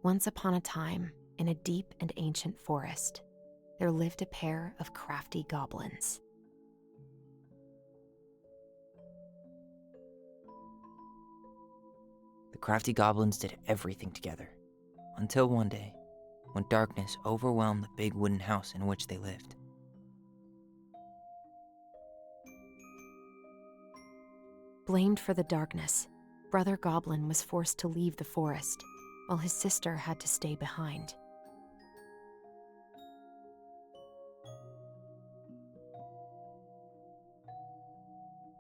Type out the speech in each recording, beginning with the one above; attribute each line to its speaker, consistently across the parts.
Speaker 1: Once upon a time, in a deep and ancient forest, there lived a pair of crafty goblins.
Speaker 2: The crafty goblins did everything together, until one day, when darkness overwhelmed the big wooden house in which they lived.
Speaker 1: Blamed for the darkness, Brother Goblin was forced to leave the forest, while his sister had to stay behind.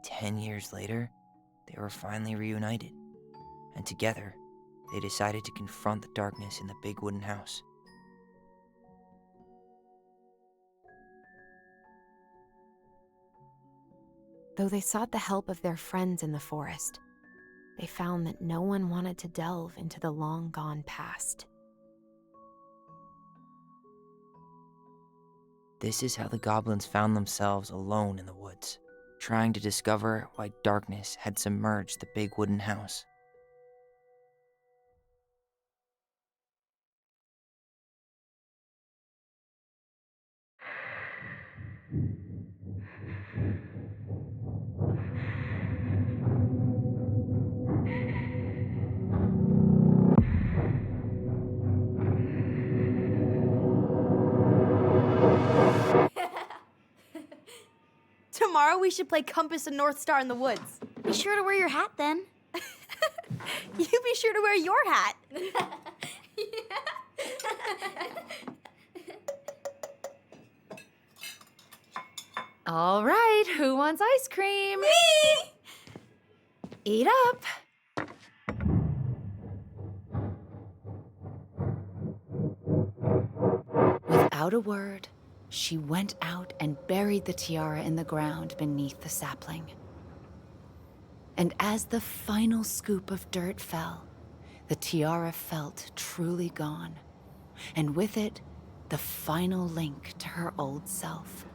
Speaker 2: "10 years later, they were finally reunited, and together, they decided to confront the darkness in the big wooden house.
Speaker 1: Though they sought the help of their friends in the forest, they found that no one wanted to delve into the long-gone past.
Speaker 2: This is how the goblins found themselves alone in the woods, trying to discover why darkness had submerged the big wooden house.
Speaker 3: Tomorrow we should play Compass and North Star in the woods.
Speaker 4: Be sure to wear your hat then.
Speaker 3: You be sure to wear your hat.
Speaker 5: All right, who wants ice cream?
Speaker 3: Me!
Speaker 5: Eat up. Without a word, she went out and buried the tiara in the ground beneath the sapling. And as the final scoop of dirt fell, the tiara felt truly gone, and with it, the final link to her old self.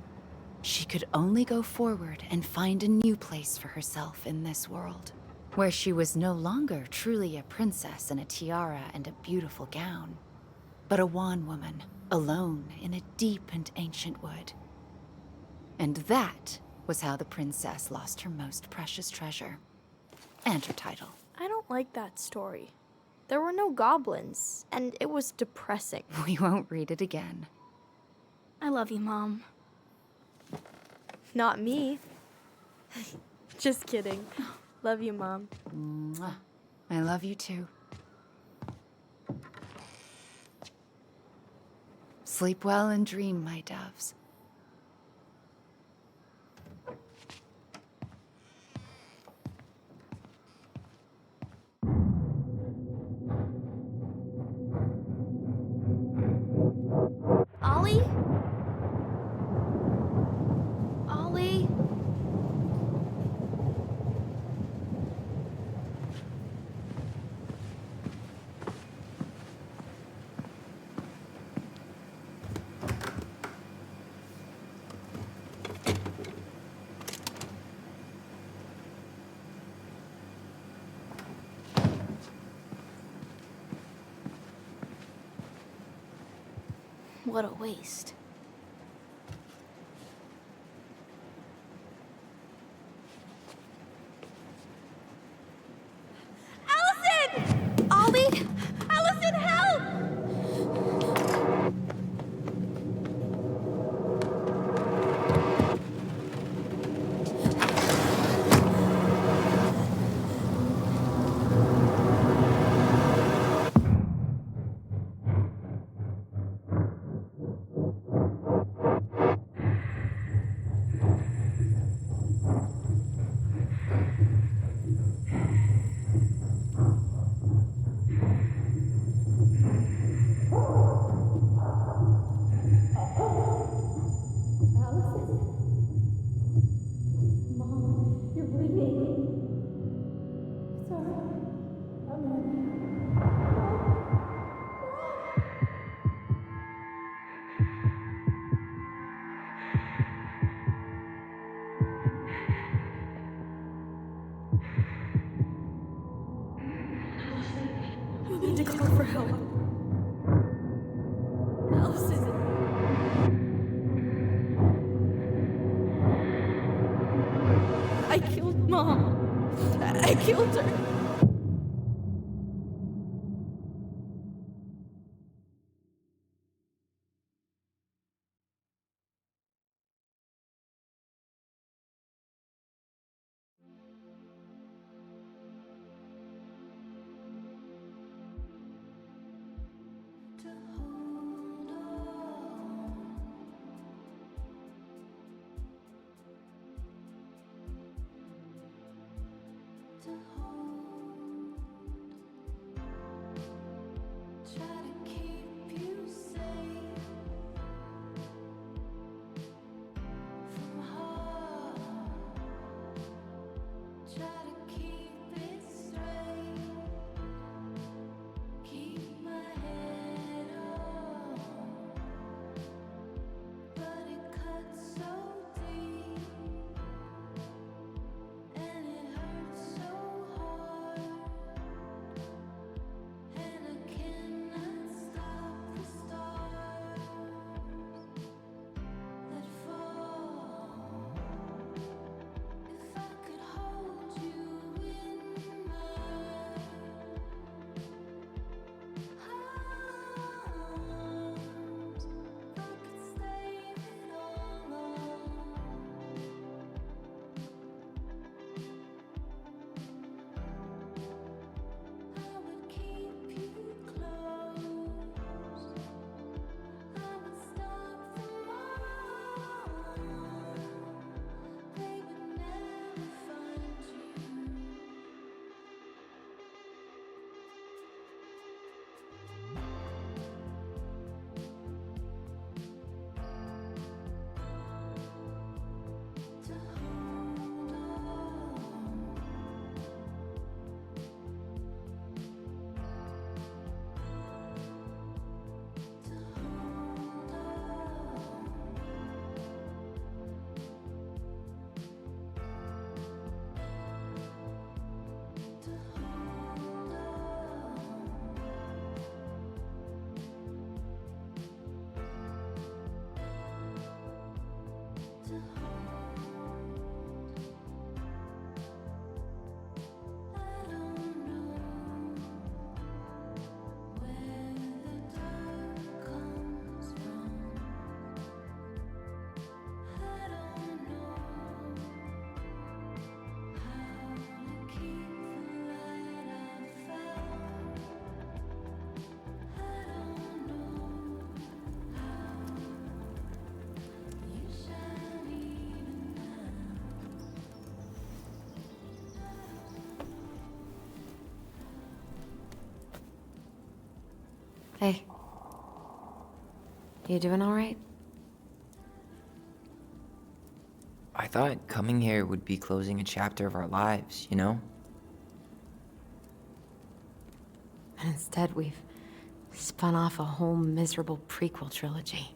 Speaker 5: She could only go forward and find a new place for herself in this world, where she was no longer truly a princess in a tiara and a beautiful gown, but a wan woman, alone in a deep and ancient wood. And that was how the princess lost her most precious treasure, and her title.
Speaker 3: I don't like that story. There were no goblins, and it was depressing.
Speaker 5: We won't read it again.
Speaker 4: I love you, Mom.
Speaker 3: Not me. Just kidding. Love you, Mom.
Speaker 5: Mwah. I love you too. Sleep well and dream, my doves.
Speaker 4: Ollie? Ollie? What a waste.
Speaker 3: Allison! Ollie! Allison, help! You need to call for help. killed her.
Speaker 1: Hey. You doing all right?
Speaker 2: I thought coming here would be closing a chapter of our lives, you know?
Speaker 1: And instead, we've spun off a whole miserable prequel trilogy.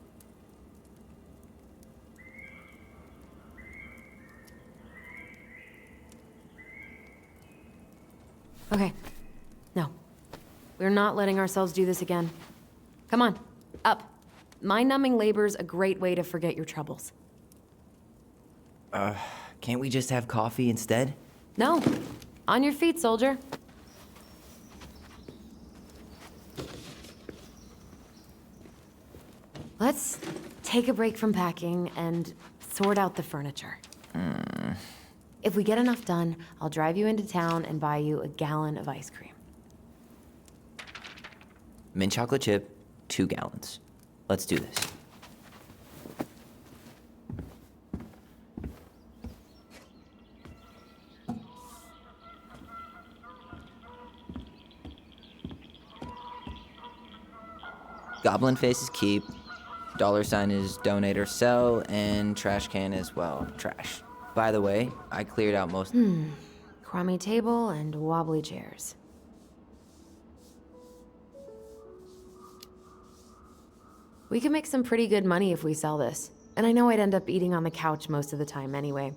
Speaker 1: Okay. No. We're not letting ourselves do this again. Come on, up. Mind-numbing labor's a great way to forget your troubles.
Speaker 2: Can't we just have coffee instead?
Speaker 1: No. On your feet, soldier. Let's take a break from packing and sort out the furniture. If we get enough done, I'll drive you into town and buy you a gallon of ice cream.
Speaker 2: Mint chocolate chip, 2 gallons. Let's do this. Goblin face is keep, $ is donate or sell, and trash can is, well, trash. By the way, I cleared out most...
Speaker 1: Crummy table and wobbly chairs. We could make some pretty good money if we sell this. And I know I'd end up eating on the couch most of the time anyway.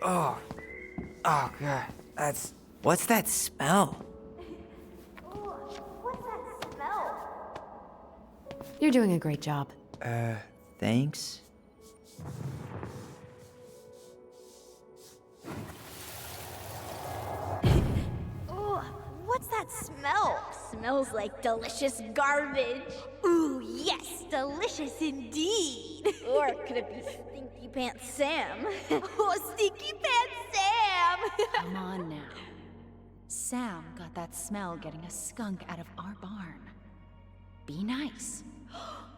Speaker 2: Oh, God, that's... What's that smell?
Speaker 4: What's that smell?
Speaker 1: You're doing a great job.
Speaker 2: Thanks?
Speaker 4: that smell? Smells like delicious garbage. Ooh, yes, delicious indeed. Or could it be Stinky Pants Sam? Oh, Stinky Pants Sam!
Speaker 5: Come on now. Sam got that smell getting a skunk out of our barn. Be nice.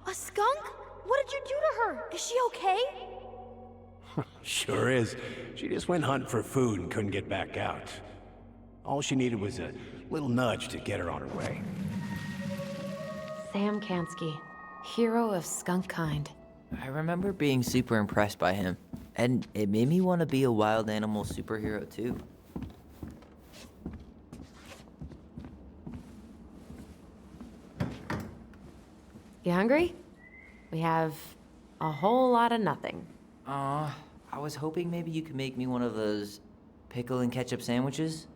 Speaker 3: A skunk? What did you do to her? Is she okay?
Speaker 6: Sure is. She just went hunting for food and couldn't get back out. All she needed was a little nudge to get her on her way.
Speaker 1: Sam Kansky, hero of skunk kind.
Speaker 2: I remember being super impressed by him, and it made me want to be a wild animal superhero too.
Speaker 1: You hungry? We have a whole lot of nothing.
Speaker 2: I was hoping maybe you could make me one of those pickle and ketchup sandwiches.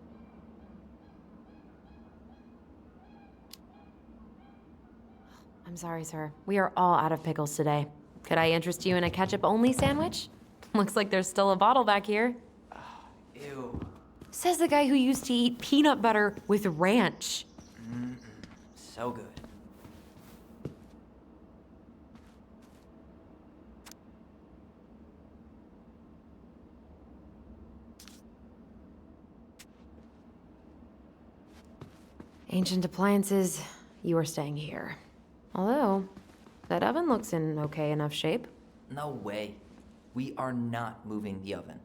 Speaker 1: I'm sorry, sir. We are all out of pickles today. Could I interest you in a ketchup-only sandwich? Looks like there's still a bottle back here.
Speaker 2: Ew.
Speaker 1: Says the guy who used to eat peanut butter with ranch.
Speaker 2: So good.
Speaker 1: Ancient appliances, you are staying here. Although, that oven looks in okay enough shape.
Speaker 2: No way. We are not moving the oven.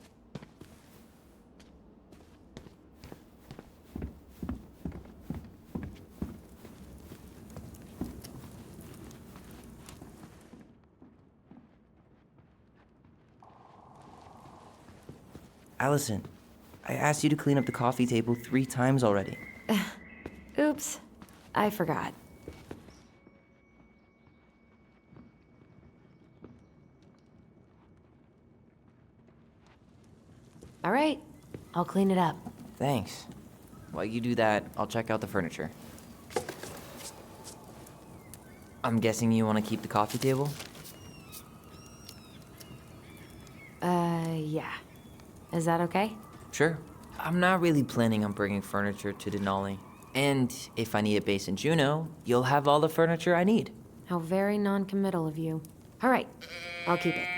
Speaker 2: Allison, I asked you to clean up the coffee table 3 times already.
Speaker 1: Oops, I forgot. All right, I'll clean it up.
Speaker 2: Thanks. While you do that, I'll check out the furniture. I'm guessing you want to keep the coffee table?
Speaker 1: Yeah. Is that okay?
Speaker 2: Sure. I'm not really planning on bringing furniture to Denali. And if I need a base in Juneau, you'll have all the furniture I need.
Speaker 1: How very non-committal of you. All right, I'll keep it.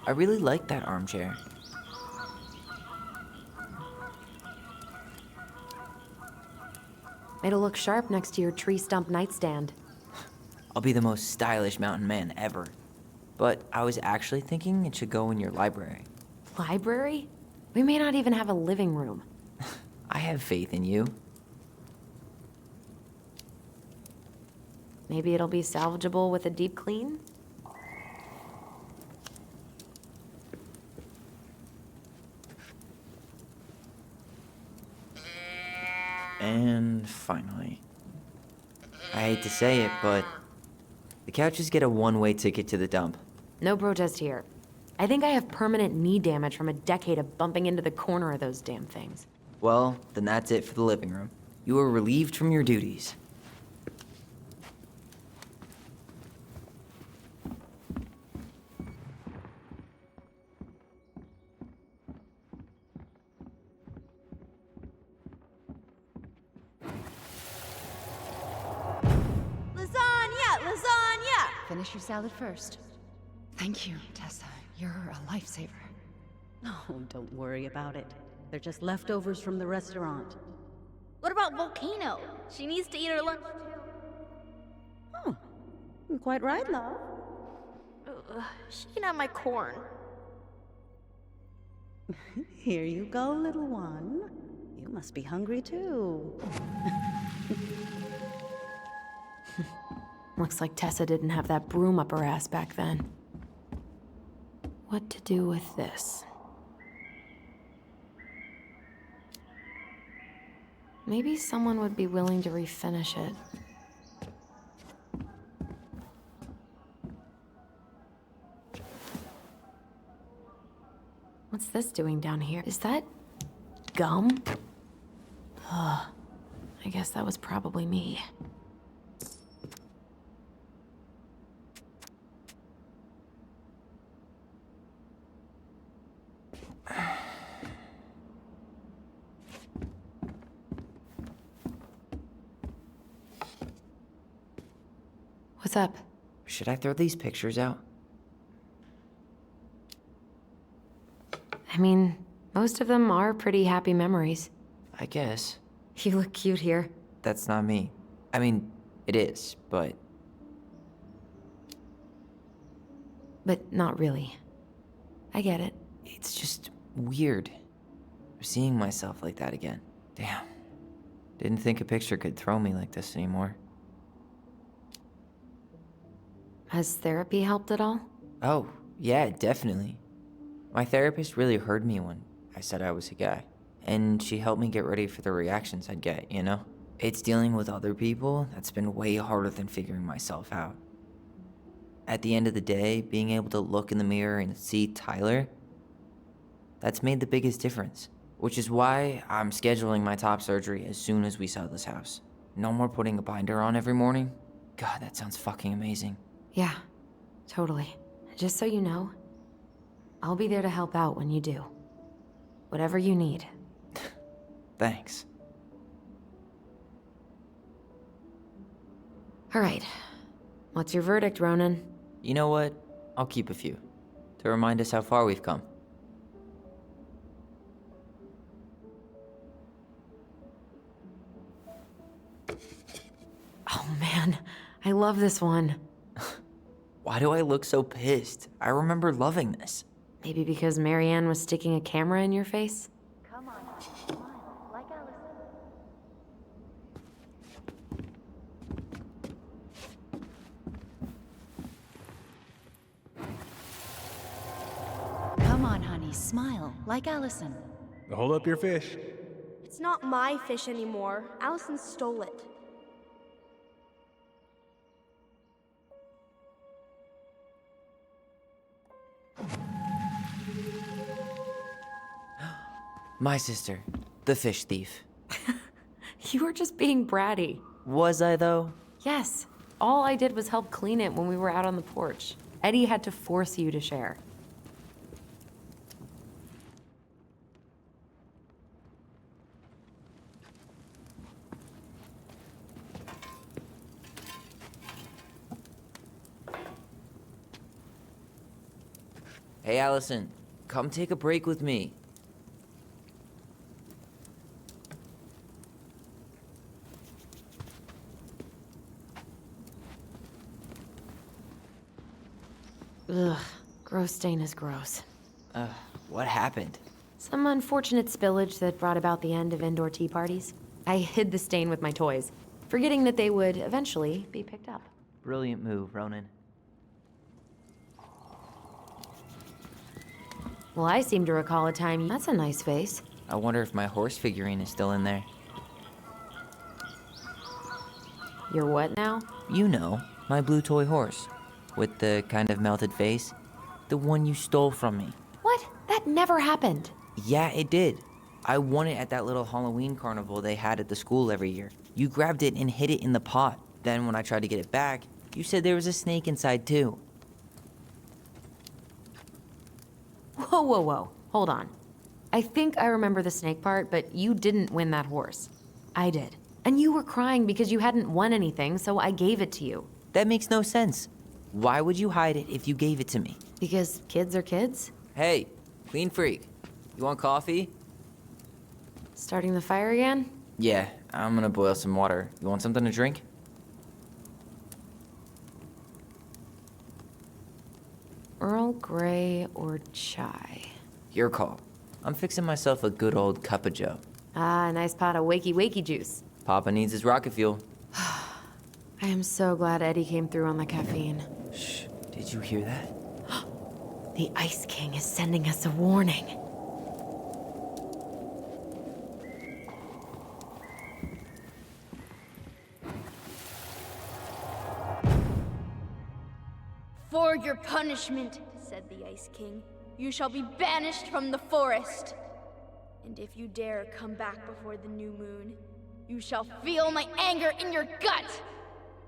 Speaker 2: I really like that armchair.
Speaker 1: It'll look sharp next to your tree stump nightstand.
Speaker 2: I'll be the most stylish mountain man ever. But I was actually thinking it should go in your library.
Speaker 1: Library? We may not even have a living room.
Speaker 2: I have faith in you.
Speaker 1: Maybe it'll be salvageable with a deep clean?
Speaker 2: And finally, I hate to say it, but the couches get a one-way ticket to the dump.
Speaker 1: No protest here. I think I have permanent knee damage from a decade of bumping into the corner of those damn things.
Speaker 2: Well, then that's it for the living room. You are relieved from your duties.
Speaker 4: Lasagna!
Speaker 5: Finish your salad first. Thank you, Tessa. You're a lifesaver.
Speaker 7: Oh, don't worry about it. They're just leftovers from the restaurant.
Speaker 4: What about Volcano? She needs to eat her lunch
Speaker 7: Oh, quite right, love.
Speaker 3: Ugh, she can have my corn.
Speaker 7: Here you go, little one. You must be hungry too.
Speaker 1: Looks like Tessa didn't have that broom up her ass back then. What to do with this? Maybe someone would be willing to refinish it. What's this doing down here? Is that gum? Ugh. I guess that was probably me. What's up?
Speaker 2: Should I throw these pictures out?
Speaker 1: I mean, most of them are pretty happy memories.
Speaker 2: I guess.
Speaker 1: You look cute here.
Speaker 2: That's not me. I mean, it is, but
Speaker 1: But not really. I get it.
Speaker 2: it's just weird. Seeing myself like that again. Damn. Didn't think a picture could throw me like this anymore.
Speaker 1: Has therapy helped at all?
Speaker 2: Oh, yeah, definitely. My therapist really heard me when I said I was a guy. And she helped me get ready for the reactions I'd get, you know? It's dealing with other people that's been way harder than figuring myself out. At the end of the day, being able to look in the mirror and see Tyler, that's made the biggest difference. Which is why I'm scheduling my top surgery as soon as we sell this house. No more putting a binder on every morning. God, that sounds fucking amazing.
Speaker 1: Yeah, totally. Just so you know, I'll be there to help out when you do. Whatever you need.
Speaker 2: Thanks.
Speaker 1: All right. What's your verdict, Ronan?
Speaker 2: You know what? I'll keep a few. To remind us how far we've come.
Speaker 1: Oh man, I love this one.
Speaker 2: Why do I look so pissed? I remember loving this.
Speaker 1: Maybe because Marianne was sticking a camera in your face?
Speaker 4: Come on, smile, like Allison.
Speaker 5: Come on, honey, smile, like Allison.
Speaker 6: Hold up your fish.
Speaker 3: It's not my fish anymore. Allison stole it.
Speaker 2: My sister, the fish thief.
Speaker 1: You were just being bratty.
Speaker 2: Was I, though?
Speaker 1: Yes. All I did was help clean it when we were out on the porch. Eddie had to force you to share.
Speaker 2: Hey, Allison, come take a break with me.
Speaker 1: Ugh, gross stain is gross.
Speaker 2: What happened?
Speaker 1: Some unfortunate spillage that brought about the end of indoor tea parties. I hid the stain with my toys, forgetting that they would eventually be picked up.
Speaker 2: Brilliant move, Ronan.
Speaker 1: Well, I seem to recall a time. That's a nice face.
Speaker 2: I wonder if my horse figurine is still in there.
Speaker 1: You're what now?
Speaker 2: You know, my blue toy horse. With the kind of melted face. The one you stole from me.
Speaker 1: What? That never happened.
Speaker 2: Yeah, it did. I won it at that little Halloween carnival they had at the school every year. You grabbed it and hid it in the pot. Then when I tried to get it back, you said there was a snake inside too.
Speaker 1: Whoa, whoa, whoa. Hold on. I think I remember the snake part, but you didn't win that horse. I did. And you were crying because you hadn't won anything, so I gave it to you.
Speaker 2: That makes no sense. Why would you hide it if you gave it to me?
Speaker 1: Because kids are kids?
Speaker 2: Hey, clean freak. You want coffee?
Speaker 1: Starting the fire again?
Speaker 2: Yeah, I'm gonna boil some water. You want something to drink?
Speaker 1: Earl Grey or chai?
Speaker 2: Your call. I'm fixing myself a good old cup of joe.
Speaker 1: Ah, a nice pot of wakey juice.
Speaker 2: Papa needs his rocket fuel.
Speaker 1: I am so glad Eddie came through on the caffeine.
Speaker 2: Shh, did you hear that?
Speaker 1: The Ice King is sending us a warning.
Speaker 4: For your punishment, said the Ice King, you shall be banished from the forest. And if you dare come back before the new moon, you shall feel my anger in your gut.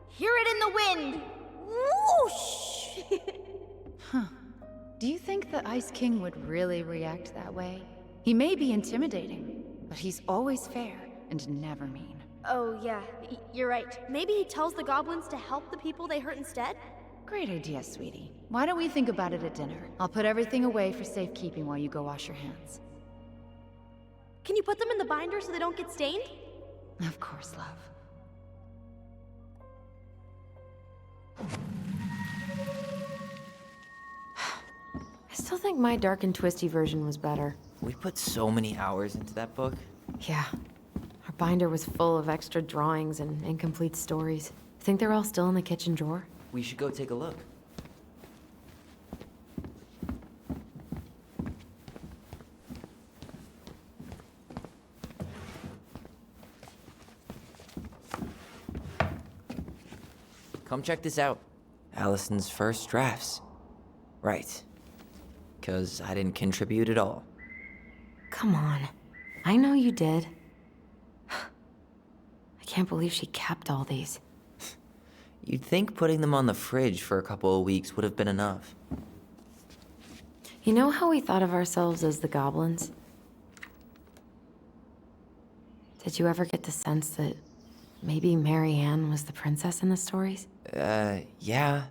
Speaker 4: Hear it in the wind. Whoosh!
Speaker 5: Do you think the Ice King would really react that way? He may be intimidating, but he's always fair and never mean.
Speaker 3: Oh, yeah, you're right. Maybe he tells the goblins to help the people they hurt instead?
Speaker 5: Great idea, sweetie. Why don't we think about it at dinner? I'll put everything away for safekeeping while you go wash your hands.
Speaker 3: Can you put them in the binder so they don't get stained?
Speaker 5: Of course, love.
Speaker 1: I still think my dark and twisty version was better.
Speaker 2: We put so many hours into that book.
Speaker 1: Yeah. Our binder was full of extra drawings and incomplete stories. Think they're all still in the kitchen drawer?
Speaker 2: We should go take a look. Come check this out. Allison's first drafts. Right. 'Cause I didn't contribute at all.
Speaker 1: Come on. I know you did. I can't believe she kept all these.
Speaker 2: You'd think putting them on the fridge for a couple of weeks would have been enough.
Speaker 1: You know how we thought of ourselves as the goblins? Did you ever get the sense that maybe Mary Ann was the princess in the stories?
Speaker 2: Yeah.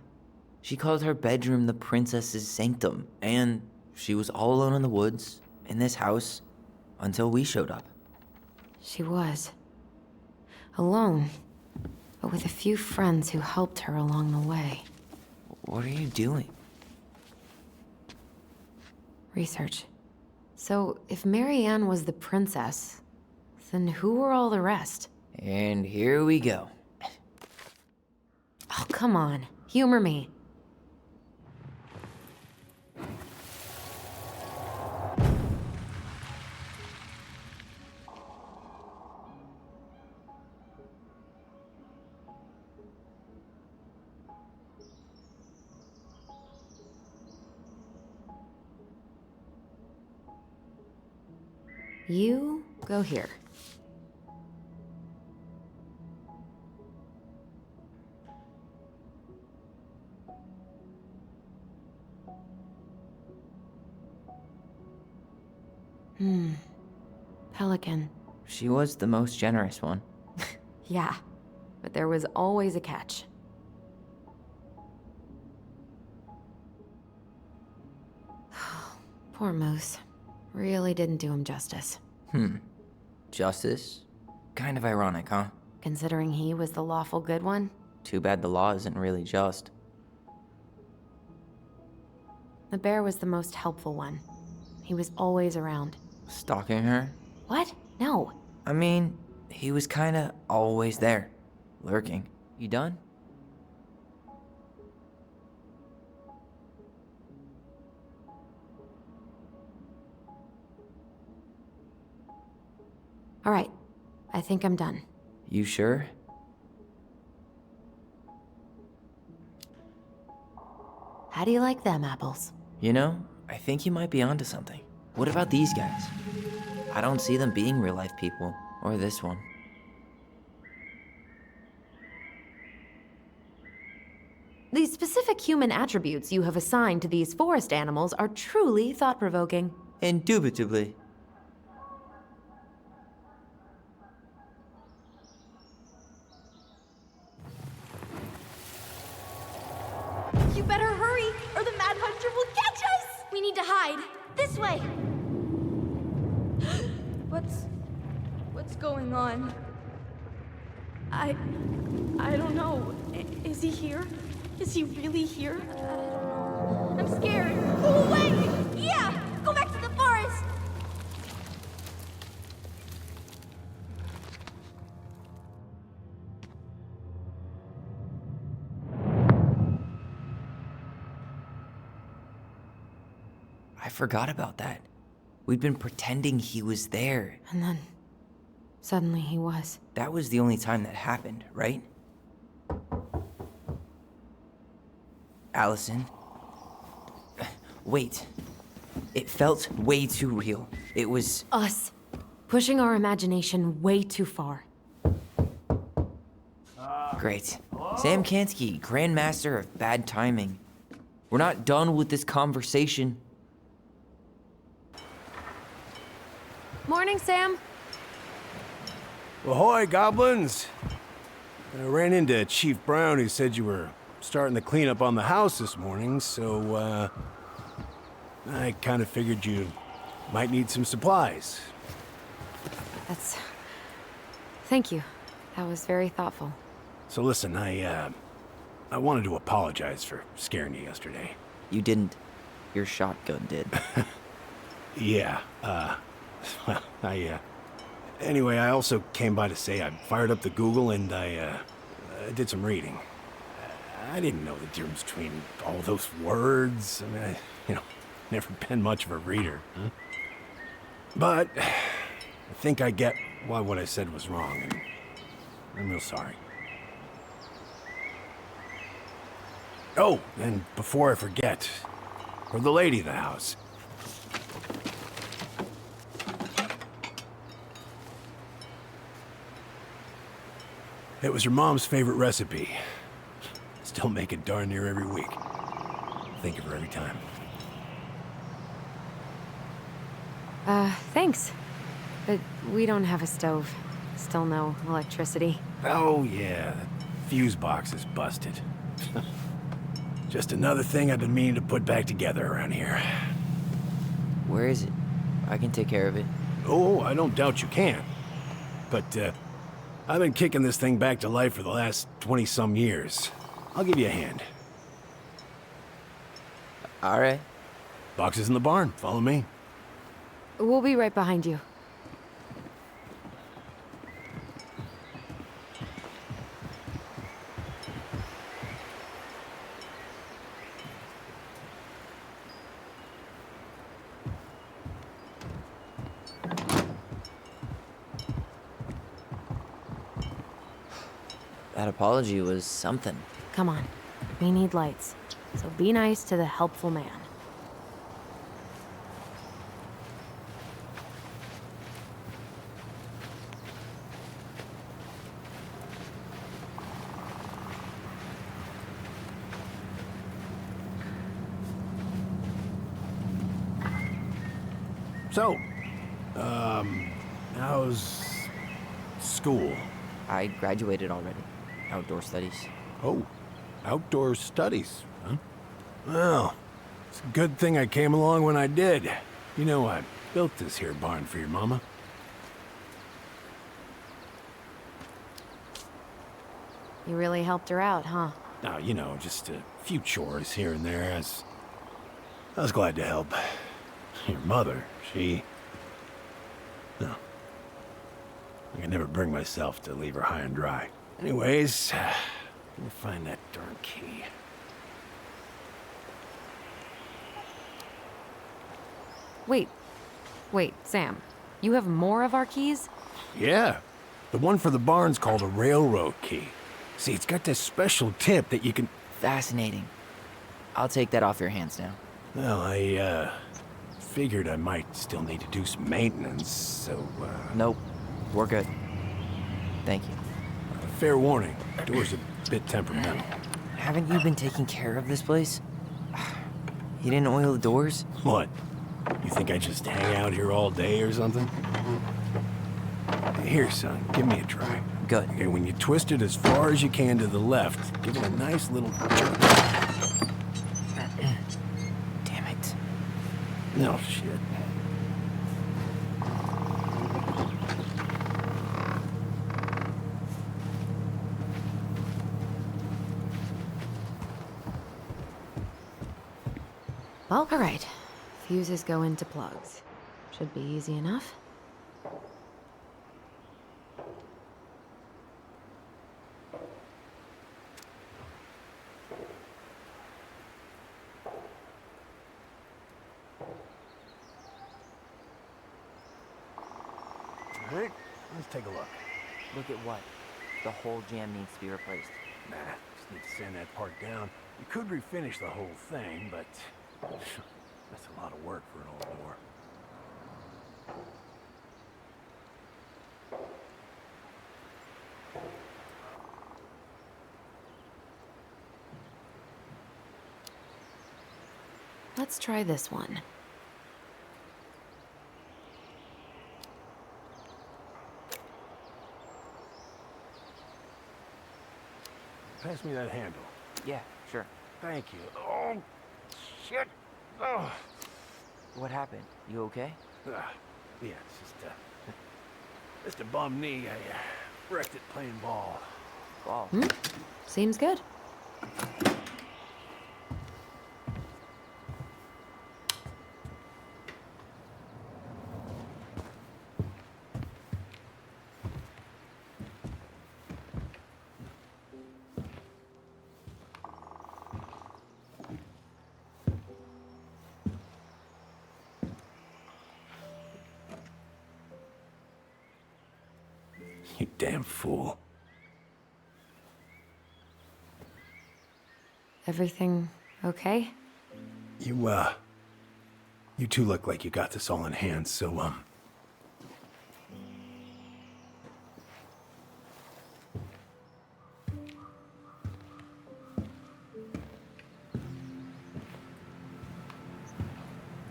Speaker 2: She called her bedroom the princess's sanctum, and she was all alone in the woods, in this house, until we showed up.
Speaker 1: She was. Alone, but with a few friends who helped her along the way.
Speaker 2: What are you doing?
Speaker 1: Research. So, if Mary Ann was the princess, then who were all the rest?
Speaker 2: And here we go.
Speaker 1: Oh, come on. Humor me. You go here. Pelican.
Speaker 2: She was the most generous one.
Speaker 1: Yeah, but there was always a catch. Poor Moose. Really didn't do him justice.
Speaker 2: Justice? Kind of ironic, huh?
Speaker 1: Considering he was the lawful good one.
Speaker 2: Too bad the law isn't really just.
Speaker 1: The bear was the most helpful one. He was always around.
Speaker 2: Stalking her?
Speaker 1: What? No.
Speaker 2: I mean, he was kinda always there. Lurking. You done?
Speaker 1: All right. I think I'm done.
Speaker 2: You sure?
Speaker 1: How do you like them apples?
Speaker 2: You know, I think you might be onto something. What about these guys? I don't see them being real-life people. Or this one.
Speaker 1: The specific human attributes you have assigned to these forest animals are truly thought-provoking.
Speaker 2: Indubitably.
Speaker 3: You better hurry, or the Mad Hunter will catch us! We need to hide. This way! What's going on? I don't know. Is he here? Is he really here? I don't know. I'm scared. Go away! Yeah! Go back to the forest!
Speaker 2: I forgot about that. We'd been pretending he was there.
Speaker 1: And then, suddenly he was.
Speaker 2: That was the only time that happened, right? Allison? Wait. It felt way too real. It was...
Speaker 1: Us. Pushing our imagination way too far.
Speaker 2: Great. Sam Kansky, Grandmaster of Bad Timing. We're not done with this conversation.
Speaker 1: Morning, Sam.
Speaker 6: Ahoy, goblins! I ran into Chief Brown, who said you were starting the cleanup on the house this morning, so, I kind of figured you might need some supplies.
Speaker 1: That's... Thank you. That was very thoughtful.
Speaker 6: So listen, I wanted to apologize for scaring you yesterday.
Speaker 2: You didn't. Your shotgun did.
Speaker 6: Yeah, well, anyway, I also came by to say I fired up the Google and I did some reading. I didn't know the difference between all those words. I mean, never been much of a reader. Huh? But I think I get why what I said was wrong, and I'm real sorry. Oh, and before I forget, for the lady of the house. It was her mom's favorite recipe. Still make it darn near every week. Think of her every time.
Speaker 1: Thanks. But we don't have a stove. Still no electricity.
Speaker 6: Oh, yeah. The fuse box is busted. Just another thing I've been meaning to put back together around here.
Speaker 2: Where is it? I can take care of it.
Speaker 6: Oh, I don't doubt you can. But, I've been kicking this thing back to life for the last 20-some years. I'll give you a hand.
Speaker 2: All right.
Speaker 6: Box is in the barn. Follow me.
Speaker 1: We'll be right behind you.
Speaker 2: That apology was something.
Speaker 1: Come on. We need lights. So be nice to the helpful man.
Speaker 6: So, how's school?
Speaker 2: I graduated already. Outdoor studies.
Speaker 6: Oh, outdoor studies, huh? Well, it's a good thing I came along when I did. You know, I built this here barn for your mama.
Speaker 1: You really helped her out, huh?
Speaker 6: Now, just a few chores here and there. I was glad to help. Your mother, no. I could never bring myself to leave her high and dry. Anyways, let me find that darn key.
Speaker 1: Wait, Sam. You have more of our keys?
Speaker 6: Yeah, the one for the barn's called a railroad key. See, it's got this special tip that you can...
Speaker 2: Fascinating. I'll take that off your hands now.
Speaker 6: Well, I, figured I might still need to do some maintenance, so,
Speaker 2: Nope. We're good. Thank you.
Speaker 6: fair warning, door's a bit temperamental.
Speaker 2: Haven't you been taking care of this place? You didn't oil the doors?
Speaker 6: What? You think I just hang out here all day or something? Here, son, give me a try.
Speaker 2: Good.
Speaker 6: Okay, when you twist it as far as you can to the left, give it a nice little jerk.
Speaker 2: Damn it.
Speaker 6: No shit.
Speaker 1: Well, all right. Fuses go into plugs. Should be easy enough.
Speaker 6: All right, let's take a look.
Speaker 2: Look at what? The whole jam needs to be replaced.
Speaker 6: Nah, just need to sand that part down. You could refinish the whole thing, but that's a lot of work for an old door.
Speaker 1: Let's try this one.
Speaker 6: pass me that handle?
Speaker 2: Yeah, sure.
Speaker 6: Thank you. Oh, shit. Oh.
Speaker 2: What happened? You okay?
Speaker 6: Yeah, it's just a bum knee. I wrecked it playing ball.
Speaker 2: Ball.
Speaker 1: Seems good.
Speaker 6: You damn fool.
Speaker 1: Everything okay?
Speaker 6: You two look like you got this all in hand, so,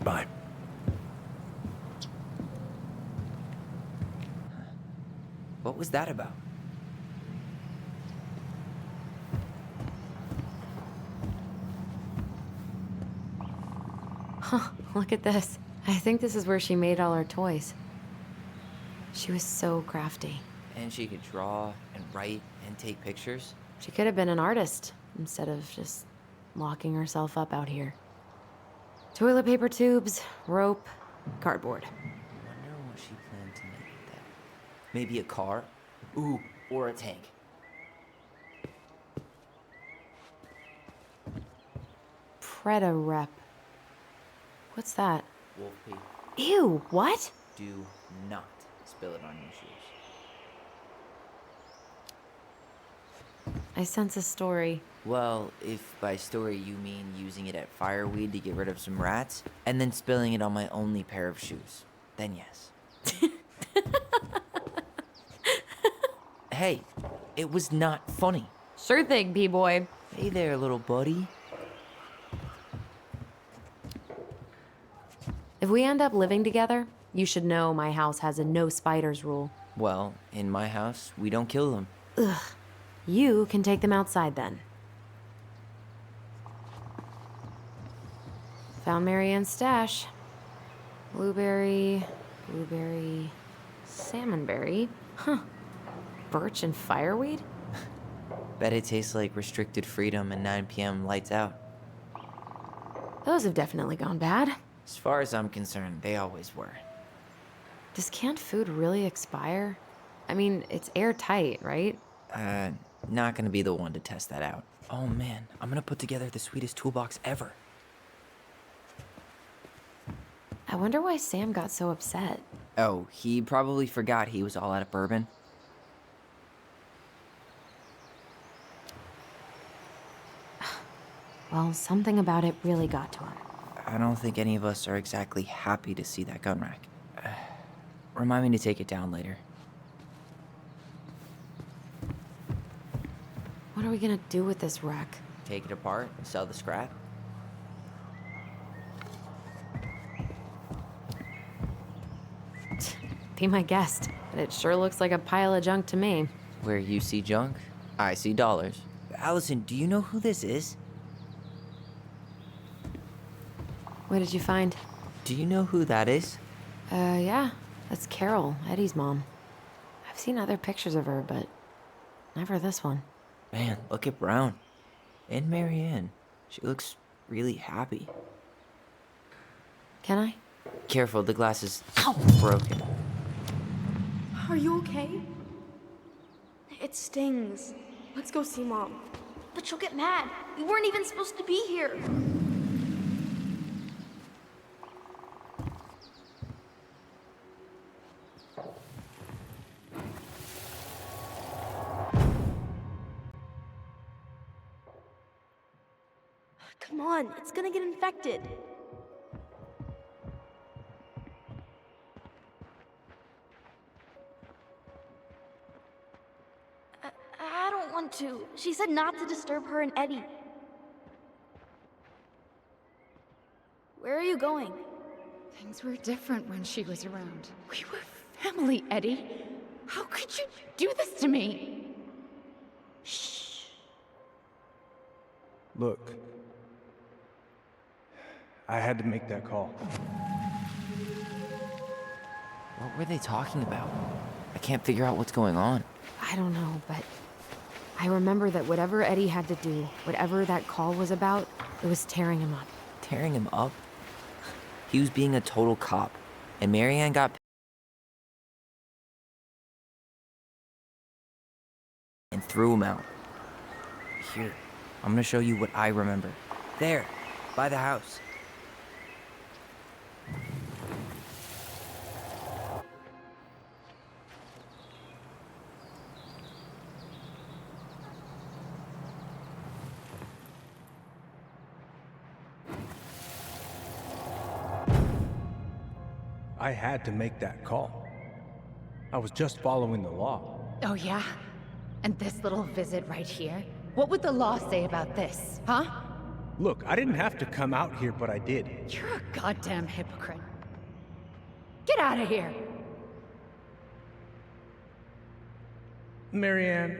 Speaker 6: bye.
Speaker 2: What was that about?
Speaker 1: Look at this. I think this is where she made all her toys. She was so crafty.
Speaker 2: And she could draw and write and take pictures?
Speaker 1: She could have been an artist instead of just locking herself up out here. Toilet paper tubes, rope, cardboard.
Speaker 2: Wonder what she planned to make with that. Maybe a car? Ooh, or a tank.
Speaker 1: Preda rep. What's that?
Speaker 2: Wolf pee.
Speaker 1: Ew, what?
Speaker 2: Do not spill it on your shoes.
Speaker 1: I sense a story.
Speaker 2: Well, if by story you mean using it at fireweed to get rid of some rats, and then spilling it on my only pair of shoes, then yes. Hey, it was not funny.
Speaker 1: Sure thing, P-boy.
Speaker 2: Hey there, little buddy.
Speaker 1: If we end up living together, you should know my house has a no spiders rule.
Speaker 2: Well, in my house, we don't kill them.
Speaker 1: You can take them outside then. Found Marianne's stash. Blueberry, salmonberry. Huh. Birch and fireweed?
Speaker 2: Bet it tastes like restricted freedom and 9 p.m. lights out.
Speaker 1: Those have definitely gone bad.
Speaker 2: As far as I'm concerned, they always were.
Speaker 1: Does canned food really expire? I mean, it's airtight, right?
Speaker 2: Not gonna be the one to test that out. Oh man, I'm gonna put together the sweetest toolbox ever.
Speaker 1: I wonder why Sam got so upset.
Speaker 2: Oh, he probably forgot he was all out of bourbon.
Speaker 1: Well, something about it really got to him.
Speaker 2: I don't think any of us are exactly happy to see that gun rack. Remind me to take it down later.
Speaker 1: What are we gonna do with this wreck?
Speaker 2: Take it apart and sell the scrap?
Speaker 1: Be my guest, but it sure looks like a pile of junk to me.
Speaker 2: Where you see junk, I see dollars. Allison, do you know who this is?
Speaker 1: What did you find?
Speaker 2: Do you know who that is?
Speaker 1: Yeah, that's Carol, Eddie's mom. I've seen other pictures of her, but never this one.
Speaker 2: Man, look at Brown. And Marianne. She looks really happy.
Speaker 1: Can I?
Speaker 2: Careful, the glass is broken.
Speaker 3: Are you okay? It stings. Let's go see Mom.
Speaker 4: But she'll get mad. We weren't even supposed to be here.
Speaker 3: Come on, it's gonna get infected.
Speaker 4: I don't want to. She said not to disturb her and Eddie. Where are you going?
Speaker 5: Things were different when she was around. We were family, Eddie. How could you do this to me?
Speaker 3: Shh.
Speaker 8: Look, I had to make that call.
Speaker 2: What were they talking about? I can't figure out what's going on.
Speaker 1: I don't know, but I remember that whatever Eddie had to do, whatever that call was about, it was tearing him up.
Speaker 2: Tearing him up? He was being a total cop, and Marianne got and threw him out. Here, I'm gonna show you what I remember. There, by the house.
Speaker 8: I had to make that call. I was just following the law.
Speaker 5: Oh, yeah? And this little visit right here? What would the law say about this, huh?
Speaker 8: Look, I didn't have to come out here, but I did.
Speaker 5: You're a goddamn hypocrite. Get out of here!
Speaker 8: Marianne,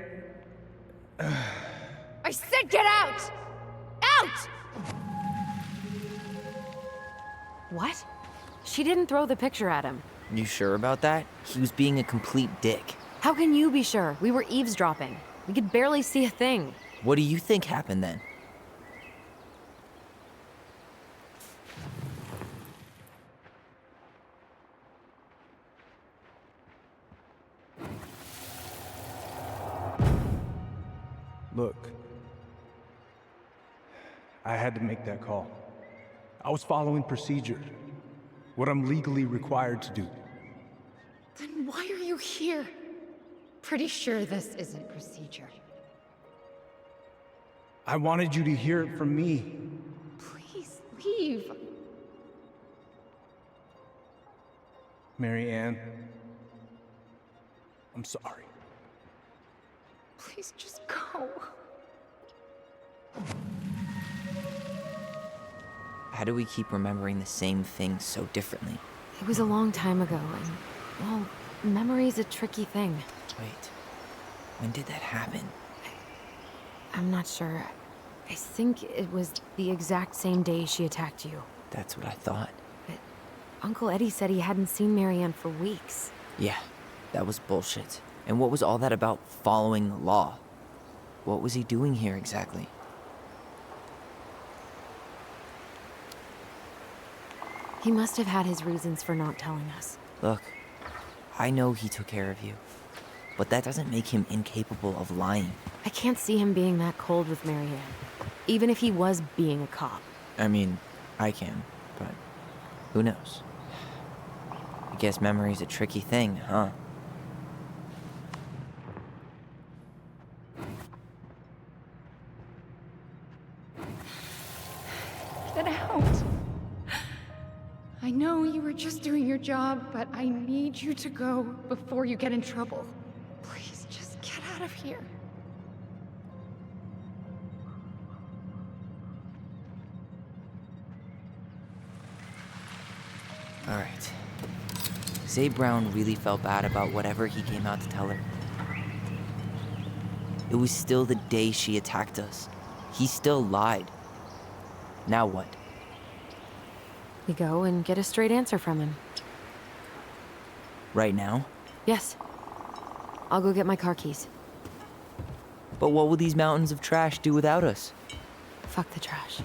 Speaker 5: I said get out! Out!
Speaker 1: What? She didn't throw the picture at him.
Speaker 2: You sure about that? He was being a complete dick.
Speaker 1: How can you be sure? We were eavesdropping. We could barely see a thing.
Speaker 2: What do you think happened then?
Speaker 8: look. I had to make that call. I was following procedure. What I'm legally required to do.
Speaker 5: Then why are you here? Pretty sure this isn't procedure.
Speaker 8: I wanted you to hear it from me.
Speaker 5: Please leave.
Speaker 8: Marianne, I'm sorry.
Speaker 5: Please just go.
Speaker 2: How do we keep remembering the same thing so differently?
Speaker 1: It was a long time ago, and, well, memory's a tricky thing.
Speaker 2: Wait, when did that happen?
Speaker 1: I'm not sure. I think it was the exact same day she attacked you.
Speaker 2: That's what I thought.
Speaker 1: But Uncle Eddie said he hadn't seen Marianne for weeks.
Speaker 2: Yeah, that was bullshit. And what was all that about following the law? What was he doing here exactly?
Speaker 1: He must have had his reasons for not telling us.
Speaker 2: Look, I know he took care of you, but that doesn't make him incapable of lying.
Speaker 1: I can't see him being that cold with Marianne, even if he was being a cop.
Speaker 2: I mean, I can, but who knows? I guess memory's a tricky thing, huh?
Speaker 5: Get out. I know you were just doing your job, but I need you to go before you get in trouble. Please, just get out of here.
Speaker 2: All right. Zabe Brown really felt bad about whatever he came out to tell her. It was still the day she attacked us. He still lied. Now what?
Speaker 1: We go and get a straight answer from him.
Speaker 2: Right now?
Speaker 1: Yes. I'll go get my car keys.
Speaker 2: But what will these mountains of trash do without us?
Speaker 1: Fuck the trash.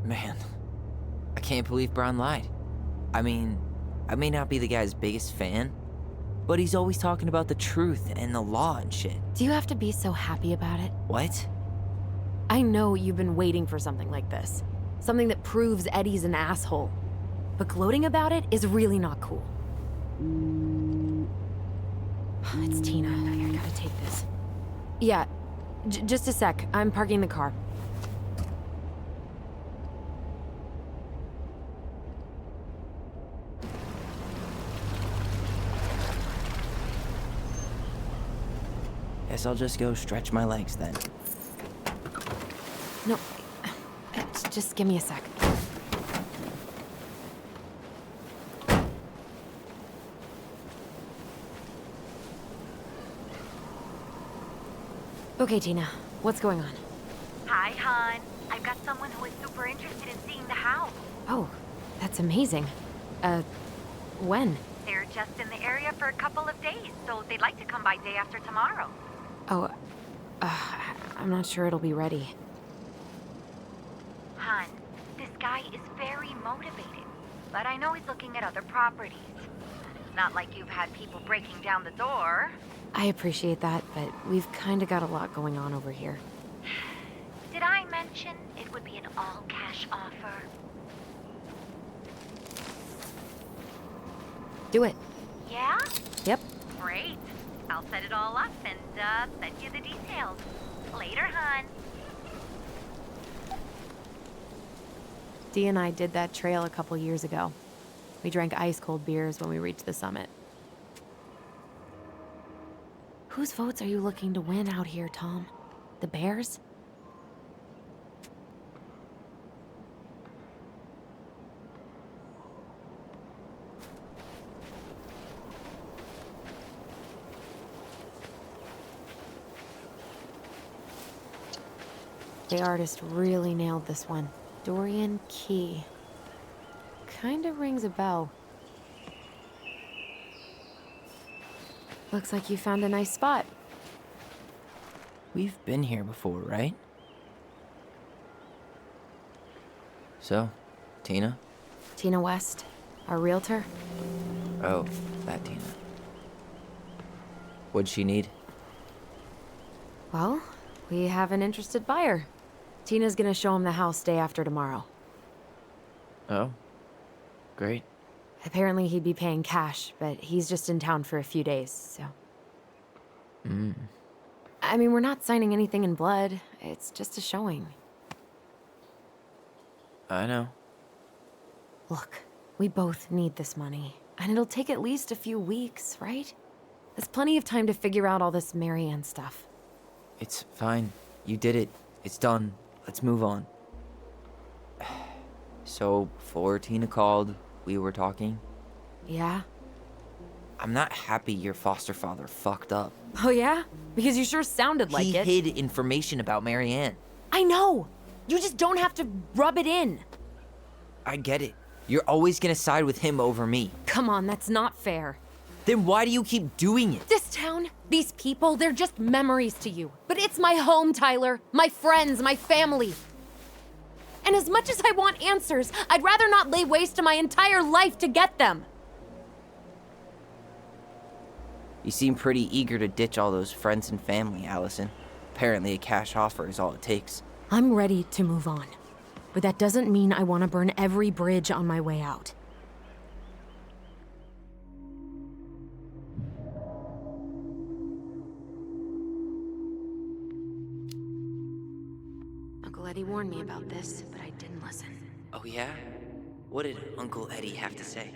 Speaker 2: Man, I can't believe Brown lied. I mean, I may not be the guy's biggest fan, but he's always talking about the truth and the law and shit.
Speaker 1: Do you have to be so happy about it?
Speaker 2: What?
Speaker 1: I know you've been waiting for something like this. Something that proves Eddie's an asshole. But gloating about it is really not cool. It's Tina. I gotta take this. Yeah, just a sec. I'm parking the car.
Speaker 2: Guess I'll just go stretch my legs then.
Speaker 1: No, just give me a sec. Okay, Tina, what's going on?
Speaker 9: Hi, hon. I've got someone who is super interested in seeing the house.
Speaker 1: Oh, that's amazing. When?
Speaker 9: They're just in the area for a couple of days, so they'd like to come by day after tomorrow.
Speaker 1: Oh, I'm not sure it'll be ready.
Speaker 9: Hon, this guy is very motivated, but I know he's looking at other properties. It's not like you've had people breaking down the door.
Speaker 1: I appreciate that, but we've kinda got a lot going on over here.
Speaker 9: Did I mention it would be an all-cash offer?
Speaker 1: Do it.
Speaker 9: Yeah?
Speaker 1: Yep.
Speaker 9: Great. I'll set it all up and send you the details. Later, hon.
Speaker 1: Dee and I did that trail a couple years ago. We drank ice-cold beers when we reached the summit. Whose votes are you looking to win out here, Tom? The Bears? The artist really nailed this one. Dorian Key. Kinda rings a bell. Looks like you found a nice spot.
Speaker 2: We've been here before, right? So, Tina?
Speaker 1: Tina West, our realtor.
Speaker 2: Oh, that Tina. What'd she need?
Speaker 1: Well, we have an interested buyer. Tina's gonna show him the house day after tomorrow.
Speaker 2: Oh, great.
Speaker 1: Apparently he'd be paying cash, but he's just in town for a few days, so... I mean, we're not signing anything in blood. It's just a showing.
Speaker 2: I know.
Speaker 1: Look, we both need this money, and it'll take at least a few weeks, right? There's plenty of time to figure out all this Marianne stuff.
Speaker 2: It's fine. You did it. It's done. Let's move on. So, before Tina called, we were talking.
Speaker 1: Yeah?
Speaker 2: I'm not happy your foster father fucked up.
Speaker 1: Oh yeah? Because you sure sounded like
Speaker 2: He
Speaker 1: it.
Speaker 2: hid information about Marianne.
Speaker 1: I know! You just don't have to rub it in.
Speaker 2: I get it. You're always gonna side with him over me.
Speaker 1: Come on, that's not fair.
Speaker 2: Then why do you keep doing it?
Speaker 1: This town, these people, they're just memories to you. But it's my home, Tyler. My friends, my family. And as much as I want answers, I'd rather not lay waste to my entire life to get them.
Speaker 2: You seem pretty eager to ditch all those friends and family, Allison. Apparently a cash offer is all it takes.
Speaker 1: I'm ready to move on. But that doesn't mean I want to burn every bridge on my way out. Uncle Eddie warned me about this, but I didn't listen.
Speaker 2: Oh yeah? What did Uncle Eddie have to say?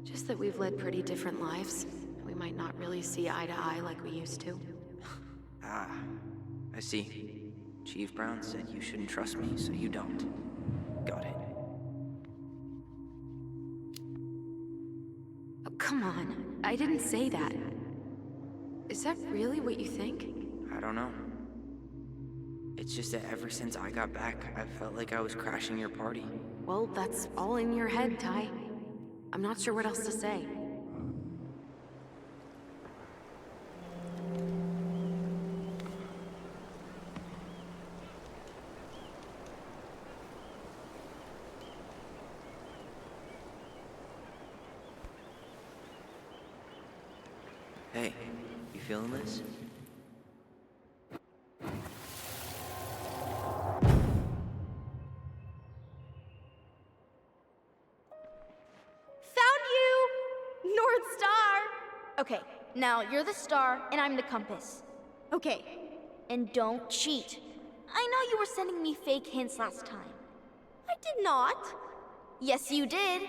Speaker 1: Just that we've led pretty different lives. We might not really see eye to eye like we used to.
Speaker 2: Ah, I see. Chief Brown said you shouldn't trust me, so you don't. Got it.
Speaker 1: Oh, come on. I didn't say that. Is that really what you think?
Speaker 2: I don't know. It's just that ever since I got back, I felt like I was crashing your party.
Speaker 1: Well, that's all in your head, Ty. I'm not sure what else to say.
Speaker 2: Hey, you feeling this?
Speaker 4: Found you! North Star! Okay, now you're the star and I'm the compass. Okay, and don't cheat. I know you were sending me fake hints last time. I did not. Yes, you did.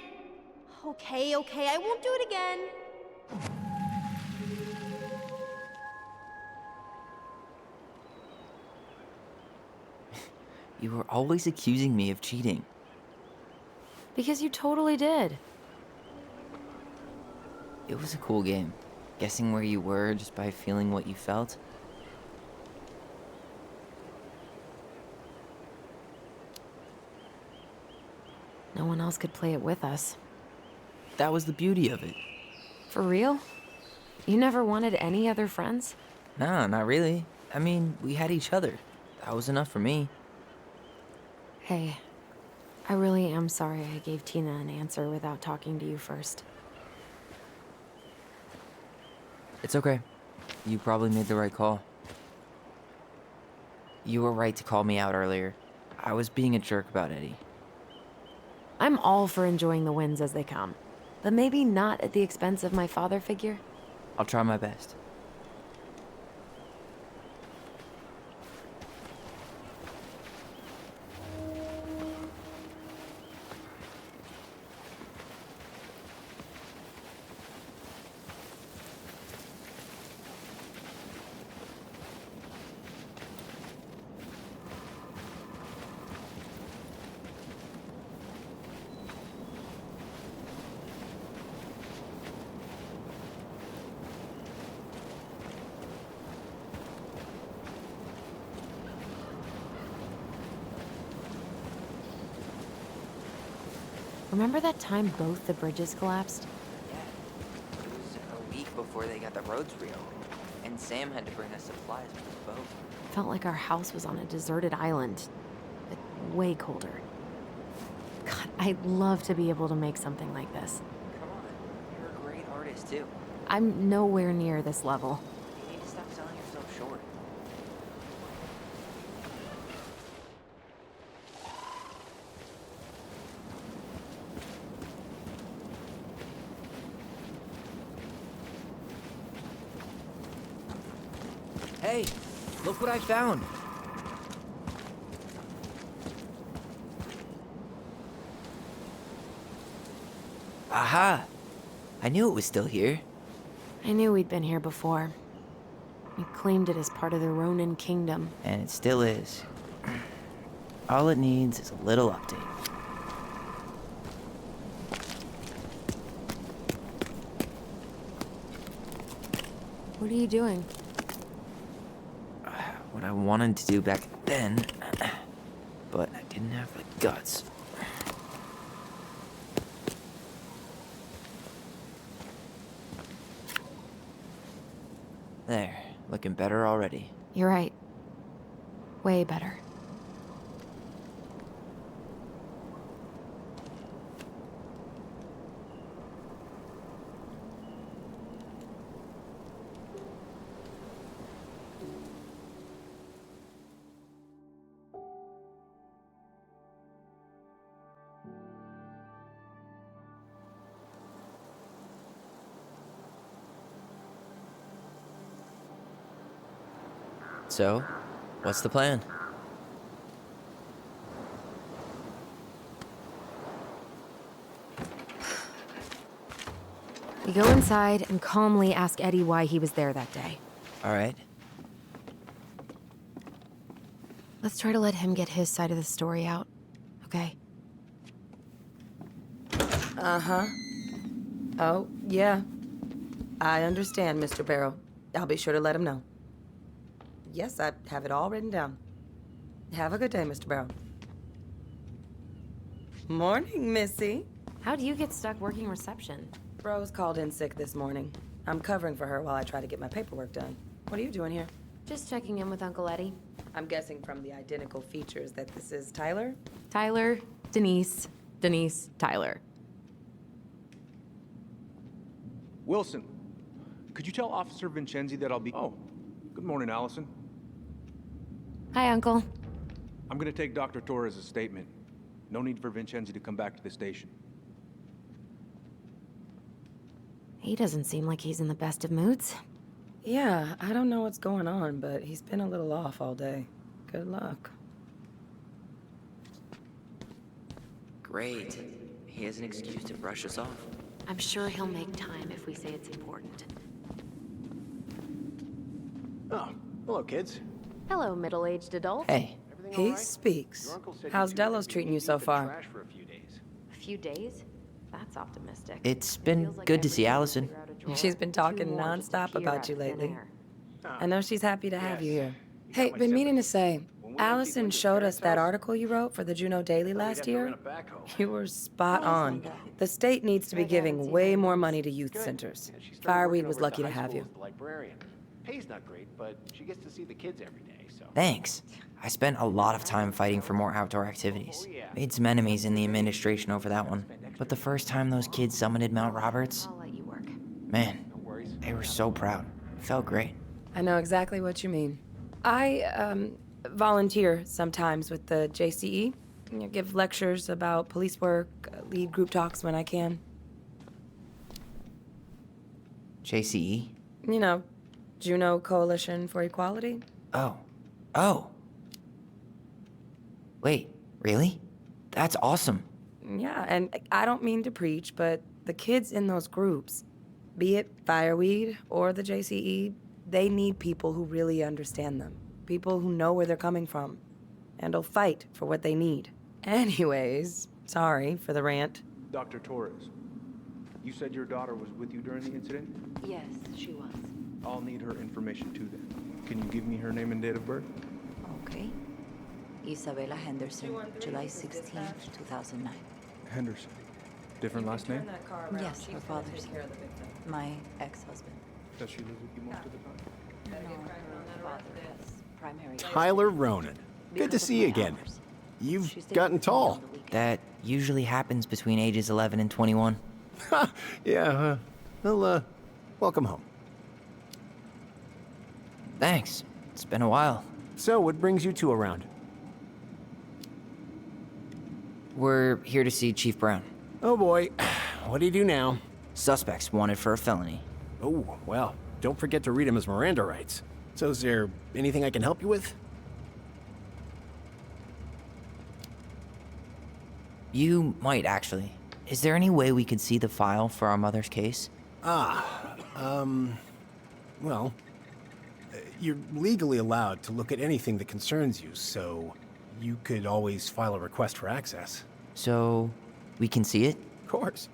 Speaker 4: Okay, I won't do it again.
Speaker 2: You were always accusing me of cheating.
Speaker 1: Because you totally did.
Speaker 2: It was a cool game. Guessing where you were just by feeling what you felt.
Speaker 1: No one else could play it with us.
Speaker 2: That was the beauty of it.
Speaker 1: For real? You never wanted any other friends?
Speaker 2: Nah, not really. I mean, we had each other. That was enough for me.
Speaker 1: Hey, I really am sorry I gave Tina an answer without talking to you first.
Speaker 2: It's okay. You probably made the right call. You were right to call me out earlier. I was being a jerk about Eddie.
Speaker 1: I'm all for enjoying the wins as they come, but maybe not at the expense of my father figure.
Speaker 2: I'll try my best.
Speaker 1: Remember that time both the bridges collapsed?
Speaker 2: Yeah. It was a week before they got the roads reopened. And Sam had to bring us supplies with his boat.
Speaker 1: Felt like our house was on a deserted island, but way colder. God, I'd love to be able to make something like this.
Speaker 2: Come on, you're a great artist too.
Speaker 1: I'm nowhere near this level.
Speaker 2: You need to stop selling yourself short. Hey, look what I found. Aha! I knew it was still here.
Speaker 1: I knew we'd been here before. We claimed it as part of the Ronin kingdom.
Speaker 2: And it still is. All it needs is a little update.
Speaker 1: What are you doing?
Speaker 2: What I wanted to do back then, but I didn't have the guts. There, looking better already.
Speaker 1: You're right. Way better.
Speaker 2: So, what's the plan?
Speaker 1: We go inside and calmly ask Eddie why he was there that day.
Speaker 2: All right.
Speaker 1: Let's try to let him get his side of the story out, okay?
Speaker 10: Uh-huh. Oh, yeah. I understand, Mr. Barrow. I'll be sure to let him know. Yes, I have it all written down. Have a good day, Mr. Barrow. Morning, Missy.
Speaker 1: How'd you get stuck working reception?
Speaker 10: Rose called in sick this morning. I'm covering for her while I try to get my paperwork done. What are you doing here?
Speaker 1: Just checking in with Uncle Eddie.
Speaker 10: I'm guessing from the identical features that this is Tyler?
Speaker 1: Tyler, Denise, Denise, Tyler.
Speaker 8: Wilson, could you tell Officer Vincenzi that I'll be... Oh, good morning, Allison.
Speaker 1: Hi, Uncle.
Speaker 8: I'm gonna take Dr. Torres' statement. No need for Vincenzi to come back to the station.
Speaker 1: He doesn't seem like he's in the best of moods.
Speaker 10: Yeah, I don't know what's going on, but he's been a little off all day. Good luck.
Speaker 2: Great. He has an excuse to brush us off.
Speaker 1: I'm sure he'll make time if we say it's important.
Speaker 6: Oh, hello, kids.
Speaker 1: Hello, middle-aged adult.
Speaker 2: Hey,
Speaker 10: He speaks. How's Delos treating you so far?
Speaker 1: A few days? That's optimistic.
Speaker 2: It's been
Speaker 1: Feels like
Speaker 2: good to
Speaker 1: every
Speaker 2: see
Speaker 1: day we
Speaker 2: Allison.
Speaker 1: figure out a door,
Speaker 10: She's been talking
Speaker 1: two more just
Speaker 10: nonstop
Speaker 1: appear
Speaker 10: about
Speaker 1: out
Speaker 10: you
Speaker 1: of thin
Speaker 10: lately.
Speaker 1: air.
Speaker 10: I know she's happy to have you here. Hey, been meaning to say, Allison showed us that article you wrote for the Juneau Daily last year. You were spot on. The state needs to be giving way more money to youth centers. Fireweed was lucky to have you.
Speaker 6: Pay's not great, but she gets to see the kids every day, so.
Speaker 2: Thanks. I spent a lot of time fighting for more outdoor activities. Made some enemies in the administration over that one. But the first time those kids summited Mount Roberts,
Speaker 1: I'll let you work.
Speaker 2: man, they were so proud. It felt great.
Speaker 10: I know exactly what you mean. I volunteer sometimes with the JCE. Give lectures about police work, lead group talks when I can.
Speaker 2: JCE?
Speaker 10: You know, Juneau Coalition for Equality.
Speaker 2: Oh. Wait, really? That's awesome.
Speaker 10: Yeah, and I don't mean to preach, but the kids in those groups, be it Fireweed or the JCE, they need people who really understand them. People who know where they're coming from and will fight for what they need. Anyways, sorry for the rant.
Speaker 8: Dr. Torres, you said your daughter was with you during the incident?
Speaker 5: Yes, she was.
Speaker 8: I'll need her information too then. Can you give me her name and date of birth?
Speaker 5: Okay. Isabella Henderson, July 16th, 2009.
Speaker 8: Henderson. Different last name?
Speaker 5: Yes, her father's here. My ex-husband.
Speaker 8: Does she live with you most of the time?
Speaker 5: No, her father has primary...
Speaker 6: Tyler Ronan. Good to see you again. You've gotten tall.
Speaker 2: That usually happens between ages 11 and 21.
Speaker 6: Yeah, well, welcome home.
Speaker 2: Thanks. It's been a while.
Speaker 6: So, what brings you two around?
Speaker 2: We're here to see Chief Brown.
Speaker 6: Oh boy, what do you do now?
Speaker 2: Suspects wanted for a felony.
Speaker 6: Oh, well, don't forget to read him his Miranda rights. So is there anything I can help you with?
Speaker 2: You might, actually. Is there any way we could see the file for our mother's case?
Speaker 6: Well, you're legally allowed to look at anything that concerns you, so you could always file a request for access.
Speaker 2: So, we can see it?
Speaker 6: Of course.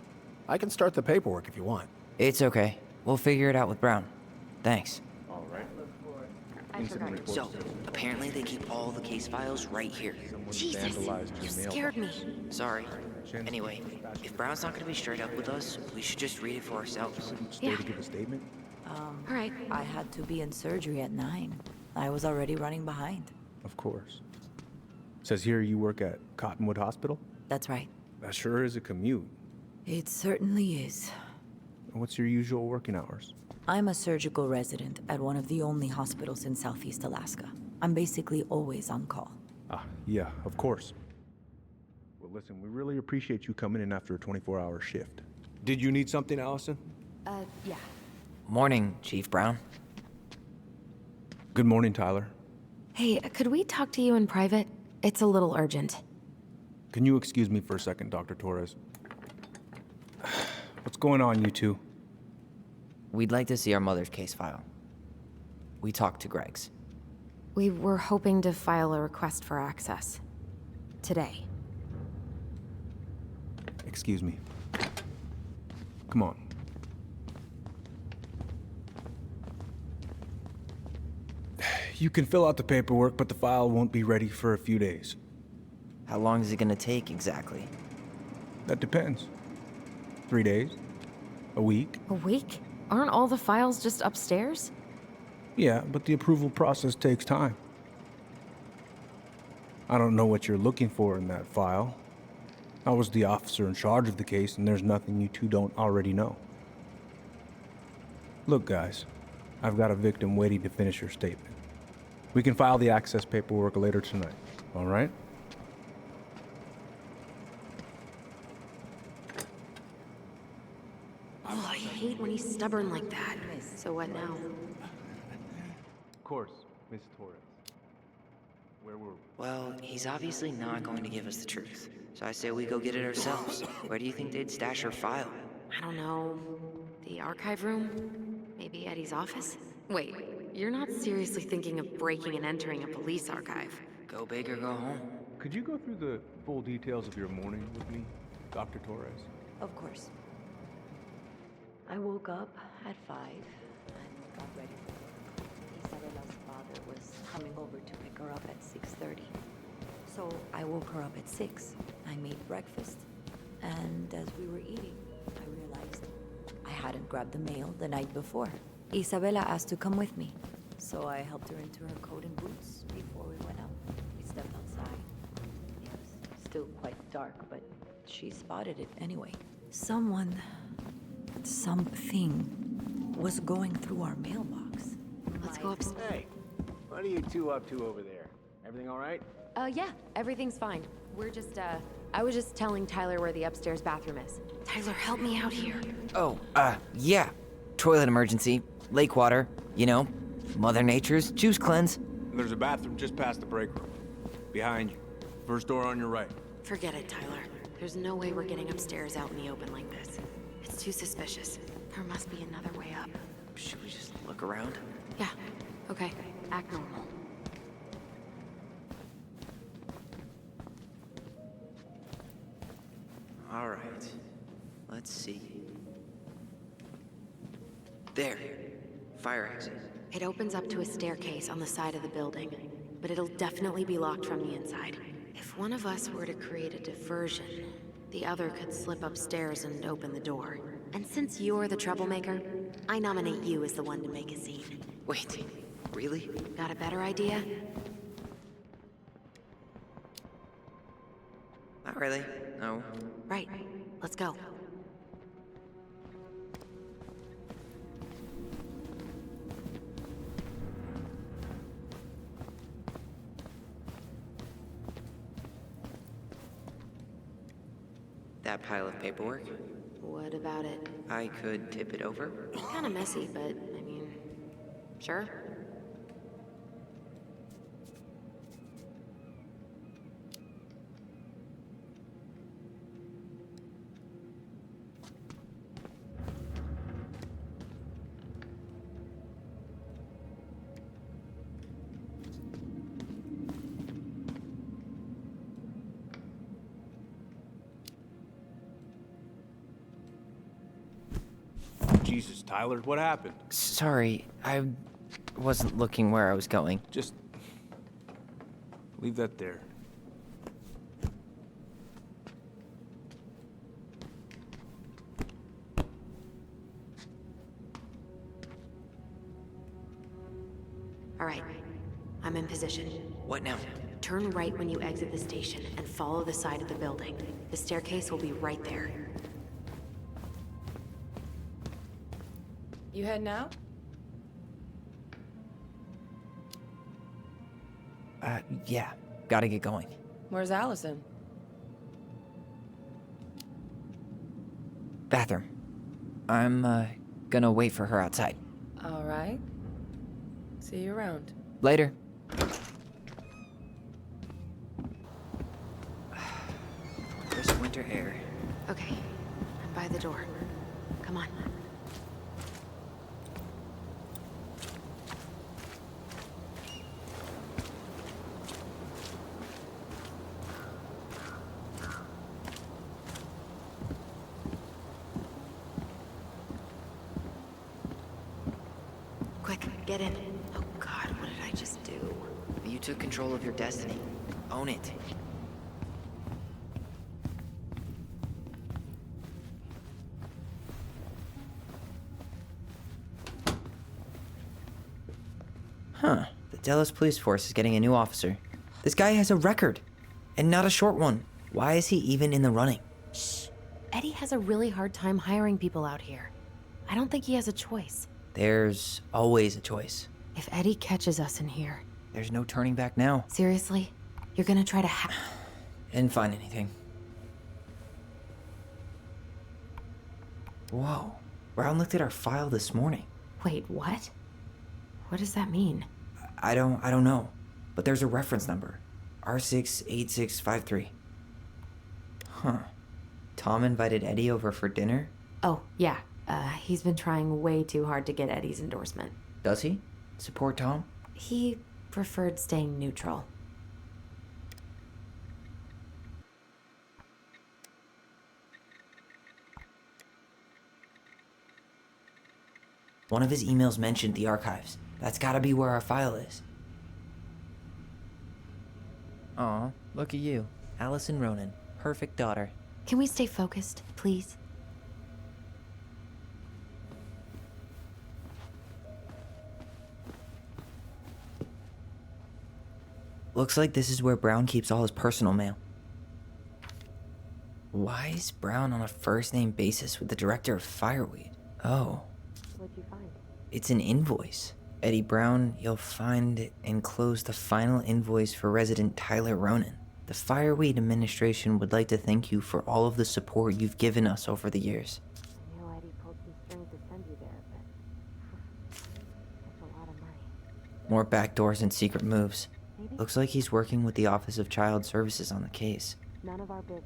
Speaker 6: I can start the paperwork if you want.
Speaker 2: It's okay. We'll figure it out with Brown. Thanks.
Speaker 8: All right.
Speaker 1: I forgot.
Speaker 2: So, apparently they keep all the case files right here.
Speaker 1: Jesus, you scared me.
Speaker 2: Sorry. Anyway, if Brown's not gonna be straight up with us, we should just read it for ourselves.
Speaker 8: Stay to give a statement?
Speaker 1: All right.
Speaker 5: I had to be in surgery at 9. I was already running behind.
Speaker 8: Of course. Says here you work at Cottonwood Hospital?
Speaker 5: That's right.
Speaker 8: That sure is a commute.
Speaker 5: It certainly is.
Speaker 8: What's your usual working hours?
Speaker 5: I'm a surgical resident at one of the only hospitals in Southeast Alaska. I'm basically always on call.
Speaker 8: Ah, yeah, of course. Well, listen, we really appreciate you coming in after a 24-hour shift. Did you need something, Allison?
Speaker 1: Yeah.
Speaker 2: Morning, Chief Brown.
Speaker 8: Good morning, Tyler.
Speaker 1: Hey, could we talk to you in private? It's a little urgent.
Speaker 8: Can you excuse me for a second, Dr. Torres? What's going on, you two?
Speaker 2: We'd like to see our mother's case file. We talked to Greg's.
Speaker 1: We were hoping to file a request for access. Today.
Speaker 8: Excuse me. Come on. You can fill out the paperwork, but the file won't be ready for a few days.
Speaker 2: How long is it gonna take exactly?
Speaker 8: That depends. 3 days? A week?
Speaker 1: A week? Aren't all the files just upstairs?
Speaker 8: Yeah, but the approval process takes time. I don't know what you're looking for in that file. I was the officer in charge of the case, and there's nothing you two don't already know. Look, guys, I've got a victim waiting to finish her statement. We can file the access paperwork later tonight, all right?
Speaker 1: Oh, I hate when he's stubborn like that. So what now?
Speaker 8: Of course, Miss Torres. Where were we?
Speaker 2: Well, he's obviously not going to give us the truth. So I say we go get it ourselves. Where do you think they'd stash her file?
Speaker 1: I don't know. The archive room? Maybe Eddie's office? Wait, you're not seriously thinking of breaking and entering a police archive?
Speaker 2: Go big or go home.
Speaker 8: Could you go through the full details of your morning with me, Dr. Torres?
Speaker 11: Of course. I woke up at 5 and got ready. Isabella's father was coming over to pick her up at 6:30. So I woke her up at 6. I made breakfast. And as we were eating, I realized I hadn't grabbed the mail the night before. Isabella asked to come with me. So I helped her into her coat and boots before we went out. We stepped outside. It was still quite dark, but she spotted it anyway. Something was going through our mailbox.
Speaker 1: Let's go upstairs.
Speaker 6: Hey, what are you two up to over there? Everything all right?
Speaker 1: Yeah, everything's fine. We're just, I was just telling Tyler where the upstairs bathroom is. Tyler, help me out here.
Speaker 2: Oh, yeah. Toilet emergency. Lake water. You know, Mother Nature's juice cleanse.
Speaker 8: There's a bathroom just past the break room. Behind you. First door on your right.
Speaker 1: Forget it, Tyler. There's no way we're getting upstairs out in the open like this. It's too suspicious. There must be another way up.
Speaker 2: Should we just look around?
Speaker 1: Yeah, okay. Act normal.
Speaker 2: All right. Let's see. There. Fire exit.
Speaker 1: It opens up to a staircase on the side of the building, but it'll definitely be locked from the inside. If one of us were to create a diversion, the other could slip upstairs and open the door. And since you're the troublemaker, I nominate you as the one to make a scene.
Speaker 2: Wait, really?
Speaker 1: Got a better idea?
Speaker 2: Not really. No.
Speaker 1: Right. Let's go.
Speaker 2: That pile of paperwork?
Speaker 1: What about it?
Speaker 2: I could tip it over.
Speaker 1: Kinda messy, but, I mean, sure.
Speaker 8: Jesus, Tyler, what happened?
Speaker 2: Sorry, I wasn't looking where I was going.
Speaker 8: Just leave that there.
Speaker 1: All right. I'm in position.
Speaker 2: What now?
Speaker 1: Turn right when you exit the station and follow the side of the building. The staircase will be right there.
Speaker 10: You heading out?
Speaker 2: Yeah. Gotta get going.
Speaker 10: Where's Allison?
Speaker 2: Bathroom. I'm, gonna wait for her outside.
Speaker 10: All right. See you around.
Speaker 2: Later. Crisp winter air.
Speaker 1: Okay. I'm by the door. Come on. Quick, get in. Oh God, what did I just do?
Speaker 2: You took control of your destiny. Own it. Huh. The Delos Police Force is getting a new officer. This guy has a record. And not a short one. Why is he even in the running?
Speaker 1: Shh. Eddie has a really hard time hiring people out here. I don't think he has a choice.
Speaker 2: There's always a choice.
Speaker 1: If Eddie catches us in here...
Speaker 2: There's no turning back now.
Speaker 1: Seriously? You're gonna try to
Speaker 2: Didn't find anything. Whoa. Brown looked at our file this morning.
Speaker 1: Wait, what? What does that mean?
Speaker 2: I don't know. But there's a reference number. R68653. Huh. Tom invited Eddie over for dinner?
Speaker 1: Oh, yeah. He's been trying way too hard to get Eddie's endorsement.
Speaker 2: Does he? Support Tom?
Speaker 1: He preferred staying neutral.
Speaker 2: One of his emails mentioned the archives. That's gotta be where our file is. Aw, look at you. Allison Ronan. Perfect daughter.
Speaker 1: Can we stay focused, please?
Speaker 2: Looks like this is where Brown keeps all his personal mail. Why is Brown on a first-name basis with the director of Fireweed? Oh.
Speaker 11: What'd you find?
Speaker 2: It's an invoice. Eddie Brown, you'll find enclosed the final invoice for resident Tyler Ronan. The Fireweed administration would like to thank you for all of the support you've given us over the years.
Speaker 11: I knew Eddie pulled some strings to send you there, but that's a lot of money.
Speaker 2: More backdoors and secret moves.
Speaker 11: Maybe
Speaker 2: Looks like he's working with the Office of Child Services on the case.
Speaker 11: none of our business.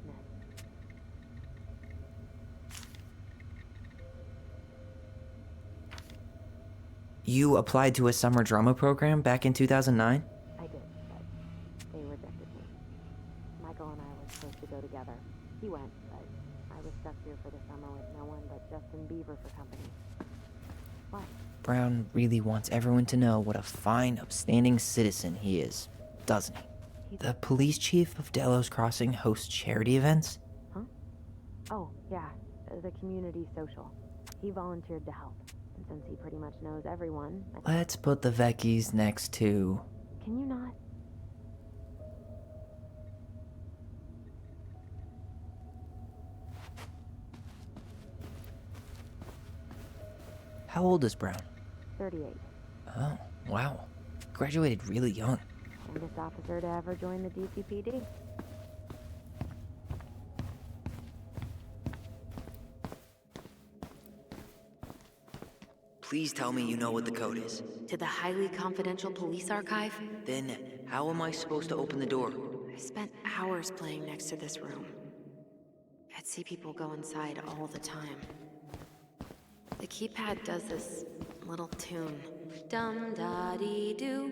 Speaker 2: You applied to a summer drama program back in 2009?
Speaker 11: I did, but they rejected me. Michael and I were supposed to go together. He went, but I was stuck here for the summer with no one but Justin Bieber for company. What?
Speaker 2: Brown really wants everyone to know what a fine, upstanding citizen he is, doesn't he? The police chief of Delos Crossing hosts charity events?
Speaker 11: Huh? Oh, yeah, the community social. He volunteered to help. And since he pretty much knows everyone,
Speaker 2: Let's put the Vecchies next to...
Speaker 11: Can you not?
Speaker 2: How old is Brown?
Speaker 11: 38.
Speaker 2: Oh, wow. Graduated really young.
Speaker 11: Youngest officer to ever join the DCPD.
Speaker 2: Please tell me you know what the code is.
Speaker 1: To the highly confidential police archive?
Speaker 2: Then, how am I supposed to open the door?
Speaker 1: I spent hours playing next to this room. I'd see people go inside all the time. The keypad does this little tune. Dum-da-dee-doo.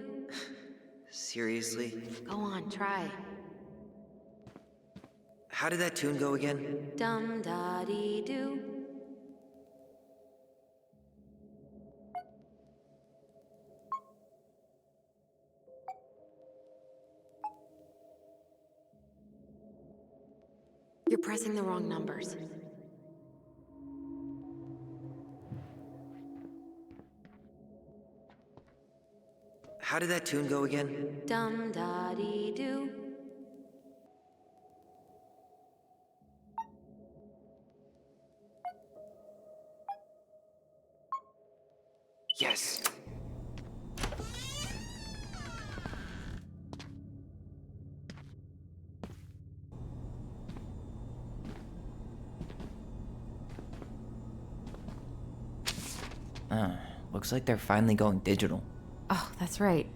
Speaker 2: Seriously?
Speaker 1: Go on, try.
Speaker 2: How did that tune go again?
Speaker 1: Dum-da-dee-doo. You're pressing the wrong numbers.
Speaker 2: How did that tune go again?
Speaker 1: Dum-da-dee-doo.
Speaker 2: Yes. Looks like they're finally going digital.
Speaker 1: Oh, that's right.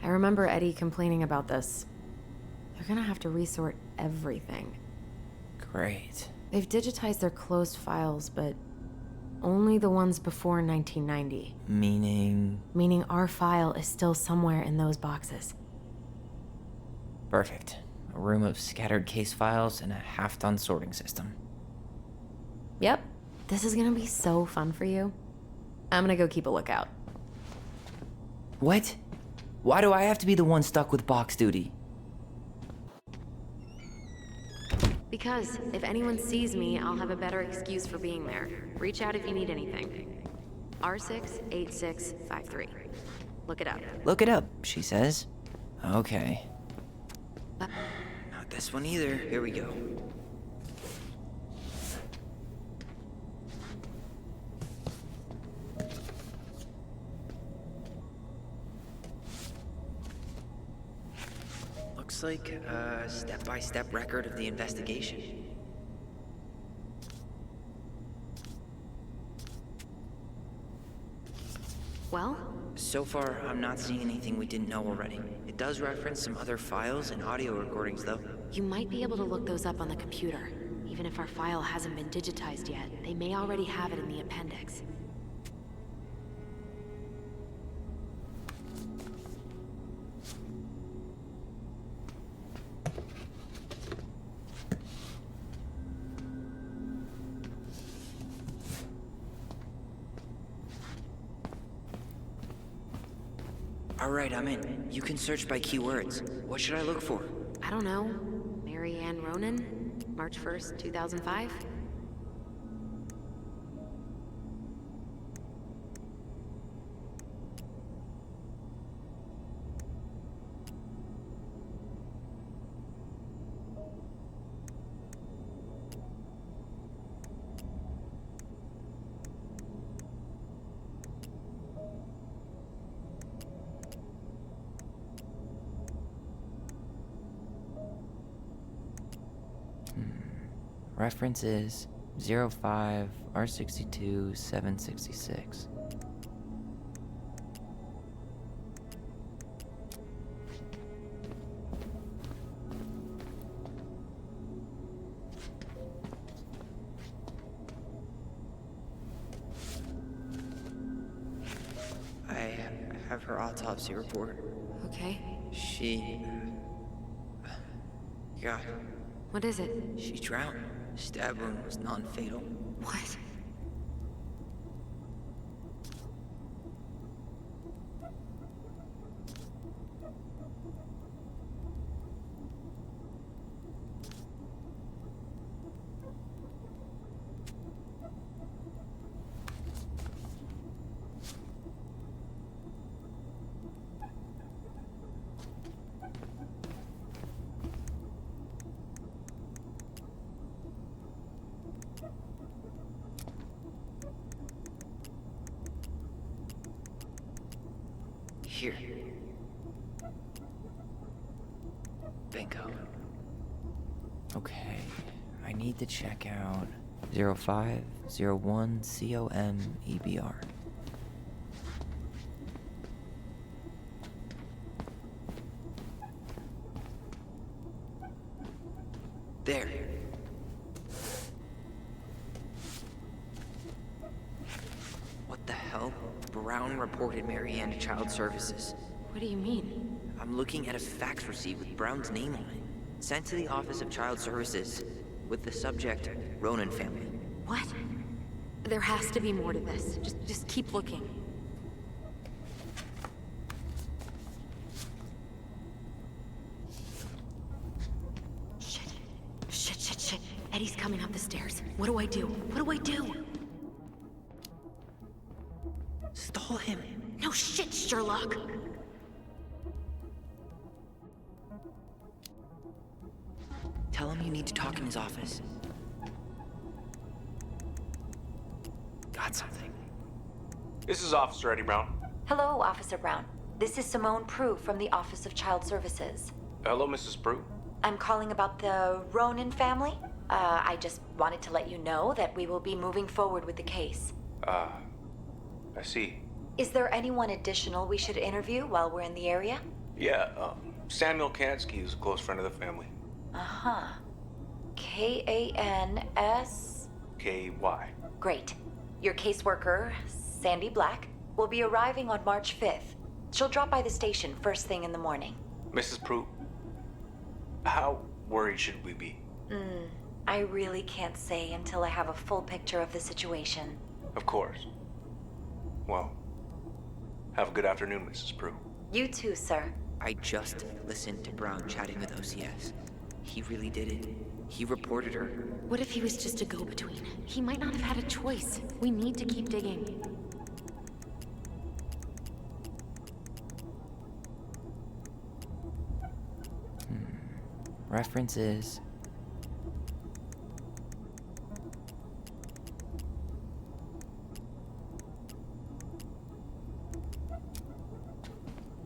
Speaker 1: I remember Eddie complaining about this. They're gonna have to resort everything.
Speaker 2: Great.
Speaker 1: They've digitized their closed files, but only the ones before 1990. Meaning our file is still somewhere in those boxes.
Speaker 2: Perfect. A room of scattered case files and a half-done sorting system.
Speaker 1: Yep. This is gonna be so fun for you. I'm gonna go keep a lookout.
Speaker 2: What? Why do I have to be the one stuck with box duty?
Speaker 1: Because if anyone sees me, I'll have a better excuse for being there. Reach out if you need anything. R68653. Look it up.
Speaker 2: Look it up, she says. Okay. Not this one either. Here we go. Looks like a step-by-step record of the investigation.
Speaker 1: Well?
Speaker 2: So far, I'm not seeing anything we didn't know already. It does reference some other files and audio recordings, though.
Speaker 1: You might be able to look those up on the computer. Even if our file hasn't been digitized yet, they may already have it in the appendix.
Speaker 2: Alright, I'm in. You can search by keywords. What should I look for?
Speaker 1: I don't know. Mary Ann Ronan? March 1st, 2005?
Speaker 2: Reference is 05 R62 766. I have her autopsy report.
Speaker 1: Okay.
Speaker 2: She... God,
Speaker 1: What is it?
Speaker 2: she drowned. Stab wound was non-fatal.
Speaker 1: What?
Speaker 2: Here. Bingo. Okay, I need to check out 0501 COM-EBR. There. What the hell? Brown reported Mary Ann to Child Services.
Speaker 1: What do you mean?
Speaker 2: I'm looking at a fax receipt with Brown's name on it. Sent to the Office of Child Services with the subject, Ronan family.
Speaker 1: What? There has to be more to this. Just keep looking. Shit. Eddie's coming up the stairs. What do I do? What do I do?
Speaker 2: Stall him.
Speaker 1: No shit, Sherlock.
Speaker 2: Tell him you need to talk in his office. Got something.
Speaker 12: This is Officer Eddie Brown.
Speaker 9: Hello, Officer Brown. This is Simone Prue from the Office of Child Services.
Speaker 12: Hello, Mrs. Prue.
Speaker 9: I'm calling about the Ronan family. I just wanted to let you know that we will be moving forward with the case.
Speaker 12: I see.
Speaker 9: Is there anyone additional we should interview while we're in the area?
Speaker 12: Yeah, Samuel Kansky is a close friend of the family.
Speaker 9: Uh-huh. K-A-N-S...
Speaker 12: K-Y.
Speaker 9: Great. Your caseworker, Sandy Black, will be arriving on March 5th. She'll drop by the station first thing in the morning.
Speaker 12: Mrs. Prue, how worried should we be?
Speaker 9: I really can't say until I have a full picture of the situation.
Speaker 12: Of course. Well, have a good afternoon, Mrs. Prue.
Speaker 9: You too, sir.
Speaker 2: I just listened to Brown chatting with OCS. He really did it. He reported her.
Speaker 1: What if he was just a go-between? He might not have had a choice. We need to keep digging.
Speaker 2: Reference is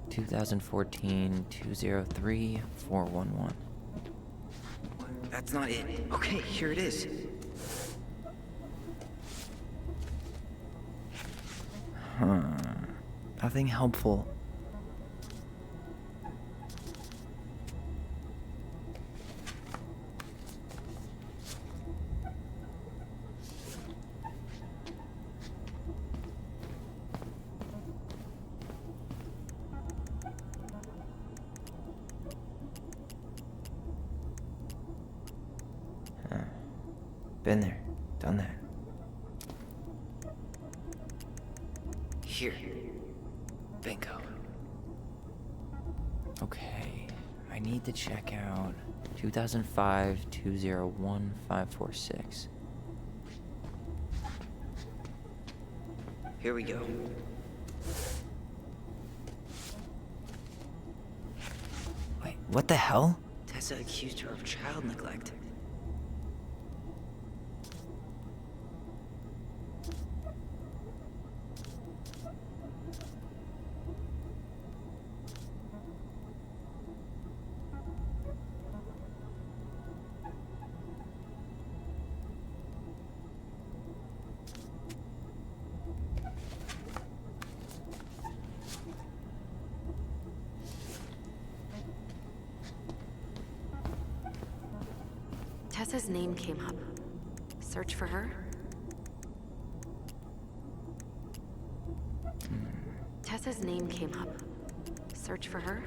Speaker 2: 2014-203-411. That's not it. Okay, here it is. Nothing helpful. Been there, done that. Here. Bingo. Okay, I need to check out 2005-201-546. Here we go. Wait, what the hell? Tessa accused her of child neglect.
Speaker 1: Tessa's name came up. Search for her? Tessa's name came up. Search for her?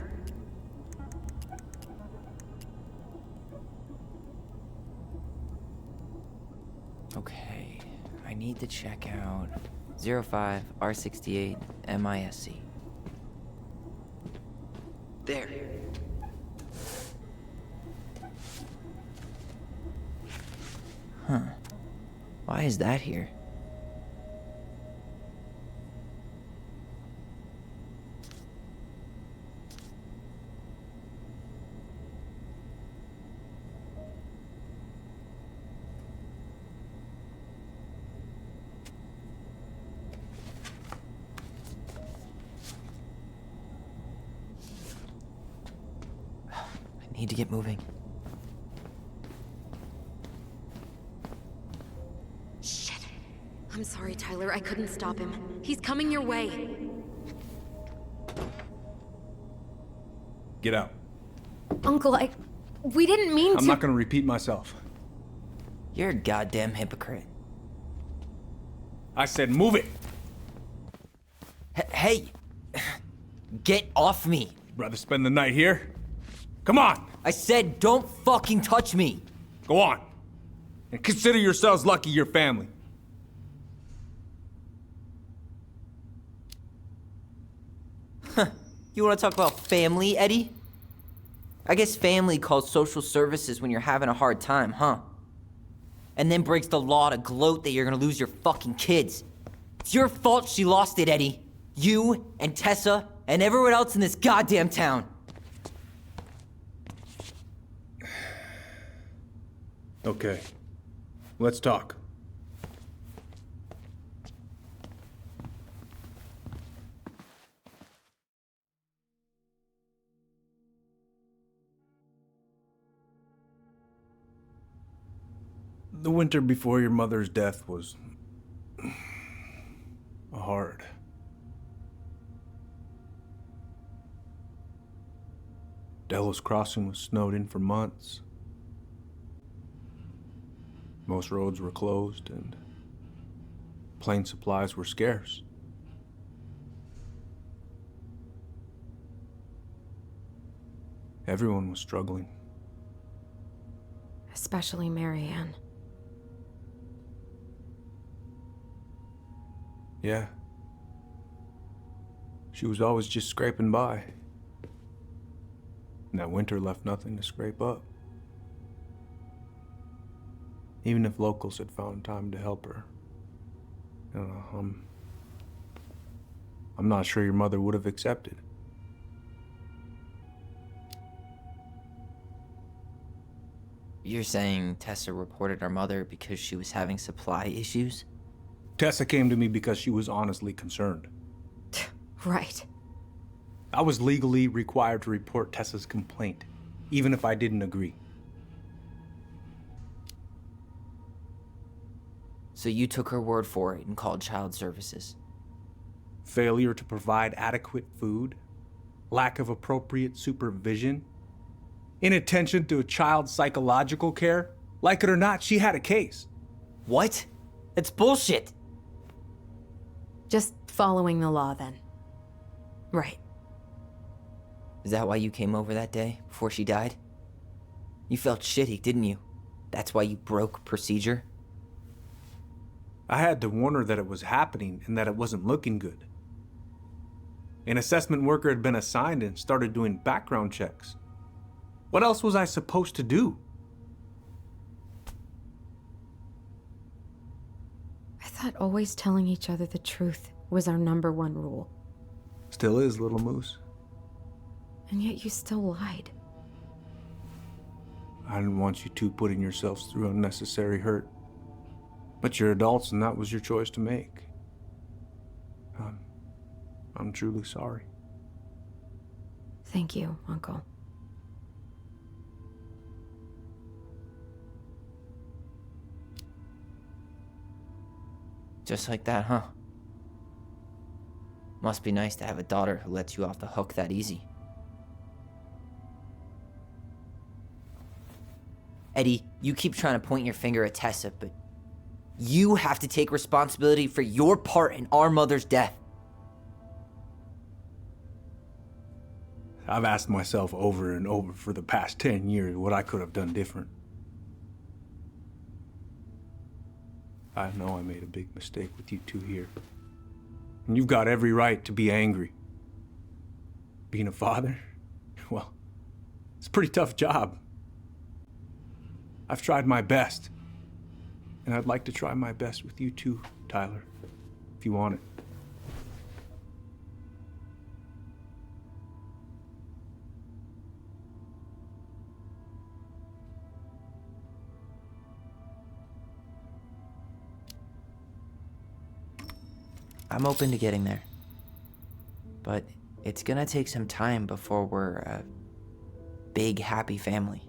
Speaker 2: Okay, I need to check out 05 R68 MISC. There. Huh. Why is that here? I need to get moving.
Speaker 1: I'm sorry, Tyler. I couldn't stop him. He's coming your way.
Speaker 8: Get out.
Speaker 1: Uncle, we didn't mean to.
Speaker 8: I'm not gonna repeat myself.
Speaker 2: You're a goddamn hypocrite.
Speaker 8: I said move it.
Speaker 2: Hey! Get off me!
Speaker 8: Rather spend the night here? Come on!
Speaker 2: I said don't fucking touch me!
Speaker 8: Go on. And consider yourselves lucky you're family.
Speaker 2: You want to talk about family, Eddie? I guess family calls social services when you're having a hard time, huh? And then breaks the law to gloat that you're gonna lose your fucking kids. It's your fault she lost it, Eddie. You and Tessa and everyone else in this goddamn town.
Speaker 8: Okay. Let's talk. The winter before your mother's death was hard. Delos Crossing was snowed in for months. Most roads were closed and plane supplies were scarce. Everyone was struggling.
Speaker 1: Especially Marianne.
Speaker 8: Yeah. She was always just scraping by. And that winter left nothing to scrape up. Even if locals had found time to help her. You know, I'm not sure your mother would have accepted.
Speaker 2: You're saying Tessa reported our mother because she was having supply issues?
Speaker 8: Tessa came to me because she was honestly concerned.
Speaker 1: Right.
Speaker 8: I was legally required to report Tessa's complaint, even if I didn't agree.
Speaker 2: So you took her word for it and called child services?
Speaker 8: Failure to provide adequate food, lack of appropriate supervision, inattention to a child's psychological care. Like it or not, she had a case.
Speaker 2: What? It's bullshit!
Speaker 1: Just following the law, then. Right.
Speaker 2: Is that why you came over that day, before she died? You felt shitty, didn't you? That's why you broke procedure?
Speaker 8: I had to warn her that it was happening and that it wasn't looking good. An assessment worker had been assigned and started doing background checks. What else was I supposed to do?
Speaker 1: I thought always telling each other the truth was our #1 rule.
Speaker 8: Still is, little moose.
Speaker 1: And yet you still lied.
Speaker 8: I didn't want you two putting yourselves through unnecessary hurt. But you're adults and that was your choice to make. I'm truly sorry.
Speaker 1: Thank you, Uncle.
Speaker 2: Just like that, huh? Must be nice to have a daughter who lets you off the hook that easy. Eddie, you keep trying to point your finger at Tessa, but you have to take responsibility for your part in our mother's death.
Speaker 8: I've asked myself over and over for the past 10 years what I could have done different. I know I made a big mistake with you two here. And you've got every right to be angry. Being a father? Well, it's a pretty tough job. I've tried my best. And I'd like to try my best with you too, Tyler, if you want it.
Speaker 2: I'm open to getting there. But it's gonna take some time before we're a big, happy family.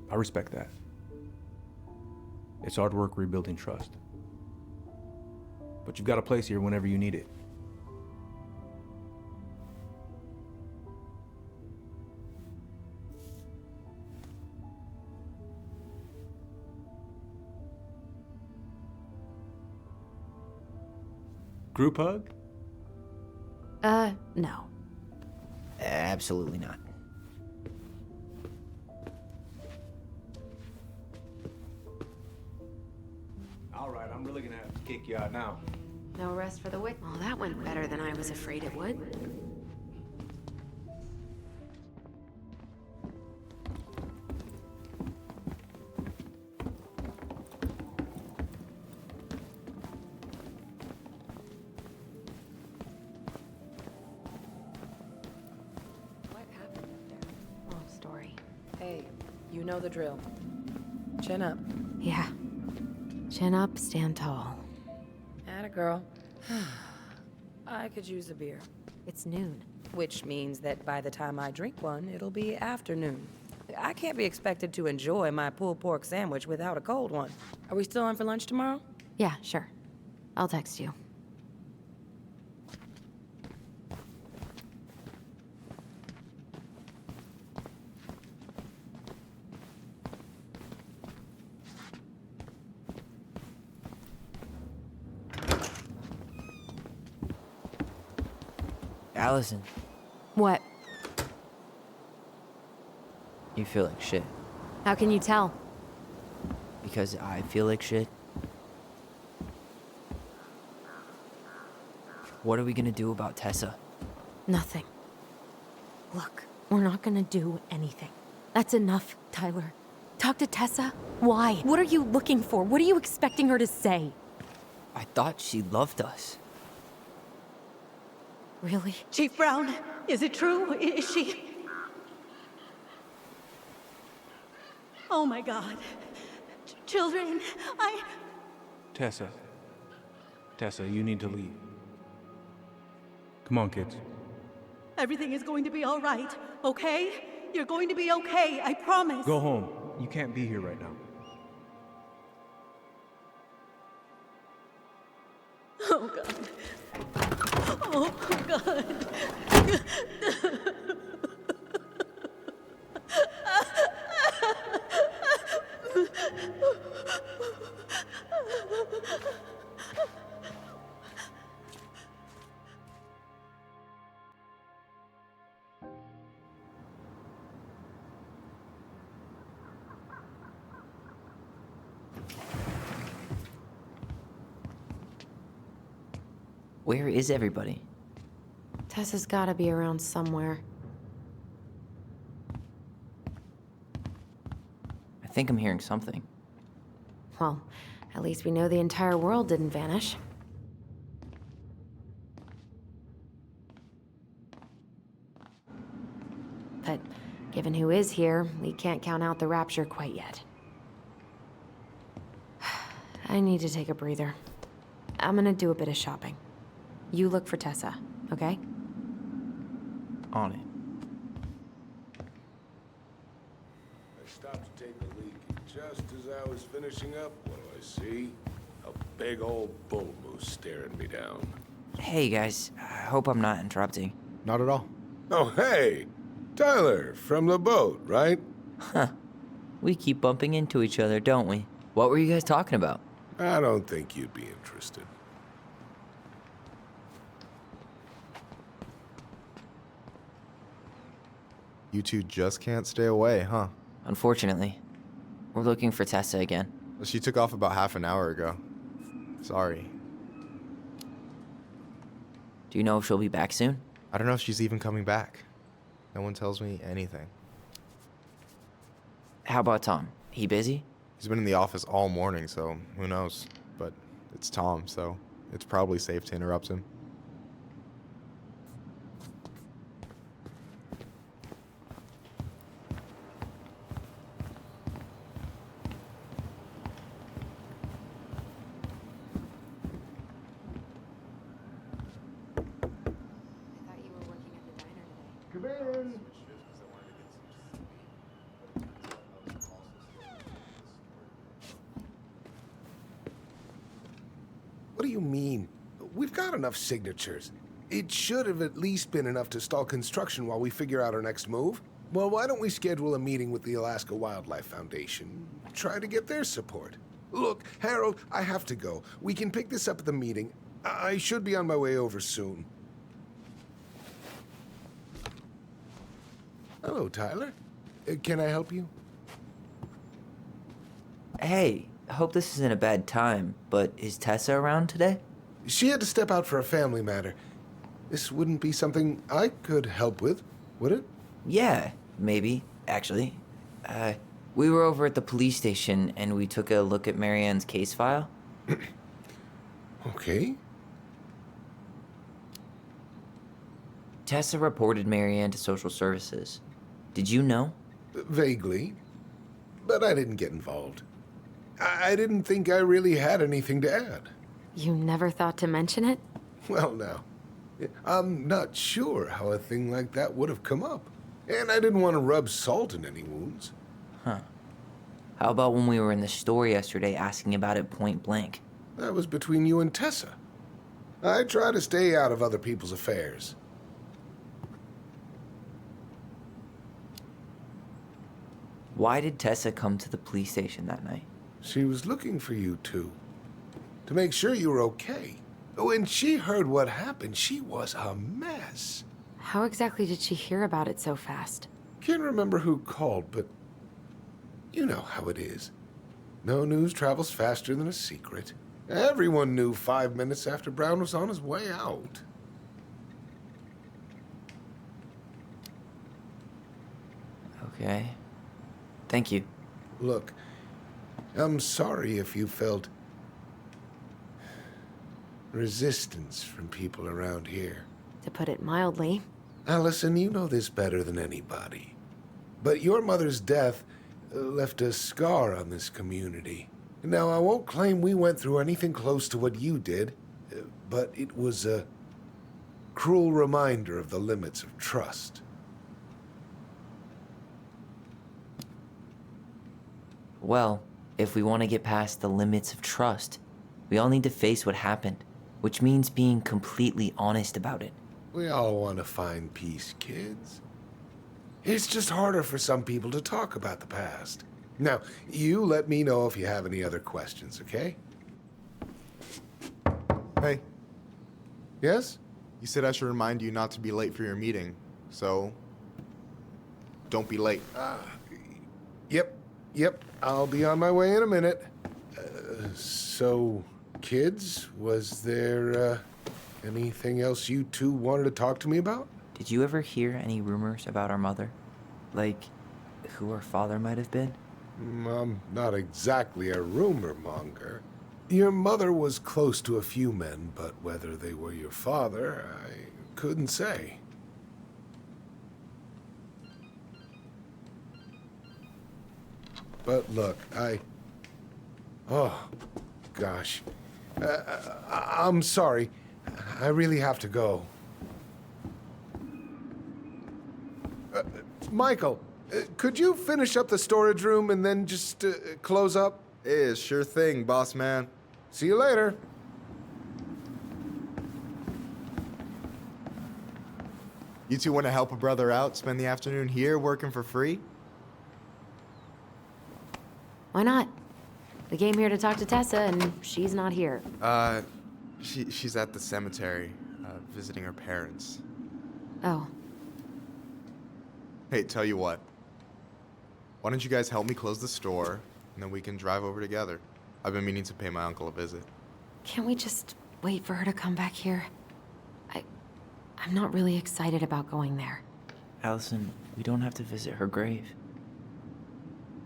Speaker 8: I respect that. It's hard work rebuilding trust. But you've got a place here whenever you need it. Group hug?
Speaker 1: No.
Speaker 2: Absolutely not.
Speaker 8: All right, I'm really gonna have to kick you out now.
Speaker 1: No rest for the wicked. Well, that went better than I was afraid it would. What happened up there? Long story.
Speaker 10: Hey, you know the drill. Chin up.
Speaker 1: Yeah. Chin up, stand tall.
Speaker 10: Atta girl. I could use a beer.
Speaker 1: It's noon.
Speaker 10: Which means that by the time I drink one, it'll be afternoon. I can't be expected to enjoy my pulled pork sandwich without a cold one. Are we still on for lunch tomorrow?
Speaker 1: Yeah, sure. I'll text you.
Speaker 2: Allison,
Speaker 1: What?
Speaker 2: you feel like shit.
Speaker 1: How can you tell?
Speaker 2: Because I feel like shit. What are we gonna do about Tessa?
Speaker 1: Nothing. Look, we're not gonna do anything. That's enough, Tyler. Talk to Tessa? Why? What are you looking for? What are you expecting her to say?
Speaker 2: I thought she loved us.
Speaker 1: Really?
Speaker 7: Chief Brown, is it true? Is she... Oh my God. Children,
Speaker 8: Tessa. Tessa, you need to leave. Come on, kids.
Speaker 7: Everything is going to be all right, okay? You're going to be okay, I promise.
Speaker 8: Go home. You can't be here right now.
Speaker 7: Oh God. Oh God.
Speaker 2: Where is everybody?
Speaker 1: Tessa's gotta be around somewhere.
Speaker 2: I think I'm hearing something.
Speaker 1: Well, at least we know the entire world didn't vanish. But given who is here, we can't count out the rapture quite yet. I need to take a breather. I'm gonna do a bit of shopping. You look for Tessa, okay?
Speaker 2: On it.
Speaker 13: I stopped to take a leak, and just as I was finishing up, what do I see? A big old bull moose staring me down.
Speaker 2: Hey guys, I hope I'm not interrupting.
Speaker 14: Not at all.
Speaker 13: Oh, hey! Tyler, from the boat, right?
Speaker 2: Huh. We keep bumping into each other, don't we? What were you guys talking about?
Speaker 13: I don't think you'd be interested.
Speaker 14: You two just can't stay away, huh?
Speaker 2: Unfortunately. We're looking for Tessa again.
Speaker 14: She took off about half an hour ago. Sorry.
Speaker 2: Do you know if she'll be back soon?
Speaker 14: I don't know if she's even coming back. No one tells me anything.
Speaker 2: How about Tom? He busy?
Speaker 14: He's been in the office all morning, so who knows? But it's Tom, so it's probably safe to interrupt him.
Speaker 13: Come in. What do you mean? We've got enough signatures. It should have at least been enough to stall construction while we figure out our next move. Well, why don't we schedule a meeting with the Alaska Wildlife Foundation? Try to get their support. Look, Harold, I have to go. We can pick this up at the meeting. I should be on my way over soon. Hello, Tyler. Can I help you?
Speaker 2: Hey, I hope this isn't a bad time, but is Tessa around today?
Speaker 13: She had to step out for a family matter. This wouldn't be something I could help with, would it?
Speaker 2: Yeah, maybe, actually. We were over at the police station and we took a look at Marianne's case file.
Speaker 13: Okay.
Speaker 2: Tessa reported Marianne to social services. Did you know?
Speaker 13: Vaguely. But I didn't get involved. I didn't think I really had anything to add.
Speaker 1: You never thought to mention it?
Speaker 13: Well, now, I'm not sure how a thing like that would have come up. And I didn't want to rub salt in any wounds.
Speaker 2: Huh. How about when we were in the store yesterday asking about it point blank?
Speaker 13: That was between you and Tessa. I try to stay out of other people's affairs.
Speaker 2: Why did Tessa come to the police station that night?
Speaker 13: She was looking for you two. To make sure you were okay. When she heard what happened, she was a mess.
Speaker 1: How exactly did she hear about it so fast?
Speaker 13: Can't remember who called, but you know how it is. No news travels faster than a secret. Everyone knew 5 minutes after Brown was on his way out.
Speaker 2: Okay. Thank you.
Speaker 13: Look, I'm sorry if you felt resistance from people around here.
Speaker 1: To put it mildly.
Speaker 13: Allison, you know this better than anybody. But your mother's death left a scar on this community. Now, I won't claim we went through anything close to what you did, but it was a cruel reminder of the limits of trust.
Speaker 2: Well, if we want to get past the limits of trust, we all need to face what happened, which means being completely honest about it.
Speaker 13: We all want to find peace, kids. It's just harder for some people to talk about the past. Now, you let me know if you have any other questions, okay?
Speaker 14: Hey.
Speaker 13: Yes?
Speaker 14: You said I should remind you not to be late for your meeting, so don't be late.
Speaker 13: Yep, I'll be on my way in a minute. So, kids, was there Anything else you two wanted to talk to me about?
Speaker 2: Did you ever hear any rumors about our mother? Like, who her father might have been?
Speaker 13: I'm not exactly a rumor monger. Your mother was close to a few men, but whether they were your father, I couldn't say. But look, oh, gosh. I'm sorry. I really have to go. Michael, could you finish up the storage room and then just close up?
Speaker 14: Sure thing, boss man.
Speaker 13: See you later.
Speaker 14: You two want to help a brother out, spend the afternoon here working for free?
Speaker 1: Why not? We came here to talk to Tessa, and she's not here.
Speaker 14: She's at the cemetery, visiting her parents.
Speaker 1: Oh.
Speaker 14: Hey, tell you what. Why don't you guys help me close the store, and then we can drive over together? I've been meaning to pay my uncle a visit.
Speaker 1: Can't we just wait for her to come back here? I'm not really excited about going there.
Speaker 2: Allison, we don't have to visit her grave.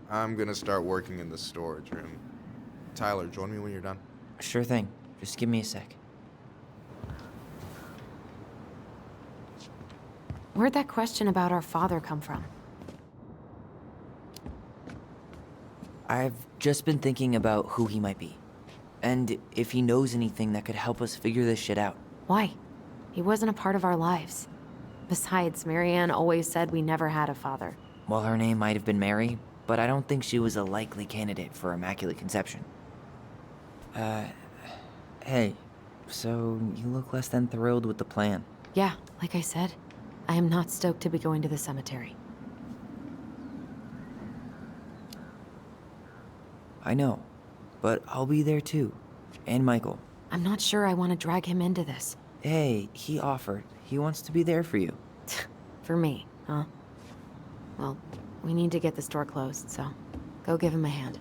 Speaker 14: I'm gonna start working in the storage room. Tyler, join me when you're done.
Speaker 2: Sure thing. Just give me a sec.
Speaker 1: Where'd that question about our father come from?
Speaker 2: I've just been thinking about who he might be. And if he knows anything that could help us figure this shit out.
Speaker 1: Why? He wasn't a part of our lives. Besides, Marianne always said we never had a father.
Speaker 2: Well, her name might have been Mary, but I don't think she was a likely candidate for Immaculate Conception. Hey, so you look less than thrilled with the plan.
Speaker 1: Yeah, like I said, I am not stoked to be going to the cemetery.
Speaker 2: I know, but I'll be there too. And Michael.
Speaker 1: I'm not sure I want to drag him into this.
Speaker 2: Hey, he offered. He wants to be there for you.
Speaker 1: For me, huh? Well, we need to get the store closed, so go give him a hand.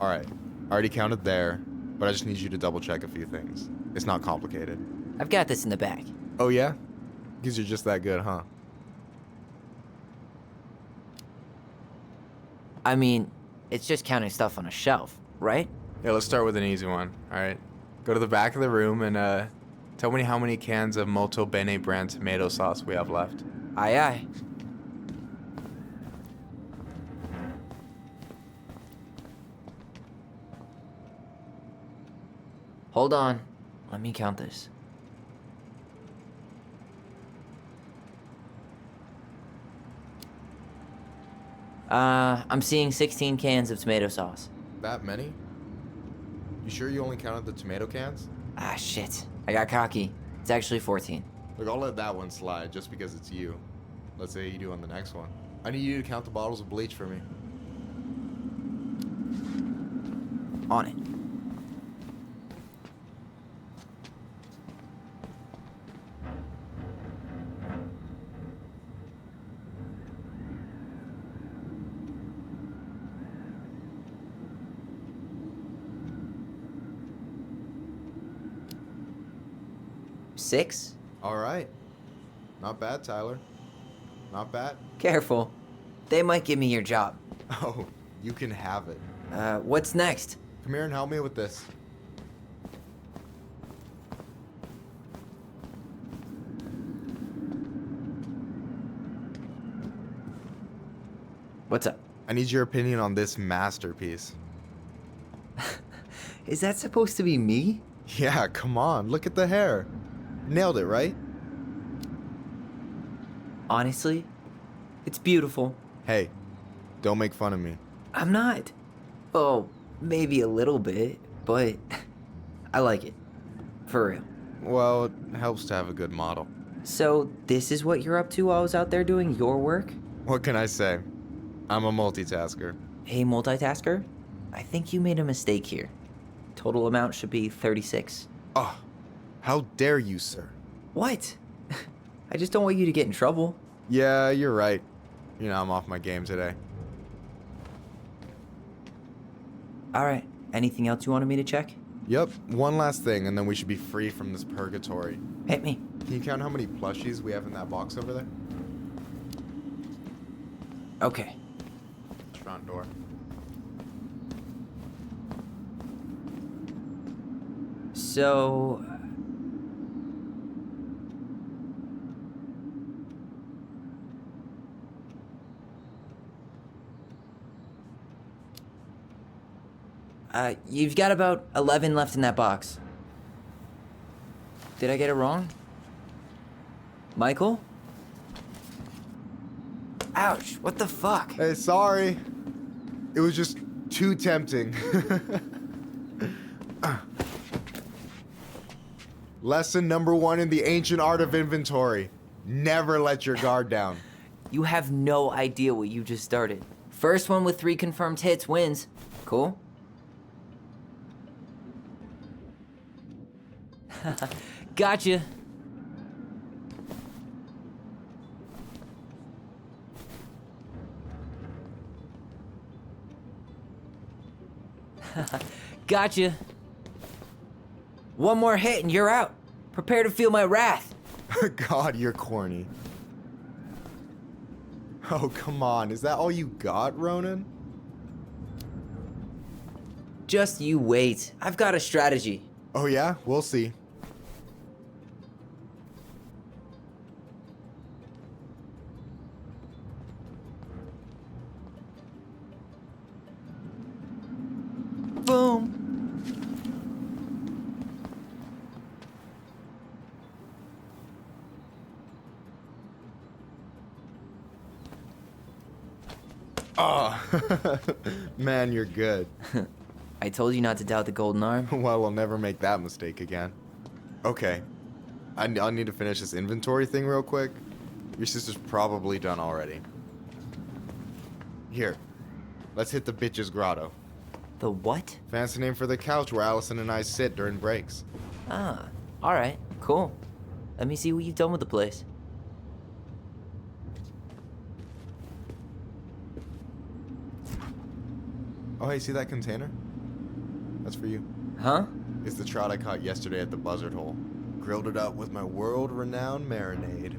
Speaker 14: All right, I already counted there, but I just need you to double check a few things. It's not complicated.
Speaker 2: I've got this in the bag.
Speaker 14: Oh yeah? Because you're just that good, huh?
Speaker 2: I mean, it's just counting stuff on a shelf, right?
Speaker 14: Yeah, let's start with an easy one, all right? Go to the back of the room and tell me how many cans of Molto Bene brand tomato sauce we have left.
Speaker 2: Aye, aye. Hold on. Let me count this. I'm seeing 16 cans of tomato sauce.
Speaker 14: That many? You sure you only counted the tomato cans?
Speaker 2: Ah, shit. I got cocky. It's actually 14.
Speaker 14: Look, I'll let that one slide just because it's you. Let's say you do on the next one. I need you to count the bottles of bleach for me.
Speaker 2: On it. Six?
Speaker 14: All right. Not bad, Tyler. Not bad.
Speaker 2: Careful. They might give me your job.
Speaker 14: Oh, you can have it.
Speaker 2: What's next?
Speaker 14: Come here and help me with this.
Speaker 2: What's up?
Speaker 14: I need your opinion on this masterpiece.
Speaker 2: Is that supposed to be me?
Speaker 14: Yeah, come on. Look at the hair. Nailed it, right?
Speaker 2: Honestly, it's beautiful.
Speaker 14: Hey, don't make fun of me.
Speaker 2: I'm not. Oh, maybe a little bit, but I like it. For real.
Speaker 14: Well, it helps to have a good model.
Speaker 2: So, this is what you're up to while I was out there doing your work?
Speaker 14: What can I say? I'm a multitasker.
Speaker 2: Hey, multitasker? I think you made a mistake here. Total amount should be 36.
Speaker 14: Oh, how dare you, sir?
Speaker 2: What? I just don't want you to get in trouble.
Speaker 14: Yeah, you're right. You know, I'm off my game today.
Speaker 2: All right. Anything else you wanted me to check?
Speaker 14: Yep, one last thing, and then we should be free from this purgatory.
Speaker 2: Hit me.
Speaker 14: Can you count how many plushies we have in that box over there?
Speaker 2: Okay.
Speaker 14: Front door.
Speaker 2: So... you've got about 11 left in that box. Did I get it wrong? Michael? Ouch, what the fuck?
Speaker 14: Hey, sorry. It was just too tempting. Lesson number 1 in the ancient art of inventory. Never let your guard down.
Speaker 2: You have no idea what you just started. First one with 3 confirmed hits wins. Cool? Gotcha. Gotcha. One more hit and you're out. Prepare to feel my wrath.
Speaker 14: God, you're corny. Oh, come on. Is that all you got, Ronan?
Speaker 2: Just you wait. I've got a strategy.
Speaker 14: Oh, yeah? We'll see.
Speaker 2: Boom.
Speaker 14: Oh, man, you're good.
Speaker 2: I told you not to doubt the golden arm.
Speaker 14: Well, we'll never make that mistake again. Okay. I need to finish this inventory thing real quick. Your sister's probably done already. Here. Let's hit the bitch's grotto.
Speaker 2: The what?
Speaker 14: Fancy name for the couch where Allison and I sit during breaks.
Speaker 2: Ah, alright, cool. Let me see what you've done with the place.
Speaker 14: Oh, hey, see that container? That's for you.
Speaker 2: Huh?
Speaker 14: It's the trout I caught yesterday at the buzzard hole. Grilled it up with my world-renowned marinade.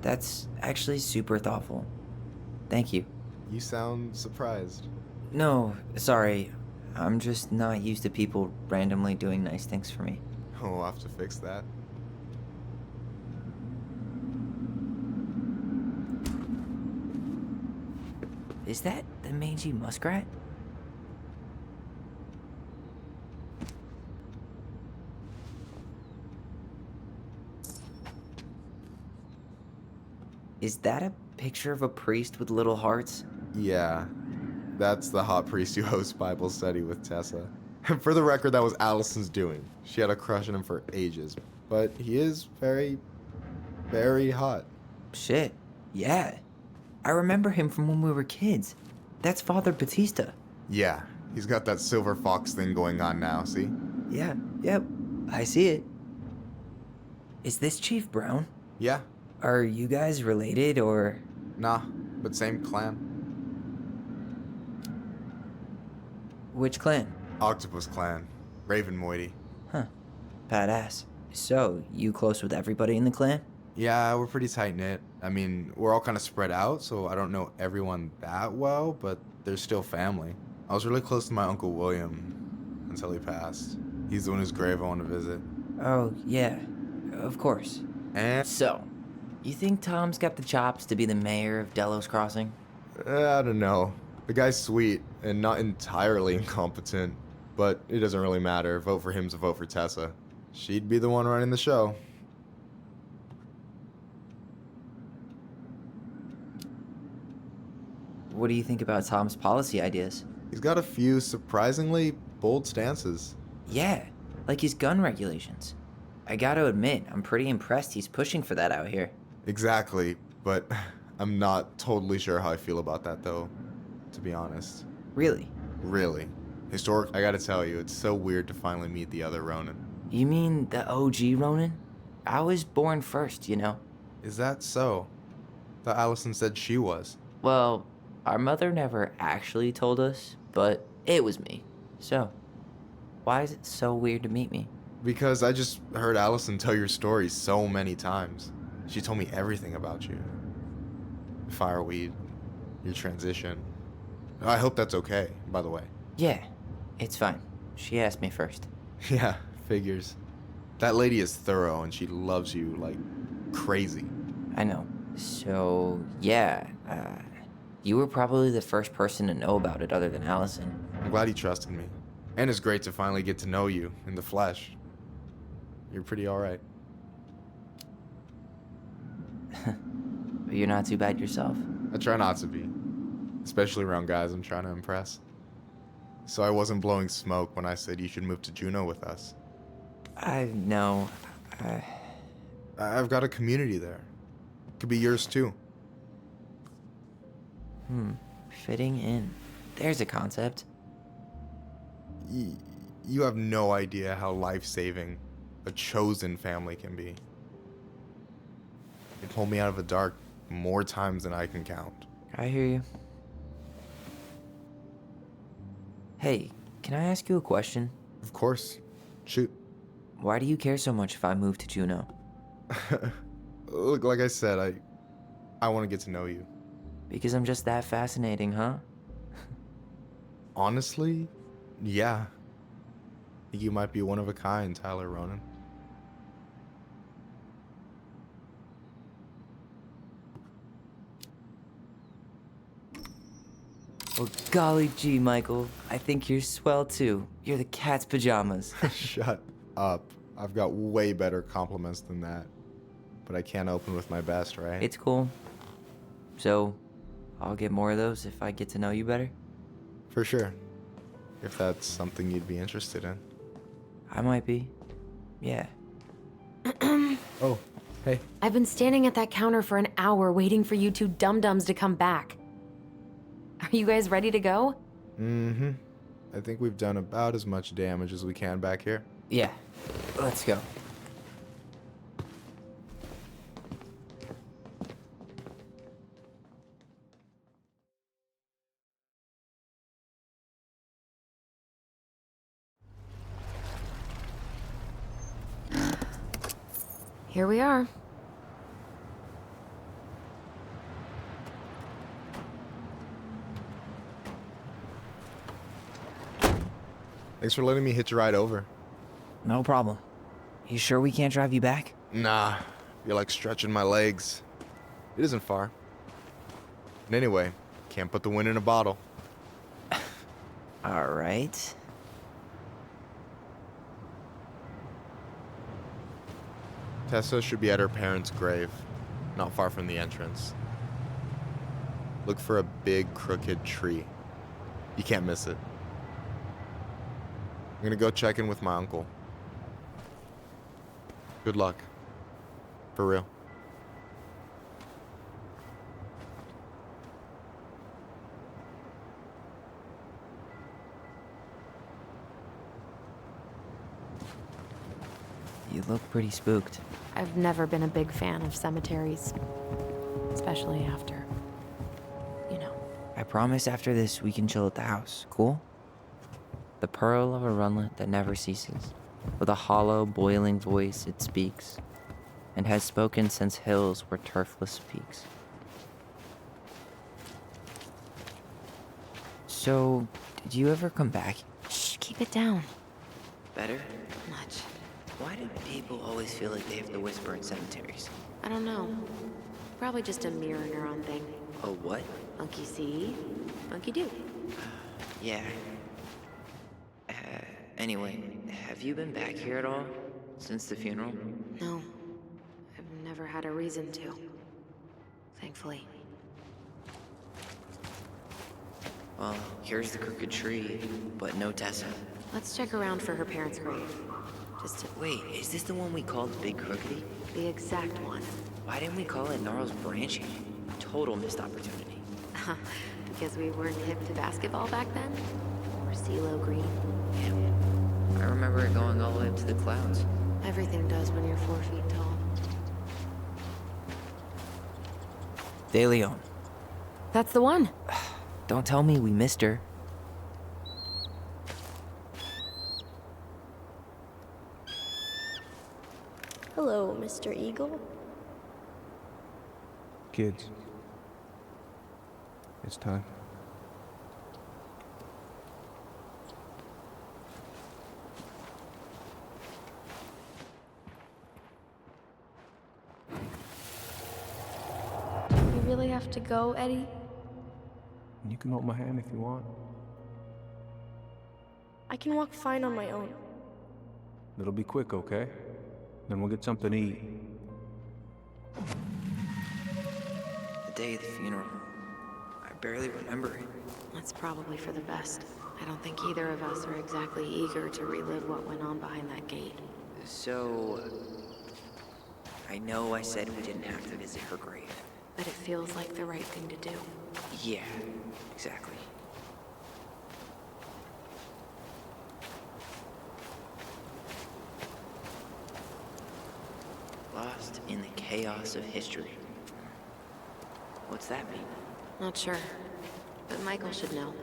Speaker 2: That's actually super thoughtful. Thank you.
Speaker 14: You sound surprised.
Speaker 2: No, sorry. I'm just not used to people randomly doing nice things for me.
Speaker 14: Oh, we'll have to fix that.
Speaker 2: Is that the mangy muskrat? Is that a picture of a priest with little hearts?
Speaker 14: Yeah, that's the hot priest who hosts Bible study with Tessa. For the record, that was Allison's doing. She had a crush on him for ages, but he is very, very hot.
Speaker 2: Shit, yeah. I remember him from when we were kids. That's Father Batista.
Speaker 14: Yeah, he's got that silver fox thing going on now, see?
Speaker 2: Yeah, yep, I see it. Is this Chief Brown?
Speaker 14: Yeah.
Speaker 2: Are you guys related, or...?
Speaker 14: Nah, but same clan.
Speaker 2: Which clan?
Speaker 14: Octopus clan. Raven Moiety.
Speaker 2: Huh. Badass. So, you close with everybody in the clan?
Speaker 14: Yeah, we're pretty tight-knit. I mean, we're all kind of spread out, so I don't know everyone that well, but they're still family. I was really close to my Uncle William until he passed. He's the one whose grave I want to visit.
Speaker 2: Oh, yeah. Of course.
Speaker 14: And...
Speaker 2: So, you think Tom's got the chops to be the mayor of Delos Crossing?
Speaker 14: I don't know. The guy's sweet and not entirely incompetent, but it doesn't really matter. Vote for him's a vote for Tessa. She'd be the one running the show.
Speaker 2: What do you think about Tom's policy ideas?
Speaker 14: He's got a few surprisingly bold stances.
Speaker 2: Yeah, like his gun regulations. I gotta admit, I'm pretty impressed he's pushing for that out here.
Speaker 14: Exactly, but I'm not totally sure how I feel about that though, to be honest.
Speaker 2: Really?
Speaker 14: Really. Historic, I gotta tell you, it's so weird to finally meet the other Ronan.
Speaker 2: You mean the OG Ronan? I was born first, you know.
Speaker 14: Is that so? Thought Allison said she was.
Speaker 2: Well, our mother never actually told us, but it was me. So, why is it so weird to meet me?
Speaker 14: Because I just heard Allison tell your story so many times. She told me everything about you. Fireweed, your transition. I hope that's okay, by the way.
Speaker 2: Yeah, it's fine. She asked me first.
Speaker 14: Yeah, figures. That lady is thorough and she loves you like crazy.
Speaker 2: I know. So, yeah, you were probably the first person to know about it other than Allison.
Speaker 14: I'm glad he trusted me. And it's great to finally get to know you in the flesh. You're pretty alright.
Speaker 2: But you're not too bad yourself.
Speaker 14: I try not to be. Especially around guys I'm trying to impress. So I wasn't blowing smoke when I said you should move to Juneau with us.
Speaker 2: I know.
Speaker 14: I've got a community there. Could be yours too.
Speaker 2: Fitting in. There's a concept.
Speaker 14: You have no idea how life-saving a chosen family can be. It pulled me out of the dark more times than I can count.
Speaker 2: I hear you. Hey, can I ask you a question?
Speaker 14: Of course. Shoot.
Speaker 2: Why do you care so much if I move to Juneau?
Speaker 14: Look, like I said, I want to get to know you.
Speaker 2: Because I'm just that fascinating, huh?
Speaker 14: Honestly, yeah. I think you might be one of a kind, Tyler Ronan.
Speaker 2: Well, golly gee, Michael. I think you're swell too. You're the cat's pajamas.
Speaker 14: Shut up. I've got way better compliments than that. But I can't open with my best, right?
Speaker 2: It's cool. So, I'll get more of those if I get to know you better?
Speaker 14: For sure. If that's something you'd be interested in.
Speaker 2: I might be. Yeah.
Speaker 14: Oh, hey.
Speaker 1: I've been standing at that counter for an hour waiting for you two dum-dums to come back. Are you guys ready to go?
Speaker 14: Mm-hmm. I think we've done about as much damage as we can back here.
Speaker 2: Yeah. Let's go.
Speaker 1: Here we are.
Speaker 14: Thanks for letting me hitch a ride over.
Speaker 2: No problem. You sure we can't drive you back?
Speaker 14: Nah, you're like stretching my legs. It isn't far. And anyway, can't put the wind in a bottle.
Speaker 2: All right.
Speaker 14: Tessa should be at her parents' grave, not far from the entrance. Look for a big crooked tree. You can't miss it. I'm gonna go check in with my uncle. Good luck. For real.
Speaker 2: You look pretty spooked.
Speaker 1: I've never been a big fan of cemeteries, especially after, you know.
Speaker 2: I promise after this we can chill at the house, cool? The pearl of a runlet that never ceases. With a hollow, boiling voice it speaks, and has spoken since hills were turfless peaks. So, did you ever come back?
Speaker 1: Shh, keep it down.
Speaker 2: Better?
Speaker 1: Much.
Speaker 2: Why do people always feel like they have to whisper in cemeteries?
Speaker 1: I don't know. Probably just a mirror neuron thing.
Speaker 2: Oh, what?
Speaker 1: Monkey see, monkey do.
Speaker 2: Yeah. Anyway, have you been back here at all? Since the funeral?
Speaker 1: No. I've never had a reason to. Thankfully.
Speaker 2: Well, here's the crooked tree, but no Tessa.
Speaker 1: Let's check around for her parents' grave. Just to...
Speaker 2: Wait, is this the one we called Big Crookedy?
Speaker 1: The exact one.
Speaker 2: Why didn't we call it Gnarls Branching? Total missed opportunity.
Speaker 1: Because we weren't hip to basketball back then? Or CeeLo Green?
Speaker 2: I remember it going all the way up to the clouds.
Speaker 1: Everything does when you're 4 feet tall.
Speaker 2: De Leon.
Speaker 1: That's the one.
Speaker 2: Don't tell me we missed her.
Speaker 3: Hello, Mr. Eagle.
Speaker 8: Kids. It's time.
Speaker 3: You really have to go, Eddie?
Speaker 8: You can hold my hand if you want.
Speaker 3: I can walk fine on my own.
Speaker 8: It'll be quick, okay? Then we'll get something to eat.
Speaker 2: The day of the funeral. I barely remember it.
Speaker 1: That's probably for the best. I don't think either of us are exactly eager to relive what went on behind that gate.
Speaker 2: So... I know I said we didn't have to visit her grave.
Speaker 1: But it feels like the right thing to do.
Speaker 2: Yeah, exactly. Lost in the chaos of history. What's that mean?
Speaker 1: Not sure. But Michael should know.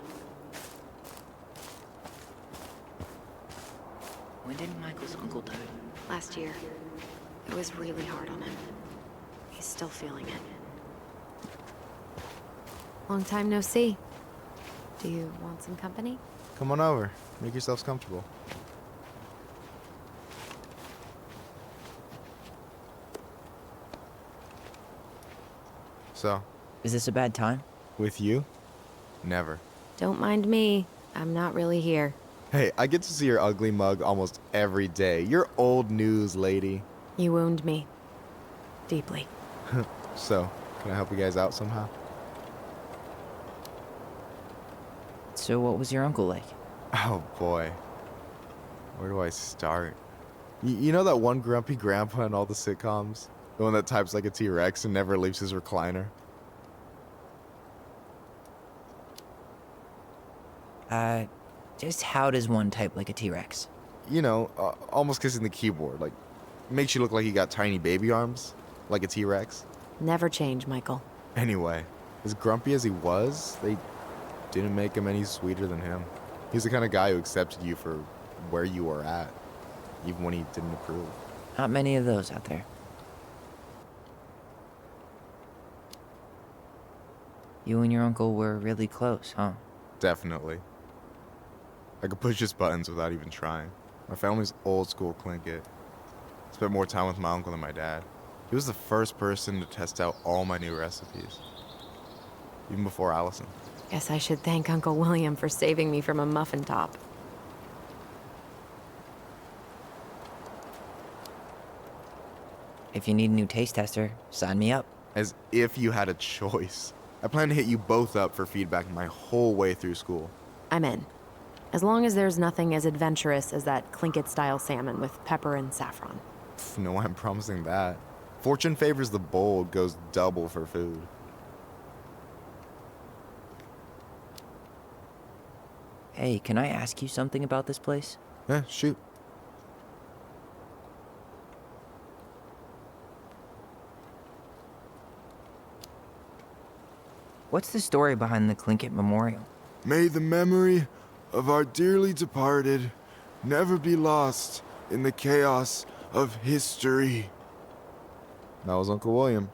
Speaker 2: When did Michael's uncle die?
Speaker 1: Last year. It was really hard on him. He's still feeling it. Long time no see. Do you want some company?
Speaker 14: Come on over. Make yourselves comfortable. So,
Speaker 2: Is this a bad time?
Speaker 14: with you? Never.
Speaker 1: Don't mind me. I'm not really here.
Speaker 14: Hey, I get to see your ugly mug almost every day. You're old news, lady.
Speaker 1: You wound me. Deeply.
Speaker 14: So, can I help you guys out somehow?
Speaker 2: So what was your uncle like?
Speaker 14: Oh boy. Where do I start? You know that one grumpy grandpa in all the sitcoms? The one that types like a T-Rex and never leaves his recliner?
Speaker 2: Just how does one type like a T-Rex?
Speaker 14: You know, almost kissing the keyboard. Like, makes you look like you got tiny baby arms. Like a T-Rex.
Speaker 1: Never change, Michael.
Speaker 14: Anyway, as grumpy as he was, they didn't make him any sweeter than him. He's the kind of guy who accepted you for where you were at, even when he didn't approve.
Speaker 2: Not many of those out there. You and your uncle were really close, huh?
Speaker 14: Definitely. I could push his buttons without even trying. My family's old school Tlingit. Spent more time with my uncle than my dad. He was the first person to test out all my new recipes. Even before Allison.
Speaker 1: Guess I should thank Uncle William for saving me from a muffin top.
Speaker 2: If you need a new taste tester, sign me up.
Speaker 14: As if you had a choice. I plan to hit you both up for feedback my whole way through school.
Speaker 1: I'm in. As long as there's nothing as adventurous as that Tlingit-style salmon with pepper and saffron.
Speaker 14: No way I'm promising that. Fortune favors the bold goes double for food.
Speaker 2: Hey, can I ask you something about this place?
Speaker 14: Yeah, shoot.
Speaker 2: What's the story behind the Tlingit Memorial?
Speaker 14: May the memory of our dearly departed never be lost in the chaos of history. That was Uncle William.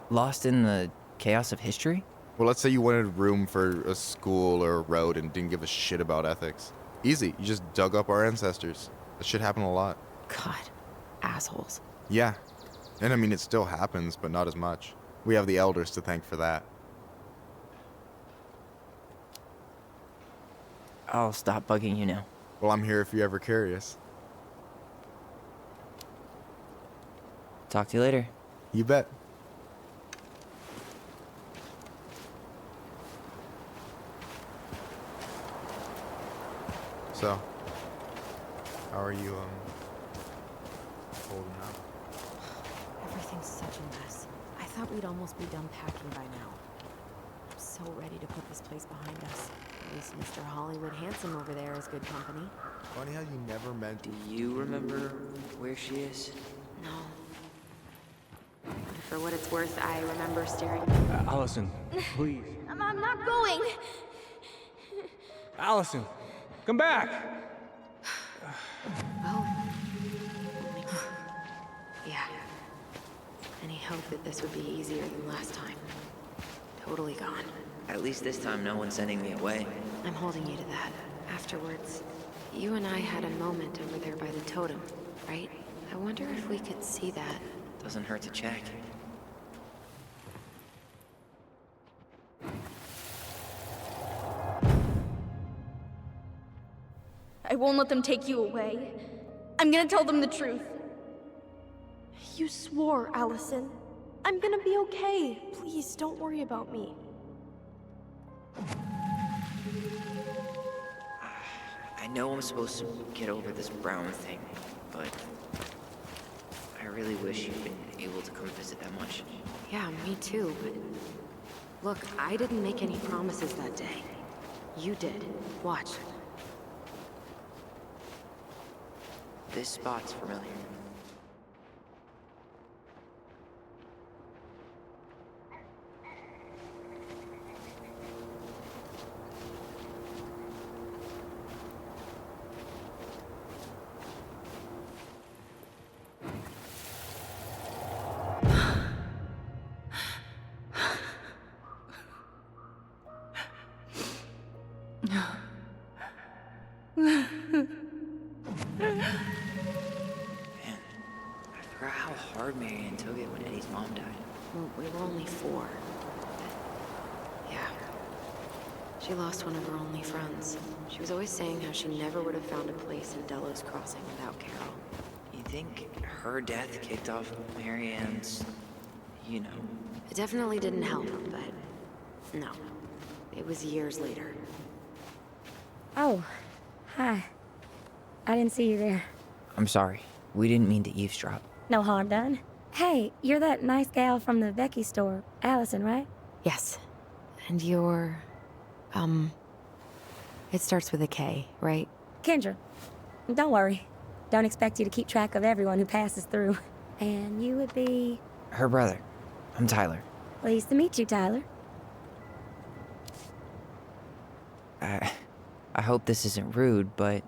Speaker 2: Lost in the chaos of history?
Speaker 14: Well, let's say you wanted room for a school or a road and didn't give a shit about ethics. Easy, you just dug up our ancestors. That shit happened a lot.
Speaker 1: God, assholes.
Speaker 14: Yeah, and I mean, it still happens, but not as much. We have the elders to thank for that.
Speaker 2: I'll stop bugging you now.
Speaker 14: Well, I'm here if you're ever curious.
Speaker 2: Talk to you later.
Speaker 14: You bet. So, how are you, holding up?
Speaker 1: Everything's such a mess. I thought we'd almost be done packing by now. I'm so ready to put this place behind us. At least Mr. Hollywood Handsome over there is good company.
Speaker 14: Funny how you never meant to.
Speaker 2: Do you remember where she is?
Speaker 1: No. For what it's worth, I remember staring.
Speaker 8: Allison, please.
Speaker 3: I'm not going.
Speaker 8: Allison, come back!
Speaker 1: Oh. Yeah. Any hope that this would be easier than last time? Totally gone.
Speaker 2: At least this time no one's sending me away.
Speaker 1: I'm holding you to that. Afterwards, you and I had a moment over there by the totem, right? I wonder if we could see that.
Speaker 2: Doesn't hurt to check.
Speaker 3: I won't let them take you away. I'm gonna tell them the truth. You swore, Allison. I'm gonna be okay. Please, don't worry about me.
Speaker 2: I know I'm supposed to get over this Brown thing, but I really wish you'd been able to come visit that much.
Speaker 1: Yeah, me too, but... Look, I didn't make any promises that day. You did. Watch.
Speaker 2: This spot's familiar. I forgot how hard Marianne took it when Eddie's mom died.
Speaker 1: Well, we were only 4. Yeah. She lost one of her only friends. She was always saying how she never would have found a place in Delos Crossing without Carol.
Speaker 2: You think her death kicked off Marianne's, you know?
Speaker 1: It definitely didn't help, but no. It was years later.
Speaker 15: Oh, hi. I didn't see you there.
Speaker 2: I'm sorry. We didn't mean to eavesdrop.
Speaker 15: No harm done. Hey, you're that nice gal from the Becky store, Allison, right?
Speaker 1: Yes. And you're... It starts with a K, right?
Speaker 15: Kendra. Don't worry. Don't expect you to keep track of everyone who passes through. And you would be...
Speaker 2: Her brother. I'm Tyler.
Speaker 15: Pleased to meet you, Tyler.
Speaker 2: I hope this isn't rude, but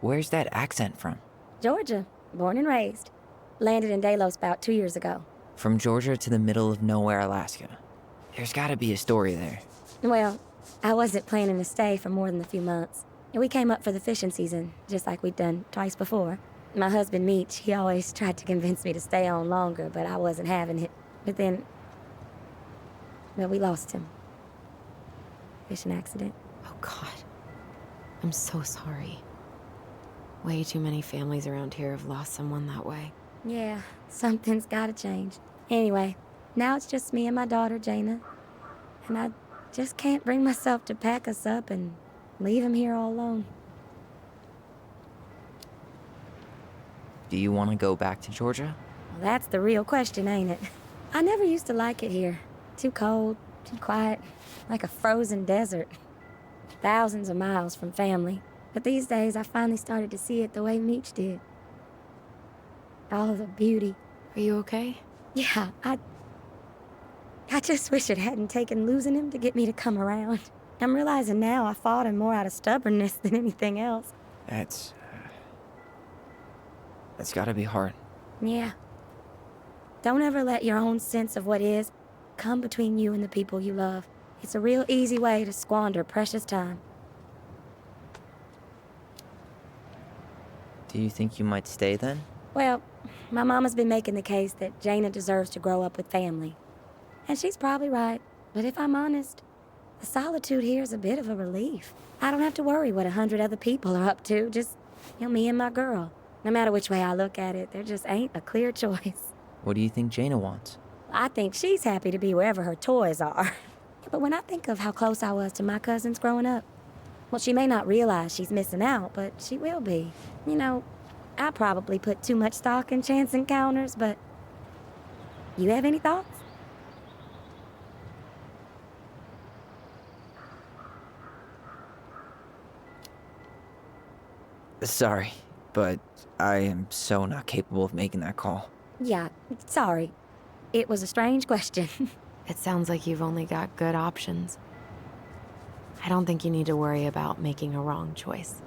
Speaker 2: where's that accent from?
Speaker 15: Georgia. Born and raised. Landed in Delos about 2 years ago.
Speaker 2: From Georgia to the middle of nowhere, Alaska. There's gotta be a story there.
Speaker 15: Well, I wasn't planning to stay for more than a few months. And we came up for the fishing season, just like we'd done twice before. My husband, Meech, he always tried to convince me to stay on longer, but I wasn't having it. But then... well, we lost him. Fishing accident.
Speaker 1: Oh, God. I'm so sorry. Way too many families around here have lost someone that way.
Speaker 15: Yeah, something's gotta change. Anyway, now it's just me and my daughter, Jaina. And I just can't bring myself to pack us up and leave him here all alone.
Speaker 2: Do you want to go back to Georgia?
Speaker 15: Well, that's the real question, ain't it? I never used to like it here. Too cold, too quiet, like a frozen desert. Thousands of miles from family. But these days, I finally started to see it the way Meech did. All the beauty.
Speaker 1: Are you okay?
Speaker 15: Yeah, I just wish it hadn't taken losing him to get me to come around. I'm realizing now I fought him more out of stubbornness than anything else.
Speaker 2: That's gotta be hard.
Speaker 15: Yeah. Don't ever let your own sense of what is come between you and the people you love. It's a real easy way to squander precious time.
Speaker 2: Do you think you might stay then?
Speaker 15: Well, my mama's been making the case that Jaina deserves to grow up with family. And she's probably right. But if I'm honest, the solitude here is a bit of a relief. I don't have to worry what 100 other people are up to, just, me and my girl. No matter which way I look at it, there just ain't a clear choice.
Speaker 2: What do you think Jaina wants?
Speaker 15: I think she's happy to be wherever her toys are. But when I think of how close I was to my cousins growing up, well, she may not realize she's missing out, but she will be. I probably put too much stock in chance encounters, but... You have any thoughts?
Speaker 2: Sorry, but I am so not capable of making that call.
Speaker 15: Yeah, sorry. It was a strange question.
Speaker 1: It sounds like you've only got good options. I don't think you need to worry about making a wrong choice.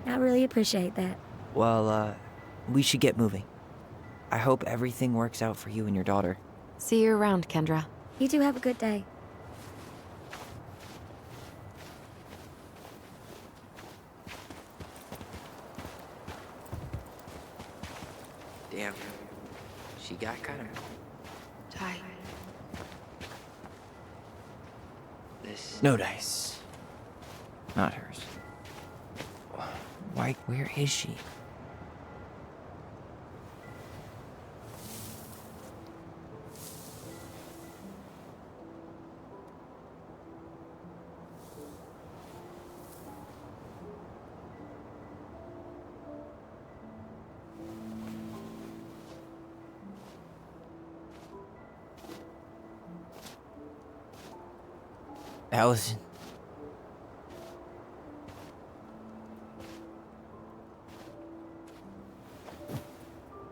Speaker 15: I really appreciate that.
Speaker 2: Well, we should get moving. I hope everything works out for you and your daughter.
Speaker 1: See you around, Kendra.
Speaker 15: You two have a good day.
Speaker 2: Damn. She got kind of...
Speaker 1: Ty.
Speaker 2: This... No dice. Not hers. Why? Where is she? Allison.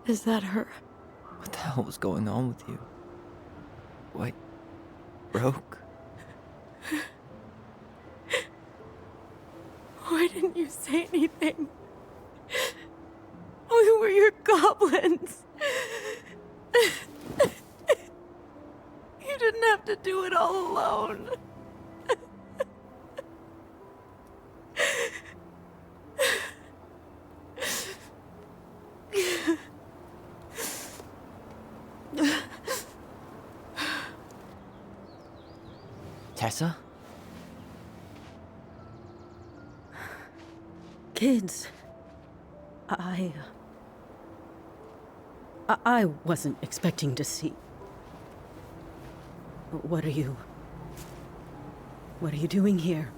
Speaker 1: Is that her?
Speaker 2: What the hell was going on with you? What broke?
Speaker 1: Why didn't you say anything? We were your goblins. You didn't have to do it all alone.
Speaker 2: Tessa?
Speaker 7: Kids, I wasn't expecting to see. What are you doing here?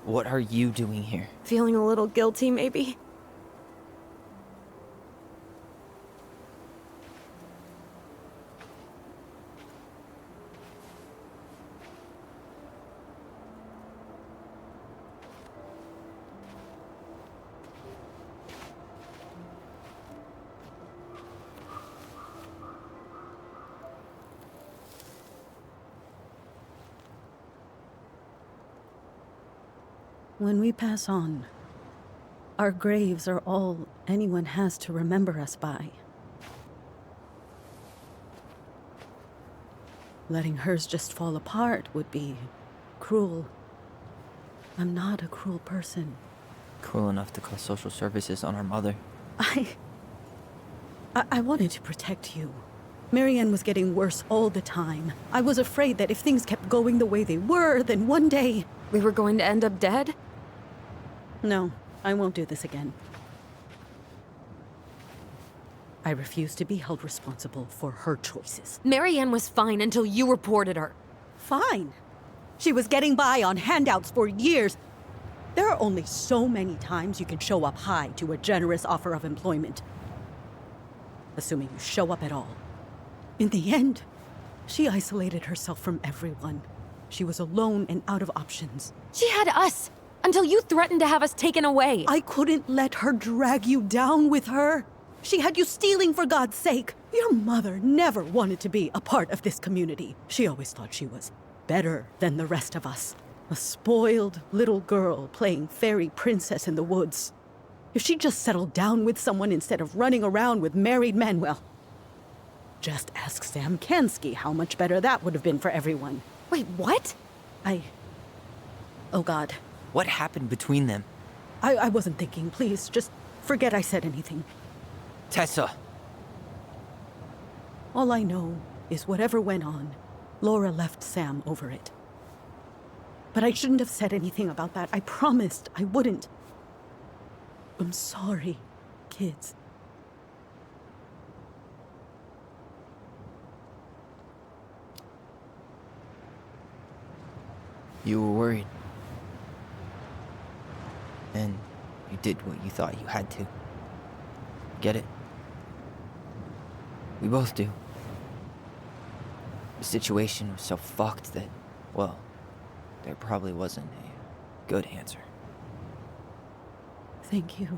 Speaker 2: What are you doing here?
Speaker 1: Feeling a little guilty, maybe?
Speaker 7: When we pass on, our graves are all anyone has to remember us by. Letting hers just fall apart would be cruel. I'm not a cruel person.
Speaker 2: Cruel enough to call social services on our mother.
Speaker 7: I wanted to protect you. Marianne was getting worse all the time. I was afraid that if things kept going the way they were, then one day...
Speaker 1: We were going to end up dead?
Speaker 7: No, I won't do this again. I refuse to be held responsible for her choices.
Speaker 1: Marianne was fine until you reported her.
Speaker 7: Fine. She was getting by on handouts for years. There are only so many times you can show up high to a generous offer of employment. Assuming you show up at all. In the end, she isolated herself from everyone. She was alone and out of options.
Speaker 1: She had us! Until you threatened to have us taken away.
Speaker 7: I couldn't let her drag you down with her. She had you stealing for God's sake. Your mother never wanted to be a part of this community. She always thought she was better than the rest of us. A spoiled little girl playing fairy princess in the woods. If she just settled down with someone instead of running around with married men, well, just ask Sam Kansky how much better that would have been for everyone.
Speaker 1: Wait, what?
Speaker 7: Oh God.
Speaker 2: What happened between them?
Speaker 7: I wasn't thinking. Please, just forget I said anything.
Speaker 2: Tessa!
Speaker 7: All I know is whatever went on, Laura left Sam over it. But I shouldn't have said anything about that. I promised I wouldn't. I'm sorry, kids.
Speaker 2: You were worried. And you did what you thought you had to. Get it? We both do. The situation was so fucked that, well, there probably wasn't a good answer.
Speaker 7: Thank you.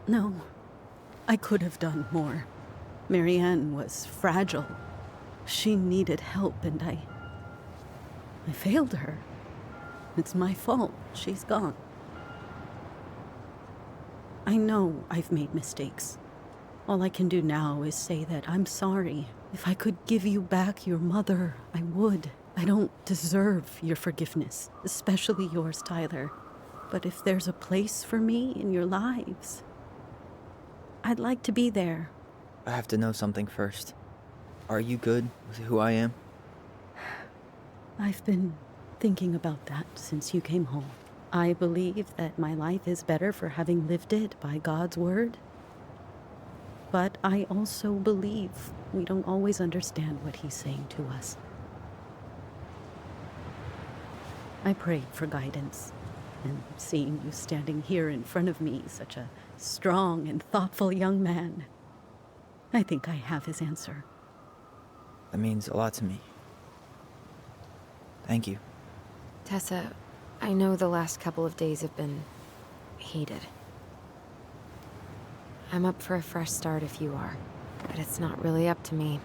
Speaker 7: No. I could have done more. Marianne was fragile. She needed help, and I failed her. It's my fault. She's gone. I know I've made mistakes. All I can do now is say that I'm sorry. If I could give you back your mother, I would. I don't deserve your forgiveness, especially yours, Tyler. But if there's a place for me in your lives, I'd like to be there.
Speaker 2: I have to know something first. Are you good with who I am?
Speaker 7: I've been thinking about that since you came home. I believe that my life is better for having lived it by God's word. But I also believe we don't always understand what He's saying to us. I prayed for guidance, and seeing you standing here in front of me, such a strong and thoughtful young man, I think I have His answer.
Speaker 2: That means a lot to me. Thank you.
Speaker 1: Tessa, I know the last couple of days have been heated. I'm up for a fresh start if you are, but it's not really up to me.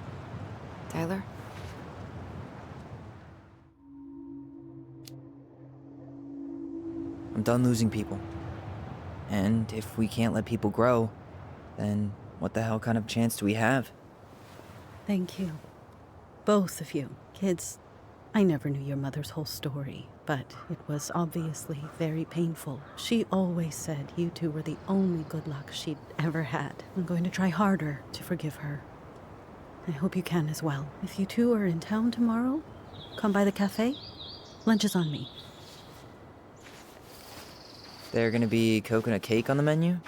Speaker 1: Tyler?
Speaker 2: I'm done losing people. And if we can't let people grow, then what the hell kind of chance do we have?
Speaker 7: Thank you. Both of you. Kids, I never knew your mother's whole story, but it was obviously very painful. She always said you two were the only good luck she'd ever had. I'm going to try harder to forgive her. I hope you can as well. If you two are in town tomorrow, come by the cafe. Lunch is on me.
Speaker 2: There gonna be coconut cake on the menu?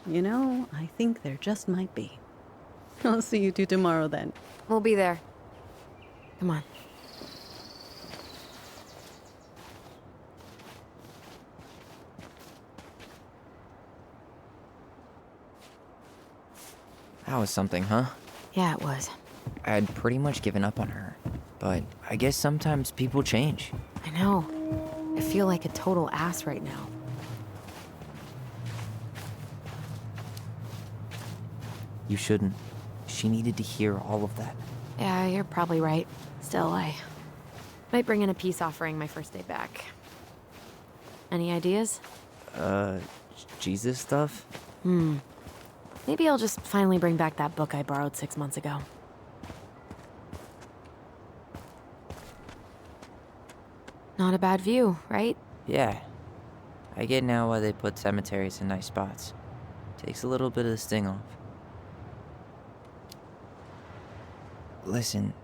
Speaker 7: You know, I think there just might be. I'll see you two tomorrow then.
Speaker 1: We'll be there. Come on.
Speaker 2: That was something, huh?
Speaker 1: Yeah, it was.
Speaker 2: I had pretty much given up on her, but I guess sometimes people change.
Speaker 1: I know. I feel like a total ass right now.
Speaker 2: You shouldn't. She needed to hear all of that.
Speaker 1: Yeah, you're probably right. Still, I might bring in a peace offering my first day back. Any ideas?
Speaker 2: Jesus stuff?
Speaker 1: Maybe I'll just finally bring back that book I borrowed 6 months ago. Not a bad view, right?
Speaker 2: Yeah. I get now why they put cemeteries in nice spots. Takes a little bit of the sting off. Listen,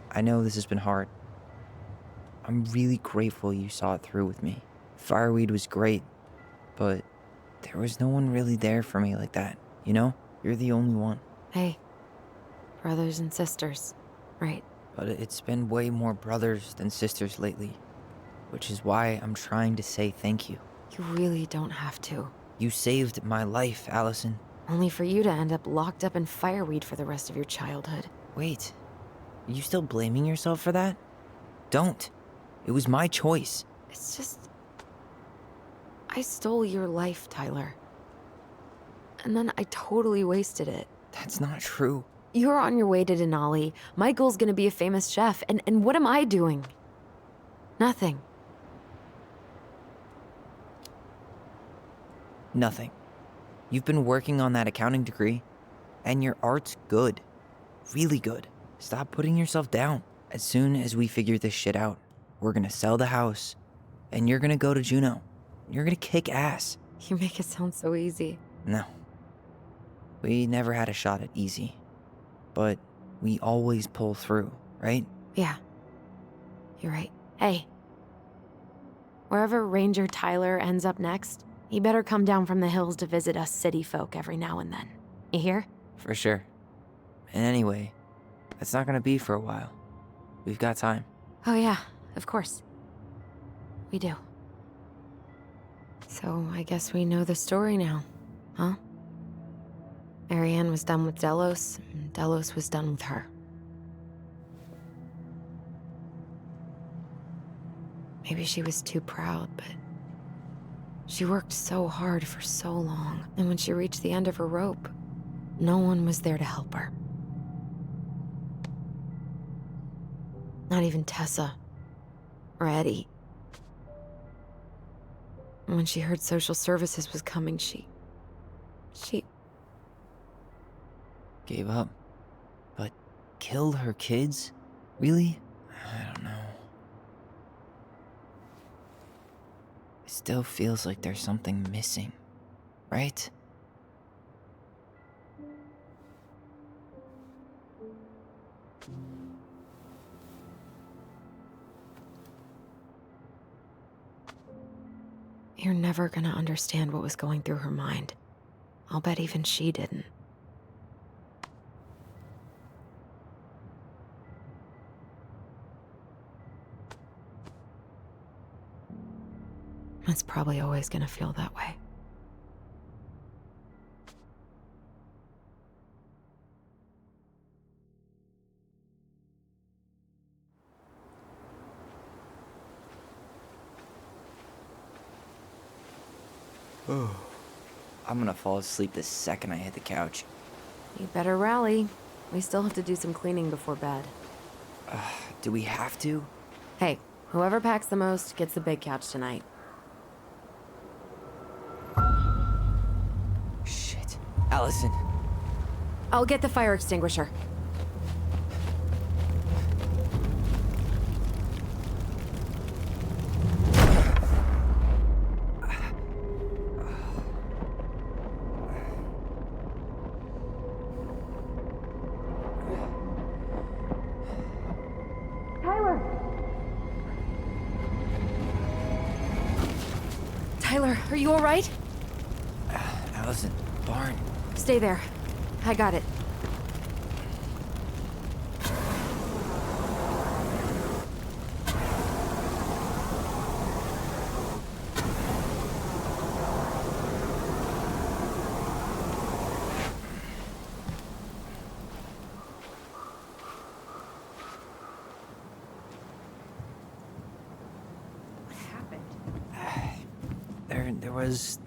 Speaker 2: I know this has been hard. I'm really grateful you saw it through with me. Fireweed was great, but there was no one really there for me like that, you know? You're the only one.
Speaker 1: Hey, brothers and sisters, right?
Speaker 2: But it's been way more brothers than sisters lately, which is why I'm trying to say thank you.
Speaker 1: You really don't have to.
Speaker 2: You saved my life, Allison.
Speaker 1: Only for you to end up locked up in fireweed for the rest of your childhood.
Speaker 2: Wait, are you still blaming yourself for that? Don't. It was my choice.
Speaker 1: It's just... I stole your life, Tyler. And then I totally wasted it.
Speaker 2: That's not true.
Speaker 1: You're on your way to Denali. Michael's gonna be a famous chef, and what am I doing? Nothing.
Speaker 2: Nothing. You've been working on that accounting degree, and your art's good. Really good. Stop putting yourself down. As soon as we figure this shit out, we're gonna sell the house, and you're gonna go to Juneau. You're gonna kick ass.
Speaker 1: You make it sound so easy.
Speaker 2: No. We never had a shot at easy. But we always pull through, right?
Speaker 1: Yeah. You're right. Hey. Wherever Ranger Tyler ends up next, he better come down from the hills to visit us city folk every now and then. You hear?
Speaker 2: For sure. And anyway, that's not gonna be for a while. We've got time.
Speaker 1: Oh yeah, of course. We do. So I guess we know the story now, huh? Marianne was done with Delos, and Delos was done with her. Maybe she was too proud, but she worked so hard for so long, and when she reached the end of her rope, no one was there to help her. Not even Tessa or Eddie. And when she heard social services was coming, she
Speaker 2: Gave up. But killed her kids? Really? I don't know. It still feels like there's something missing, right?
Speaker 1: You're never gonna understand what was going through her mind. I'll bet even she didn't. It's probably always gonna feel that way.
Speaker 2: I'm gonna fall asleep the second I hit the couch.
Speaker 1: You better rally. We still have to do some cleaning before bed.
Speaker 2: Do we have to?
Speaker 1: Hey, whoever packs the most gets the big couch tonight.
Speaker 2: Shit. Allison.
Speaker 1: I'll get the fire extinguisher. Tyler, are you all right?
Speaker 2: Allison, barn.
Speaker 1: Stay there. I got it.
Speaker 2: There was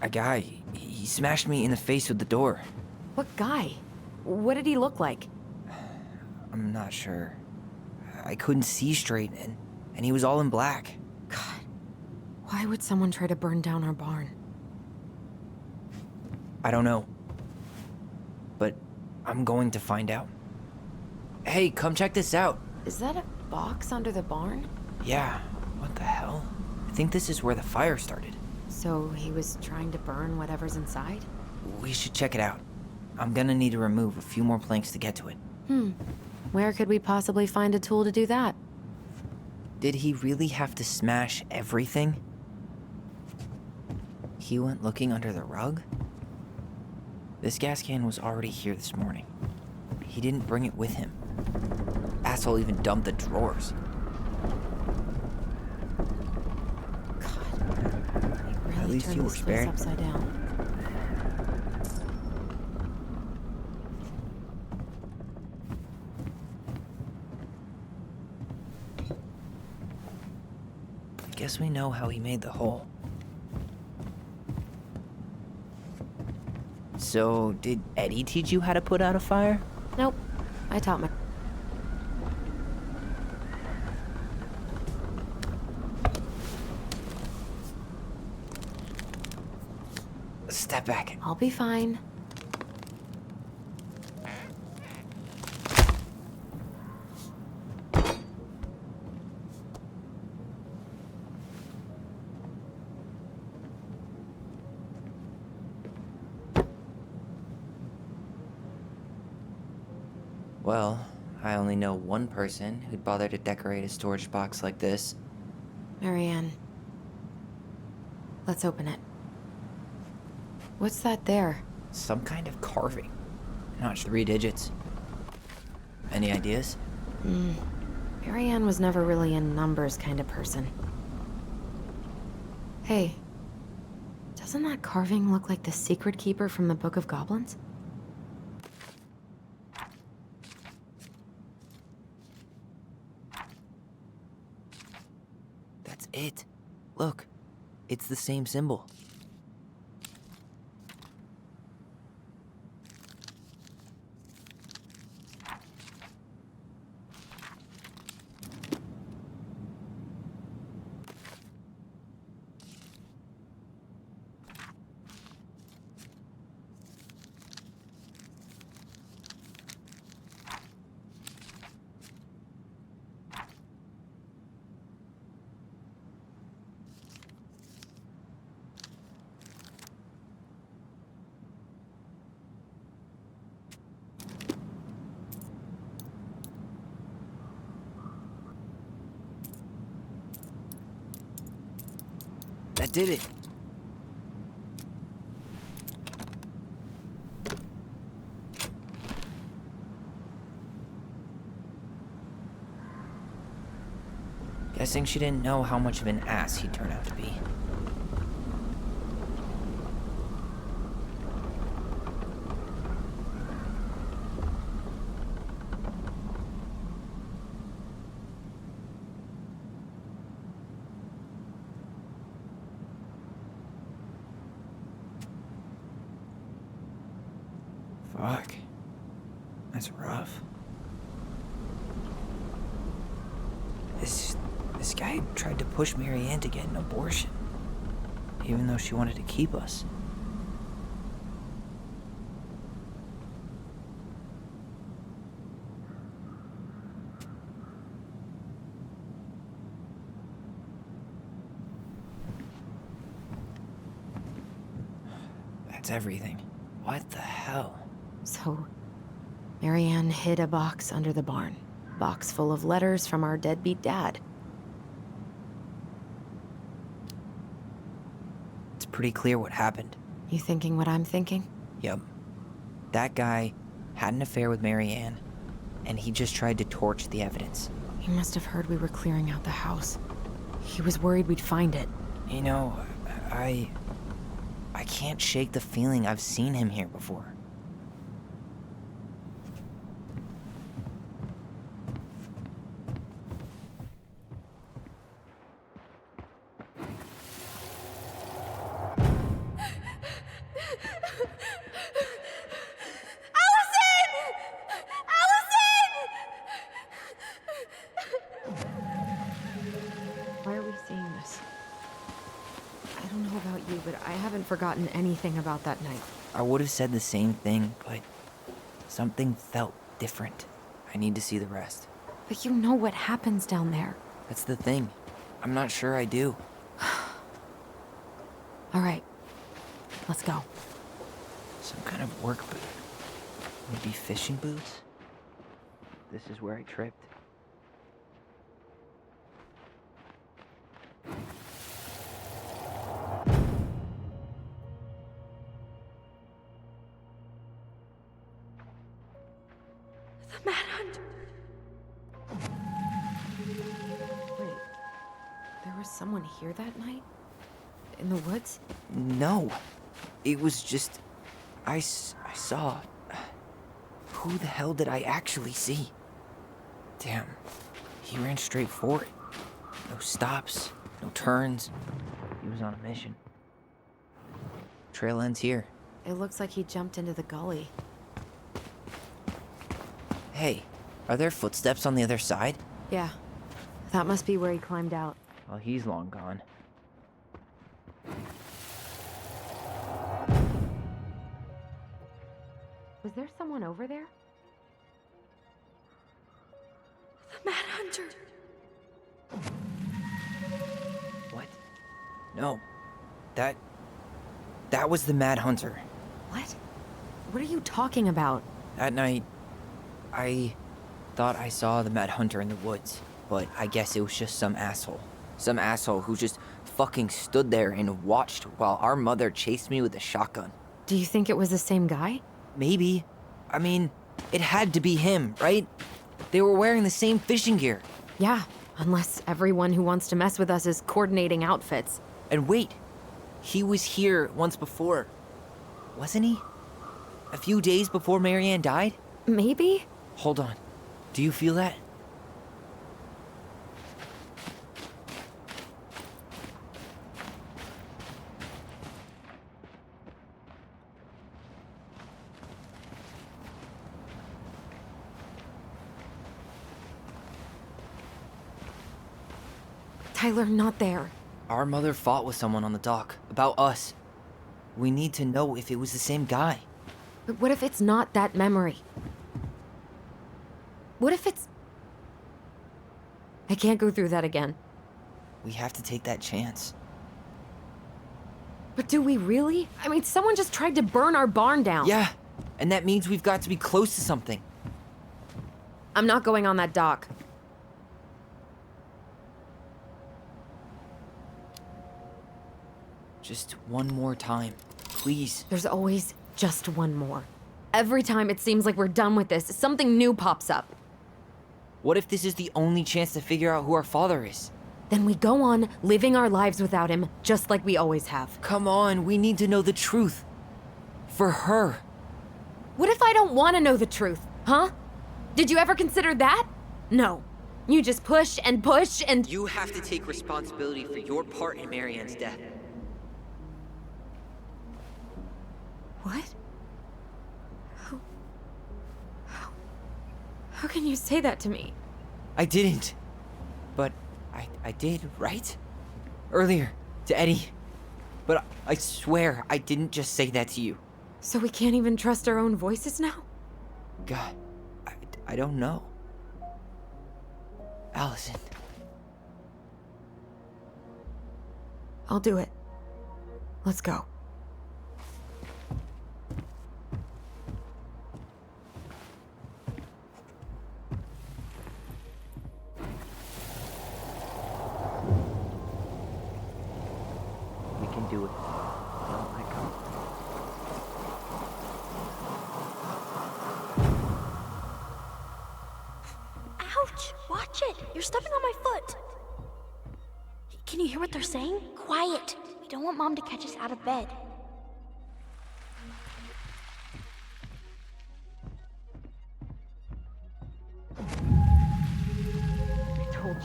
Speaker 2: a guy. He smashed me in the face with the door.
Speaker 1: What guy? What did he look like?
Speaker 2: I'm not sure. I couldn't see straight, and he was all in black.
Speaker 1: God, why would someone try to burn down our barn?
Speaker 2: I don't know. But I'm going to find out. Hey, come check this out.
Speaker 1: Is that a box under the barn?
Speaker 2: Yeah, what the hell? I think this is where the fire started.
Speaker 1: So he was trying to burn whatever's inside?
Speaker 2: We should check it out. I'm gonna need to remove a few more planks to get to it.
Speaker 1: Where could we possibly find a tool to do that?
Speaker 2: Did he really have to smash everything? He went looking under the rug? This gas can was already here this morning. He didn't bring it with him. Asshole even dumped the drawers. At least you were spared.
Speaker 1: Upside down.
Speaker 2: Guess we know how he made the hole. So, did Eddie teach you how to put out a fire?
Speaker 1: Nope. I taught my...
Speaker 2: Step back.
Speaker 1: I'll be fine.
Speaker 2: Well, I only know one person who'd bother to decorate a storage box like this.
Speaker 1: Marianne. Let's open it. What's that there?
Speaker 2: Some kind of carving. Not 3 digits. Any ideas?
Speaker 1: Marianne was never really a numbers kind of person. Hey, doesn't that carving look like the secret keeper from the Book of Goblins?
Speaker 2: it. Look, it's the same symbol. That did it. Guessing she didn't know how much of an ass he'd turn out to be. Fuck. That's rough. This guy tried to push Mary Ann to get an abortion, even though she wanted to keep us. That's everything. What the hell?
Speaker 1: So, Mary Ann hid a box under the barn. Box full of letters from our deadbeat dad.
Speaker 2: It's pretty clear what happened.
Speaker 1: You thinking what I'm thinking?
Speaker 2: Yep. That guy had an affair with Mary Ann, and he just tried to torch the evidence.
Speaker 1: He must have heard we were clearing out the house. He was worried we'd find it.
Speaker 2: You know, I can't shake the feeling I've seen him here before.
Speaker 1: Why are we seeing this? I don't know about you, but I haven't forgotten anything about that night.
Speaker 2: I would have said the same thing, but something felt different. I need to see the rest.
Speaker 1: But you know what happens down there.
Speaker 2: That's the thing. I'm not sure I do.
Speaker 1: All right, let's go.
Speaker 2: Some kind of work boot. Maybe fishing boots? This is where I tripped.
Speaker 3: The Mad Hunter.
Speaker 1: Wait, there was someone here that night? In the woods?
Speaker 2: No. It was just... I saw... Who the hell did I actually see? Damn. He ran straight for it. No stops, no turns. He was on a mission. Trail ends here.
Speaker 1: It looks like he jumped into the gully.
Speaker 2: Hey, are there footsteps on the other side?
Speaker 1: Yeah, that must be where he climbed out.
Speaker 2: Well, he's long gone.
Speaker 1: Was there someone over there?
Speaker 3: The Mad Hunter.
Speaker 2: What? No. That was the Mad Hunter.
Speaker 1: What? What are you talking about?
Speaker 2: That night, I thought I saw the Mad Hunter in the woods, but I guess it was just some asshole. Some asshole who just fucking stood there and watched while our mother chased me with a shotgun.
Speaker 1: Do you think it was the same guy?
Speaker 2: Maybe. I mean, it had to be him, right? They were wearing the same fishing gear.
Speaker 1: Yeah, unless everyone who wants to mess with us is coordinating outfits.
Speaker 2: And wait, he was here once before, wasn't he? A few days before Mary Ann died?
Speaker 1: Maybe?
Speaker 2: Hold on. Do you feel that?
Speaker 1: Tyler, not there.
Speaker 2: Our mother fought with someone on the dock about us. We need to know if it was the same guy.
Speaker 1: But what if it's not that memory? What if it's... I can't go through that again.
Speaker 2: We have to take that chance.
Speaker 1: But do we really? I mean, someone just tried to burn our barn down.
Speaker 2: Yeah, and that means we've got to be close to something.
Speaker 1: I'm not going on that dock.
Speaker 2: Just one more time, please.
Speaker 1: There's always just one more. Every time it seems like we're done with this, something new pops up.
Speaker 2: What if this is the only chance to figure out who our father is?
Speaker 1: Then we go on living our lives without him, just like we always have.
Speaker 2: Come on, we need to know the truth. For her.
Speaker 1: What if I don't want to know the truth, huh? Did you ever consider that? No. You just push and push and...
Speaker 2: You have to take responsibility for your part in Marianne's death.
Speaker 1: What? How can you say that to me?
Speaker 2: I didn't. But I did, right? Earlier, to Eddie. But I swear I didn't just say that to you.
Speaker 1: So we can't even trust our own voices now?
Speaker 2: God, I don't know. Allison.
Speaker 1: I'll do it. Let's go.
Speaker 2: We can do it. Don't let go.
Speaker 4: Ouch! Watch it! You're stepping on my foot! Can you hear what they're saying? Quiet! We don't want Mom to catch us out of bed.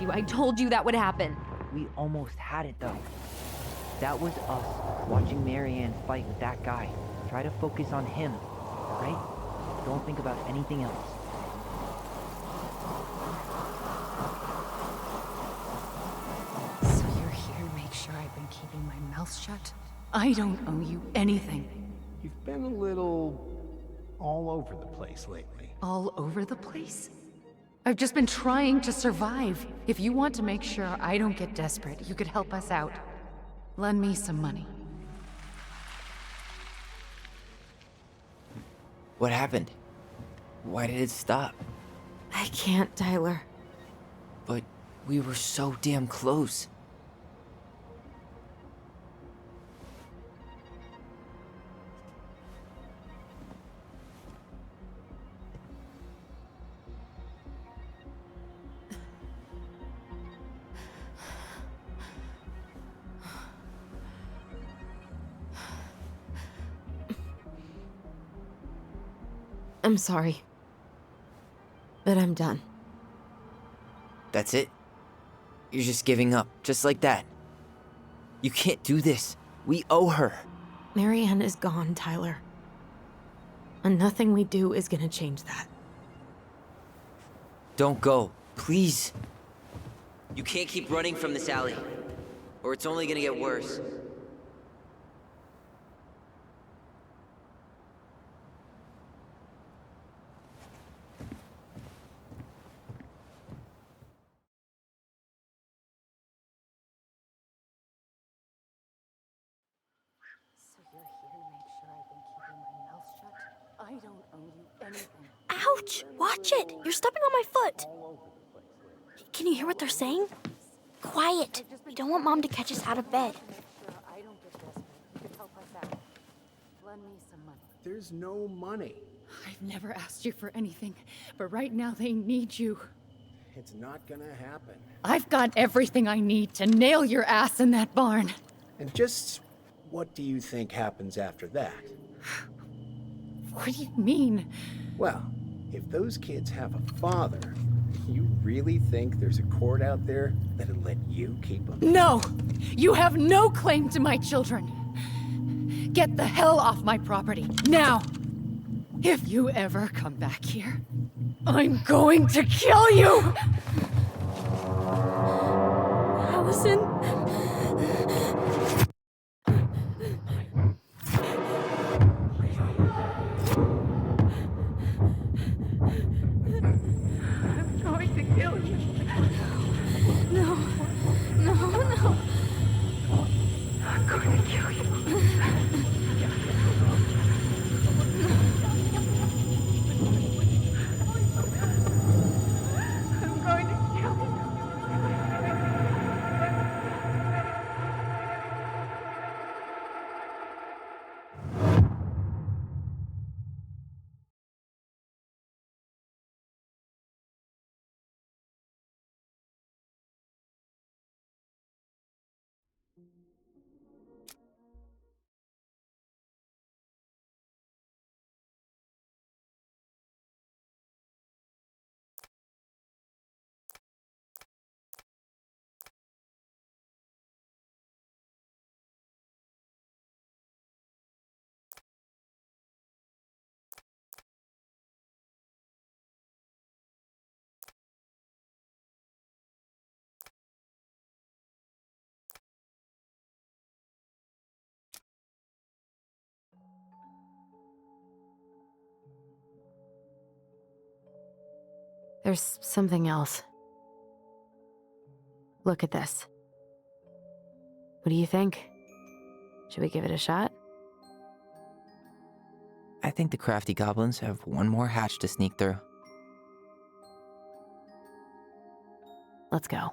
Speaker 1: I told you that would happen.
Speaker 2: We almost had it though. That was us watching Marianne fight with that guy. Try to focus on him, alright? Don't think about anything else.
Speaker 5: So you're here to make sure I've been keeping my mouth shut? I don't owe you anything.
Speaker 6: You've been a little all over the place lately.
Speaker 5: All over the place? I've just been trying to survive. If you want to make sure I don't get desperate, you could help us out. Lend me some money.
Speaker 2: What happened? Why did it stop?
Speaker 1: I can't, Tyler.
Speaker 2: But we were so damn close.
Speaker 1: I'm sorry. But I'm done.
Speaker 2: That's it? You're just giving up, just like that. You can't do this. We owe her.
Speaker 1: Marianne is gone, Tyler. And nothing we do is gonna change that.
Speaker 2: Don't go, please. You can't keep running from this alley, or it's only gonna get worse.
Speaker 5: I don't owe you anything.
Speaker 4: Ouch! Watch it! You're stepping on my foot! Can you hear what they're saying? Quiet! We don't want Mom to catch us out of bed.
Speaker 5: I don't get desperate. You could help us out. Lend me some money.
Speaker 6: There's no money.
Speaker 5: I've never asked you for anything, but right now they need you.
Speaker 6: It's not gonna happen.
Speaker 5: I've got everything I need to nail your ass in that barn.
Speaker 6: And just what do you think happens after that?
Speaker 5: What do you mean?
Speaker 6: Well, if those kids have a father, you really think there's a court out there that'll let you keep them?
Speaker 5: No! You have no claim to my children. Get the hell off my property, now! If you ever come back here, I'm going to kill you!
Speaker 3: Allison. kill you. No. No, no.
Speaker 9: I'm going to kill you. I'm going to kill you.
Speaker 1: There's something else. Look at this. What do you think? Should we give it a shot?
Speaker 2: I think the crafty goblins have one more hatch to sneak through.
Speaker 1: Let's go.